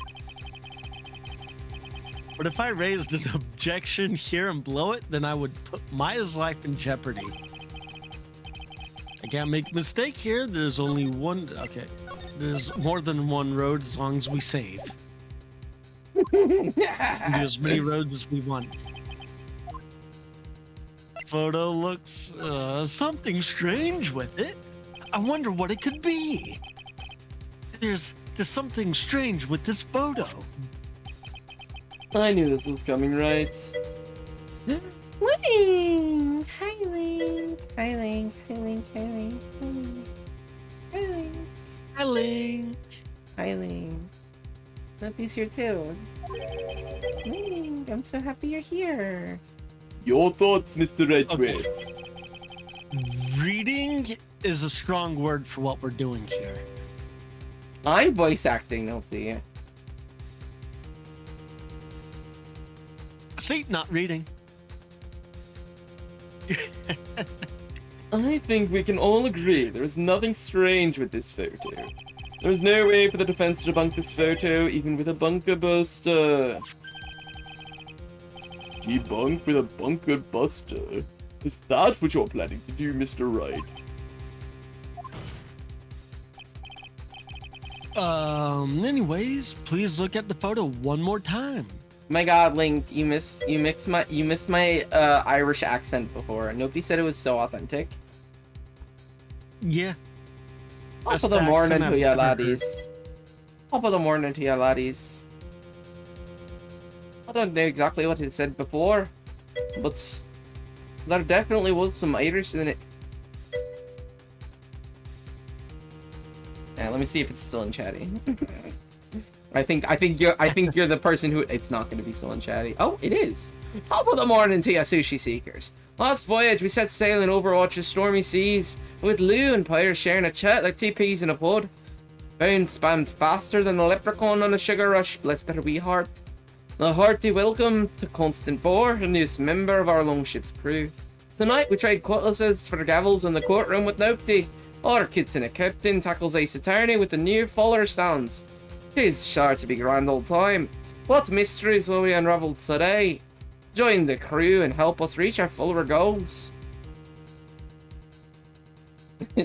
But if I raised an objection here and blow it, then I would put Maya's life in jeopardy. I can't make a mistake here. There's only one. Okay. There's more than one road as long as we save. We can do as many roads as we want. Photo looks something strange with it. I wonder what it could be. There's something strange with this photo. I knew this was coming, right? Link! Hi, Link! Hi, Link! Hi, Link! Hi, Link! Hi, Link! Hi, Link! Hi, Link. Hi, Link! Nutty's here too. Link! I'm so happy you're here. Your thoughts, Mr. Edgeworth. Reading is a strong word for what we're doing here. I'm voice acting, Nutty. See, not reading. I think we can all agree there is nothing strange with this photo. There's no way for the defense to debunk this photo, even with a bunker buster. Debunk with a bunker buster? Is that what you're planning to do, Mr. Wright? Anyways, please look at the photo one more time. My God, Link, you missed my Irish accent before. Nobody said it was so authentic. Yeah. Top Best of the morning accent to I've ya, ever heard. laddies. Top of the morning to ya, laddies. I don't know exactly what it said before, but there definitely was some Irish in it. Yeah, let me see if it's still in chatty. I think you're the person who it's not going to be still in chatty. Oh, it is. Top of the morning to ya, sushi seekers. Last voyage we set sail in Overwatch's stormy seas, with Lou and Pyre sharing a chat like two peas in a pod. Bound spammed faster than a leprechaun on a sugar rush, bless their wee heart. A hearty welcome to Constant Boar, the newest member of our longship's crew. Tonight we trade cutlasses for gavels in the courtroom with nobody. Our Kitsune captain tackles Ace Attorney with the new Faller stance. 'Tis sure to be grand old time. What mysteries will we unravel today? Join the crew and help us reach our fuller goals.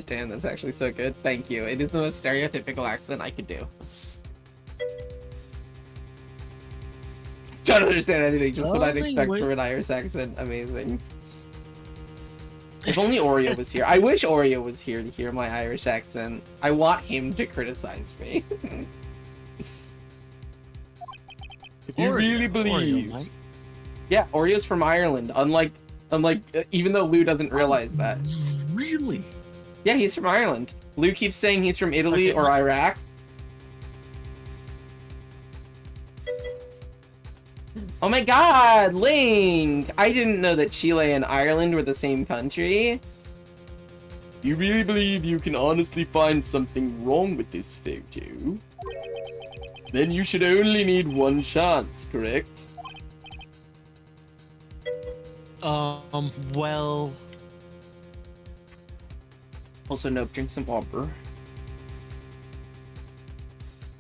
Damn, that's actually so good. Thank you. It is the most stereotypical accent I could do. Don't understand anything, just what I'd expect from an Irish accent. Amazing. If only Oreo was here. I wish Oreo was here to hear my Irish accent. I want him to criticize me. If you really believe... Mike. Yeah, Oreo's from Ireland. Unlike, even though Lou doesn't realize that. Really? Yeah, he's from Ireland. Lou keeps saying he's from Italy Okay. or Iraq. Oh my God, Link! I didn't know that Chile and Ireland were the same country. You really believe you can honestly find something wrong with this photo? Then you should only need one chance, correct? Well... Also, nope, drink some water.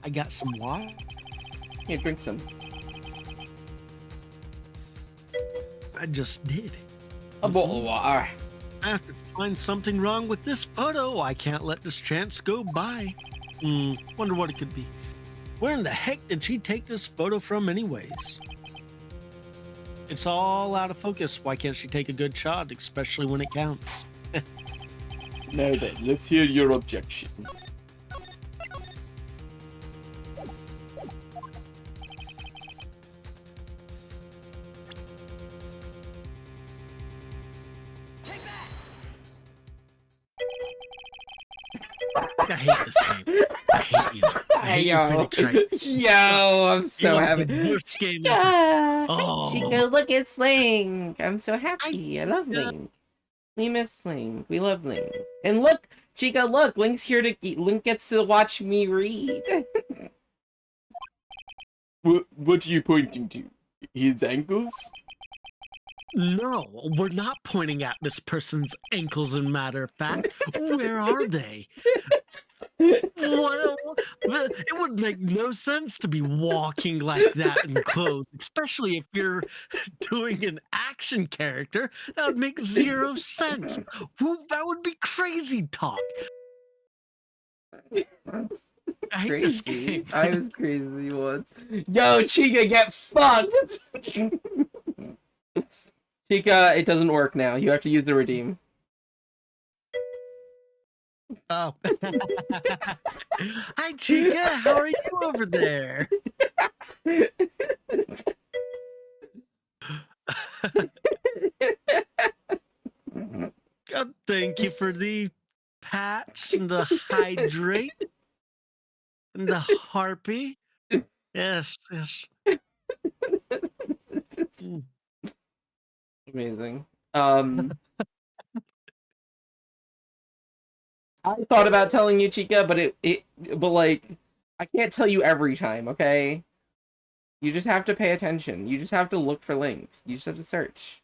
I got some water. Here, drink some. I just did. A bottle of water. I have to find something wrong with this photo. I can't let this chance go by. Wonder what it could be. Where in the heck did she take this photo from anyways? It's all out of focus. Why can't she take a good shot, especially when it counts? Now then, let's hear your objection. I hate this game. I hate you. I hate you, Yo, Phoenix Wright. yo, I'm so You're like happy. the worst game ever. Yeah. Oh. Chica, look, it's Link. I'm so happy. I love Link. We miss Link. We love Link. And look, Chica, look, Link's here to eat. Link gets to watch me read. What are you pointing to? His ankles? No, we're not pointing at this person's ankles, in matter of fact. Where are they? What, it would make no sense to be walking like that in clothes, especially if you're doing an action character. That would make zero sense. That would be crazy talk. I hate this Crazy. game. I was crazy once. Yo, Chica, get fucked! Chica, it doesn't work now. You have to use the redeem. Oh. Hi, Chica. How are you over there? God, thank you for the pats and the hydrate and the harpy. Yes, yes. Mm. Amazing. I thought about telling you, Chica, but like, I can't tell you every time, okay? You just have to pay attention. You just have to look for Link. You just have to search.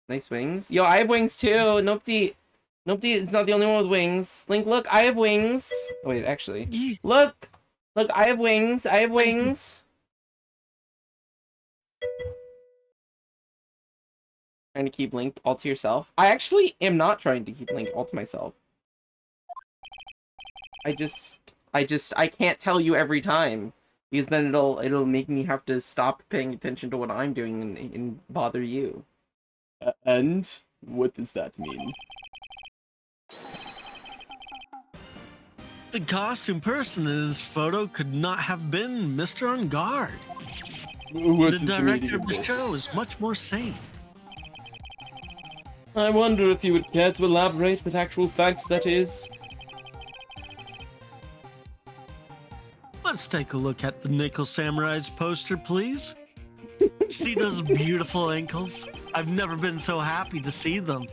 Nice wings. Yo, I have wings too. Nopty is not the only one with wings. Link, look, I have wings. Oh, wait, actually. Look! Look, I have wings. I have wings. Trying to keep Link all to yourself. I actually am not trying to keep Link all to myself. I can't tell you every time. Because then it'll make me have to stop paying attention to what I'm doing and bother you. And what does that mean? The costume person in this photo could not have been Mr. On Guard. What is The the meaning director of the this? show is much more sane. I wonder if you would care to elaborate with actual facts, that is. Let's take a look at the Nickel Samurai's poster, please. See those beautiful ankles? I've never been so happy to see them.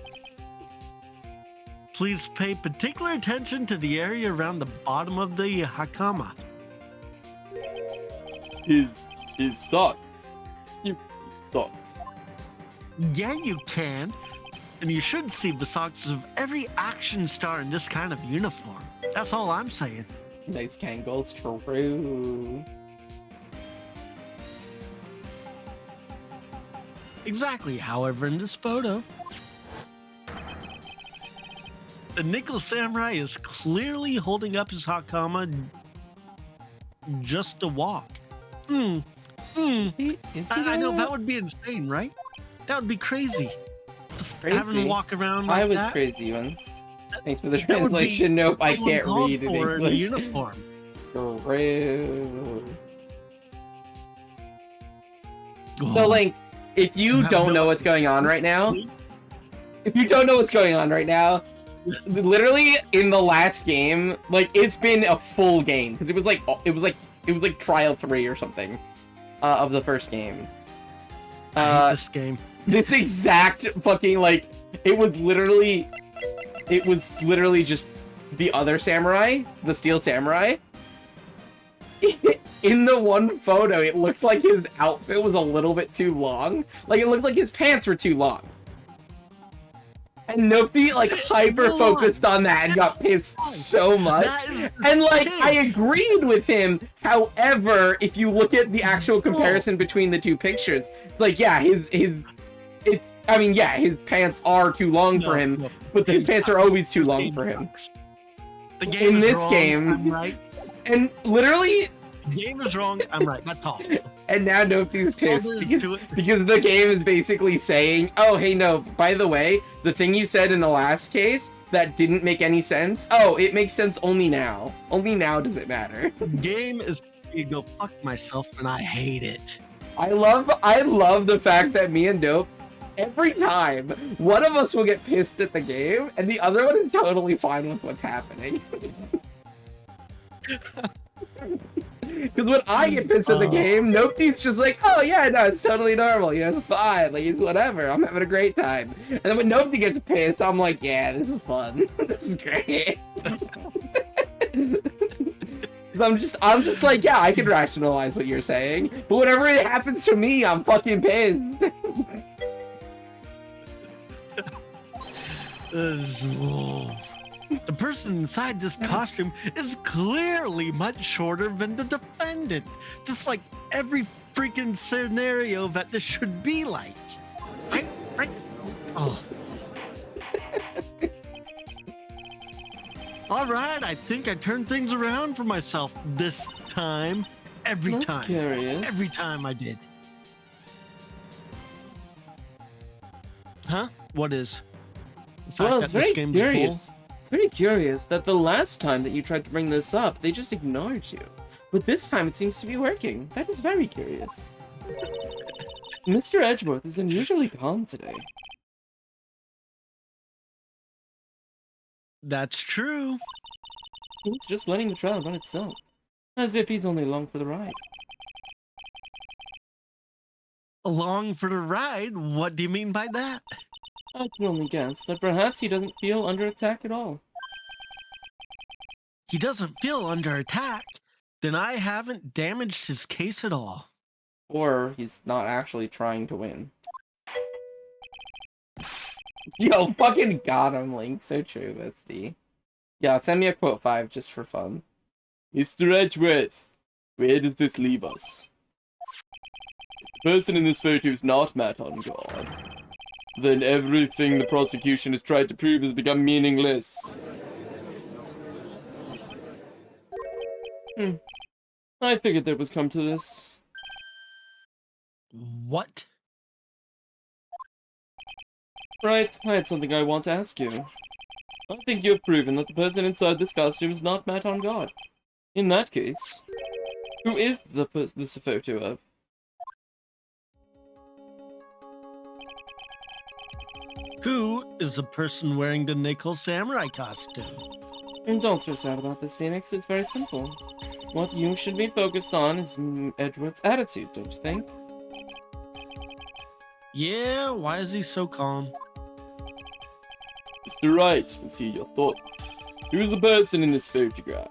Please pay particular attention to the area around the bottom of the hakama. His socks. Socks. Yeah, you can. And you should see the socks of every action star in this kind of uniform. That's all I'm saying. Nice Kangles, true. Exactly. However, in this photo, the Nickel Samurai is clearly holding up his hakama just to walk. Is he I know doing that would be insane, right? That would be crazy. Just having Crazy. to walk around like I was that. crazy once. Thanks for the That would be translation. Nope, I totally can't called read in for English. a uniform. True. So, Oh, Link, if you have don't no know what's going on right now, literally in the last game, like, it's been a full game because it was like trial 3 or something of the first game. I hate this game. This exact fucking, like, it was literally just the other samurai, the steel samurai. In the one photo, it looked like his outfit was a little bit too long. Like, it looked like his pants were too long. And Nopty, like, hyper-focused on that and got pissed so much. And, like, I agreed with him. However, if you look at the actual comparison between the two pictures, it's like, yeah, his pants are too long for him, but his pants are always too long for him. The game In is this wrong, game- I'm right. And literally, The game is wrong. I'm right. That's all. and now Nopty's pissed All there is because, to it. because the game is basically saying, oh, hey, no, by the way, the thing you said in the last case that didn't make any sense, oh, it makes sense only now. Only now does it matter. The game is you go fuck myself, and I hate it. I love the fact that me and Dope, every time, one of us will get pissed at the game, and the other one is totally fine with what's happening. Because when I get pissed at the game, nobody's just like, oh yeah, no, it's totally normal. Yeah, it's fine. Like, it's whatever. I'm having a great time. And then when nobody gets pissed, I'm like, yeah, this is fun. This is great. I'm just like, yeah, I can rationalize what you're saying. But whenever it happens to me, I'm fucking pissed. The person inside this costume is clearly much shorter than the defendant. Just like every freaking scenario that this should be like. Right? Oh. All right, I think I turned things around for myself this time. Every time. Curious. Every time I did. Huh? What is? The fact Well, that it's this very game's curious. It's very curious that the last time that you tried to bring this up, they just ignored you. But this time it seems to be working. That is very curious. Mr. Edgeworth is unusually calm today. That's true. He's just letting the trial run itself. As if he's only along for the ride. Along for the ride? What do you mean by that? I can only guess that perhaps he doesn't feel under attack at all. He doesn't feel under attack? Then I haven't damaged his case at all. Or he's not actually trying to win. Yo, fucking got him, Link. So true, bestie. Yeah, send me a quote 5 just for fun. Mr. Edgeworth, where does this leave us? The person in this photo is not Matt on guard. Then everything the prosecution has tried to prove has become meaningless. I figured that was come to this. What? Right, I have something I want to ask you. I think you have proven that the person inside this costume is not Matt on guard. In that case, who is this a photo of? Who is the person wearing the nickel samurai costume? And don't stress out about this, Phoenix. It's very simple. What you should be focused on is Edgeworth's attitude, don't you think? Yeah, why is he so calm? Mr. Wright, let's hear your thoughts. Who is the person in this photograph?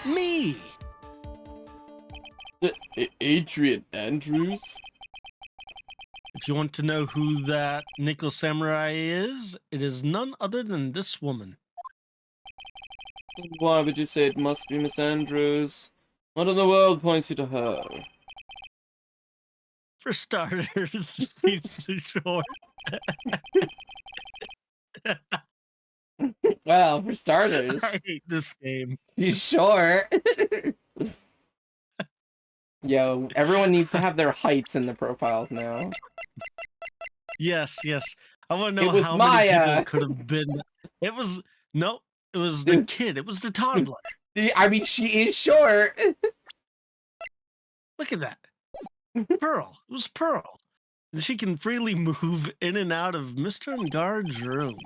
Me! Adrian Andrews? If you want to know who that nickel samurai is, it is none other than this woman. Why would you say it must be Miss Andrews? What in the world points you to her? For starters, she's too short. Well, for starters. I hate this game. You sure? Yo, everyone needs to have their heights in the profiles now. Yes. I want to It know was how Maya. many people could have been. It was it was the kid. It was the toddler. I mean, she is short. Look at that. Pearl. It was Pearl. And she can freely move in and out of Mr. Ungard's room.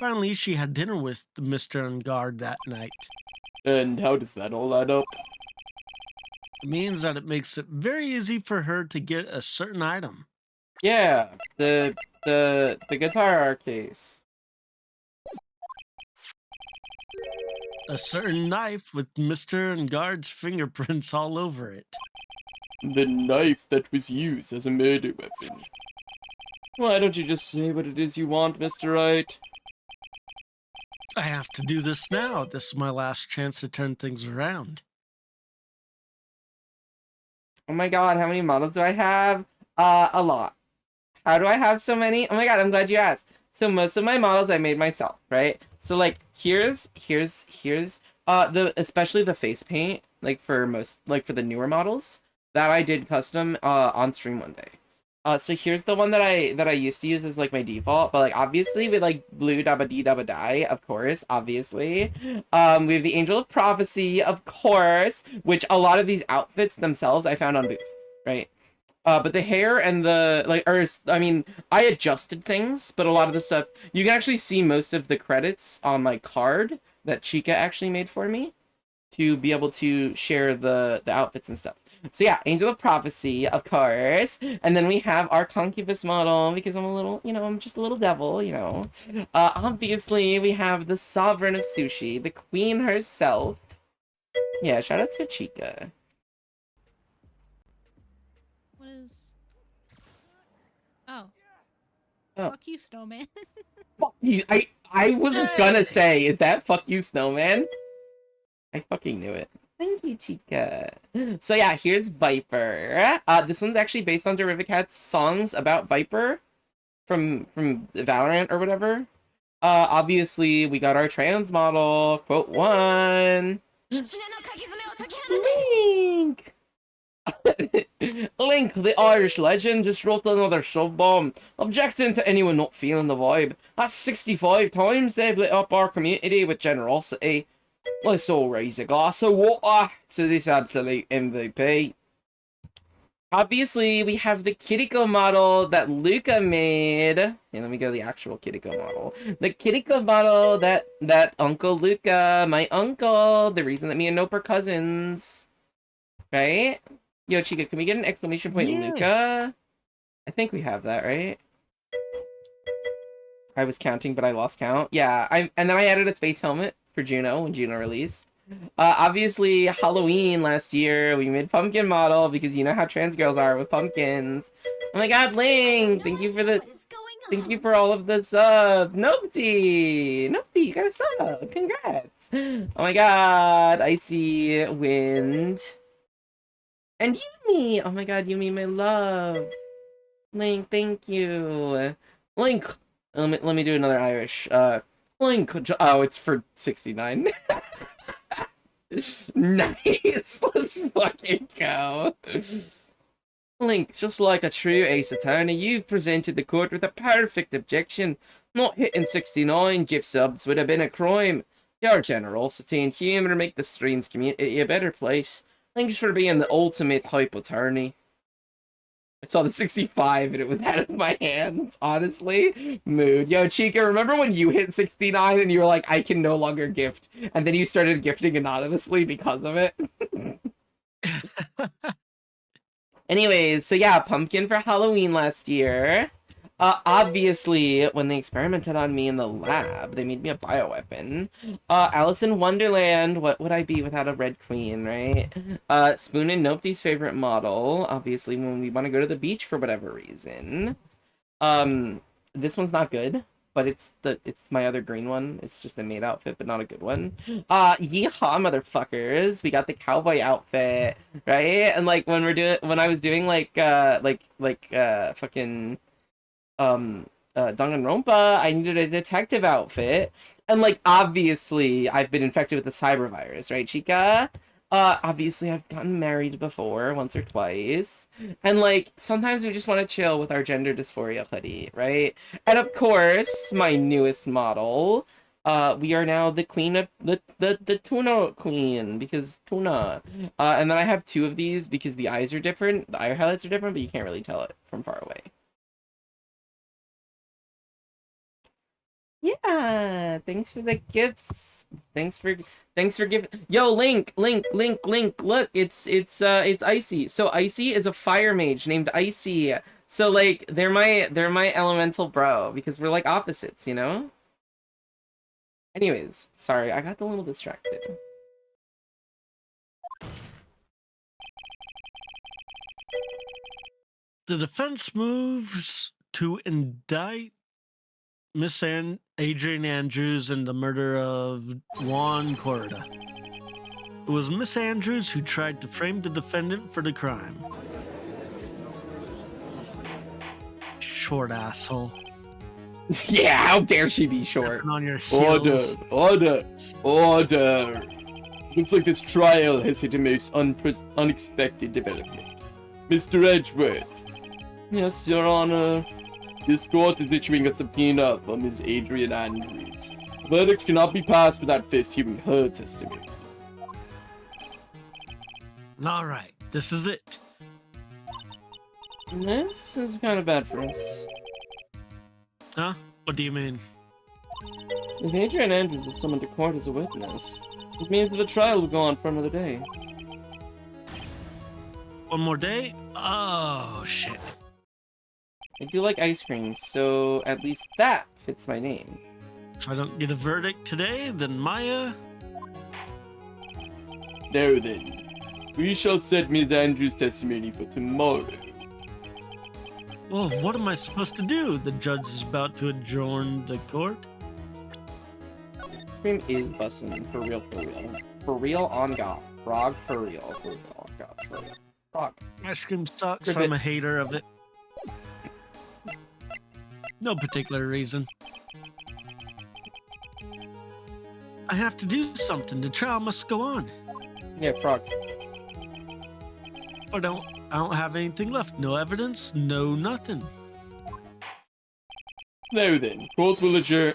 Finally, she had dinner with Mr. Ungard that night. And how does that all add up? It means that it makes it very easy for her to get a certain item. Yeah, the guitar case. A certain knife with Mr. Ungard's fingerprints all over it. The knife that was used as a murder weapon. Why don't you just say what it is you want, Mr. Wright? I have to do this now. This is my last chance to turn things around. Oh my god, how many models do I have? A lot. How do I have so many? Oh my god, I'm glad you asked. So most of my models I made myself, right? So like here's especially the face paint, like for the newer models that I did custom on stream one day. So here's the one that I used to use as like my default, but like obviously with like blue dabba dee dabba die, of course, obviously. We have the Angel of Prophecy, of course, which a lot of these outfits themselves I found on Booth, right? But the hair and the, like, I mean, I adjusted things, but a lot of the stuff, you can actually see most of the credits on my card that Chica actually made for me to be able to share the outfits and stuff. So yeah, Angel of Prophecy, of course. And then we have our concubus model, because I'm a little, you know, I'm just a little devil, you know. Obviously, we have the Sovereign of Sushi, the queen herself. Yeah, shout out to Chica. What is... Oh. Oh. Fuck you, snowman. Fuck you. I was gonna say, is that fuck you, snowman? I fucking knew it. Thank you, Chica. So yeah, here's Viper. This one's actually based on Derivacat's songs about Viper from Valorant or whatever. Obviously, we got our trans model, quote 1. Link! Link, the Irish legend, just wrote another sub-bomb, objecting to anyone not feeling the vibe. That's 65 times they've lit up our community with generosity. Let's all raise a glass of water to this absolute MVP. Obviously, we have the Kiriko model that Luca made. Here, let me go to the actual Kiriko model. The Kiriko model that Uncle Luca, my uncle, the reason that me and Nope are cousins. Right? Yo, Chica, can we get an exclamation point, Yeah. Luca? I think we have that, right? I was counting, but I lost count. Yeah, and then I added a space helmet for Juno when Juno released. Obviously, Halloween last year, we made pumpkin model because you know how trans girls are with pumpkins. Oh my god, Ling! Thank you for all of the subs. Nopty, you got a sub. Congrats. Oh my god, Icy Wind. And Yumi! Oh my god, Yumi, my love. Link, thank you. Link! Let me do another Irish. Link! Oh, it's for 69. Nice! Let's fucking go. Link, just like a true ace attorney, you've presented the court with a perfect objection. Not hitting 69 gift subs would have been a crime. Your generosity and humor make the streams community a better place. Thanks for being the ultimate hype attorney. I saw the 65 and it was out of my hands, honestly. Mood. Yo, Chica, remember when you hit 69 and you were like, I can no longer gift, and then you started gifting anonymously because of it? Anyways, so yeah, pumpkin for Halloween last year. Obviously, when they experimented on me in the lab, they made me a bioweapon. Alice in Wonderland, what would I be without a red queen, right? Spoon and Nopty's favorite model, obviously, when we want to go to the beach for whatever reason. This one's not good, but it's my other green one. It's just a maid outfit, but not a good one. Yeehaw, motherfuckers! We got the cowboy outfit, right? And like when I was doing fucking Danganronpa, I needed a detective outfit, and like obviously I've been infected with the cyber virus, right, Chica? Obviously I've gotten married before, once or twice, and like sometimes we just want to chill with our gender dysphoria hoodie, right? And of course, my newest model, we are now the queen of the tuna queen, because tuna. And then I have 2 of these because the eyes are different, the eye highlights are different, but you can't really tell it from far away. Yeah, thanks for the gifts. Thanks for giving. Yo, Link, look, it's Icy. So Icy is a fire mage named Icy. So like they're my elemental bro because we're like opposites, you know? Anyways, sorry, I got a little distracted. The defense moves to indict Miss Adrian Andrews in the murder of Juan Corrida. It was Miss Andrews who tried to frame the defendant for the crime. Short asshole. Yeah, how dare she be short? Stepping on your heels. Order! Looks like this trial has hit a most unexpected development. Mr. Edgeworth. Yes, Your Honor. This court is issuing a subpoena for Ms. Adrian Andrews. The verdict cannot be passed without first hearing her testimony. All right, this is it. This is kind of bad for us. Huh? What do you mean? If Adrian Andrews was summoned to court as a witness, it means that the trial will go on for another day. One more day? Oh, shit. I do like ice cream, so at least that fits my name. If I don't get a verdict today, then Maya... Now then, we shall set Ms. Andrews' testimony for tomorrow. Well, what am I supposed to do? The judge is about to adjourn the court? Ice cream is bussin', for real, for real. For real, on God. Frog, for real, on God, for real. Frog. Ice cream sucks. Ribbit. I'm a hater of it. No particular reason. I have to do something. The trial must go on. Yeah, frog. I don't have anything left. No evidence, no nothing. Now then, court will adjourn.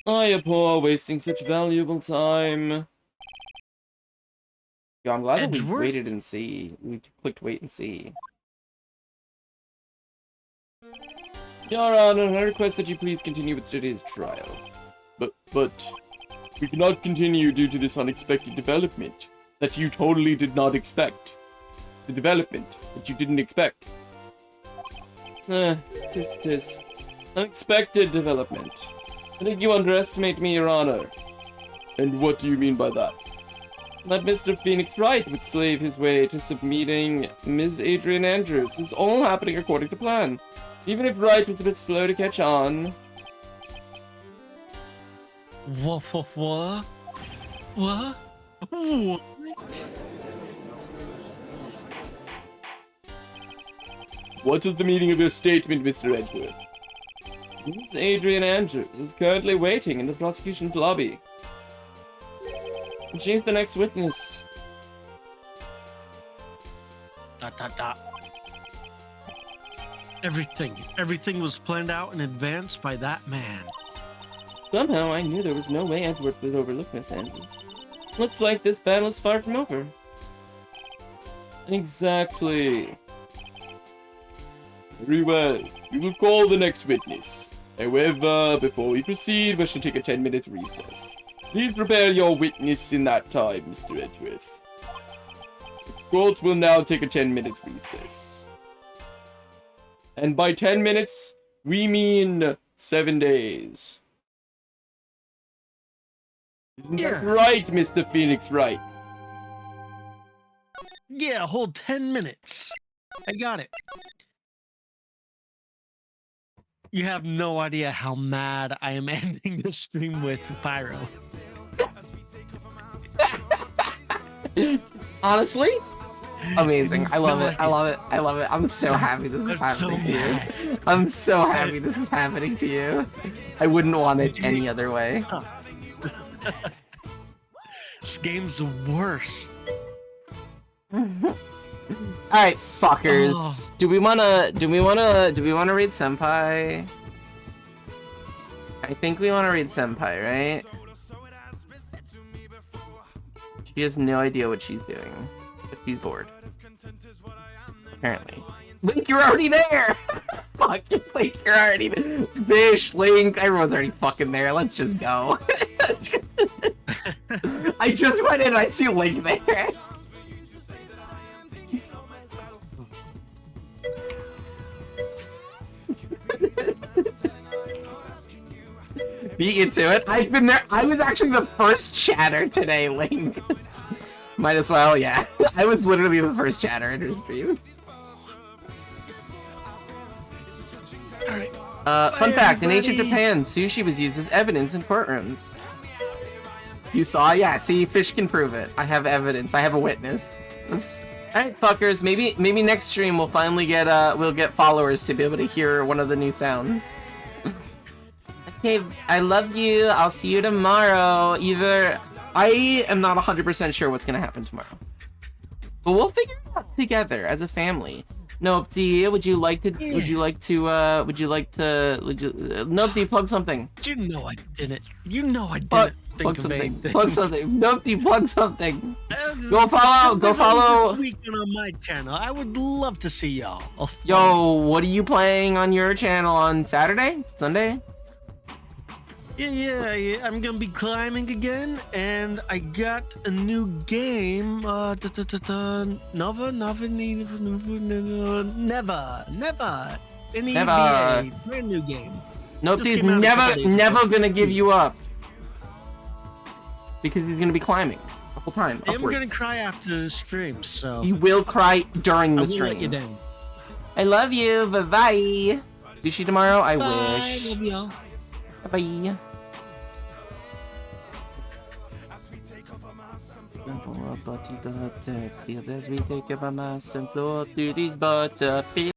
I abhor wasting such valuable time. Yo, I'm glad that we Edgeworth? waited and see. We clicked wait and see. Your Honor, I request that you please continue with today's trial. But we cannot continue due to this unexpected development that you totally did not expect. The development that you didn't expect. Tis. Unexpected development. I think you underestimate me, Your Honor. And what do you mean by that? That Mr. Phoenix Wright would slave his way to submitting Ms. Adrian Andrews is all happening according to plan. Even if Wright was a bit slow to catch on. What? What is the meaning of your statement, Mr. Edgeworth? Ms. Adrian Andrews is currently waiting in the prosecution's lobby. And she's the next witness. ... Everything was planned out in advance by that man. Somehow I knew there was no way Edgeworth would overlook Miss Andrews. Looks like this battle is far from over. Exactly. Very well. We will call the next witness. However, before we proceed, we shall take a 10-minute recess. Please prepare your witness in that time, Mr. Edgeworth. The court will now take a 10-minute recess. And by 10 minutes, we mean 7 days. Isn't that right, Mr. Phoenix Wright? Yeah, hold 10 minutes. I got it. You have no idea how mad I am ending the stream with Pyro. Honestly, amazing. I love No it. I love it. I love it. I'm so happy this is I'm so happening to mad. you. I'm so happy this is happening to you. I wouldn't want it any other way. This game's worse. Alright, fuckers. Do we wanna read Senpai? I think we wanna read Senpai, right? She has no idea what she's doing. But she's bored. Apparently. Link, you're already there! Fuck, Link, you're already there. Fish, Link, everyone's already fucking there. Let's just go. I just went in and I see Link there. Beat you to it. I've been there. I was actually the first chatter today, Link. Might as well, yeah. I was literally the first chatter in her stream. Alright. Fun fact, in ancient everybody. Japan, sushi was used as evidence in courtrooms. You saw? Yeah, see, Fish can prove it. I have evidence. I have a witness. Alright, fuckers, maybe next stream we'll finally get, we'll get followers to be able to hear one of the new sounds. Okay, I love you. I'll see you tomorrow. I am not 100% sure what's gonna happen tomorrow. But we'll figure it out together as a family. Nopty, would you like to Nopty, plug something. You know I didn't. You know I didn't. Plug, Plug of something. anything. Plug something. Nopty, plug something. Go Go follow. Weekend on my channel. I would love to see y'all. Yo, what are you playing on your channel on Saturday? Sunday? Yeah. I'm gonna be climbing again, and I got a new game. Never. NEVA, brand new game. Nopty's came out a couple days never ago. gonna give you up. Because he's gonna be climbing the whole time. I'm Upwards. gonna cry after the stream, so You will cry during I the will stream. let you down. I love you. Bye bye. Sushi tomorrow? I Bye, wish. love y'all. Bye. As we take up a mass and floor through these butter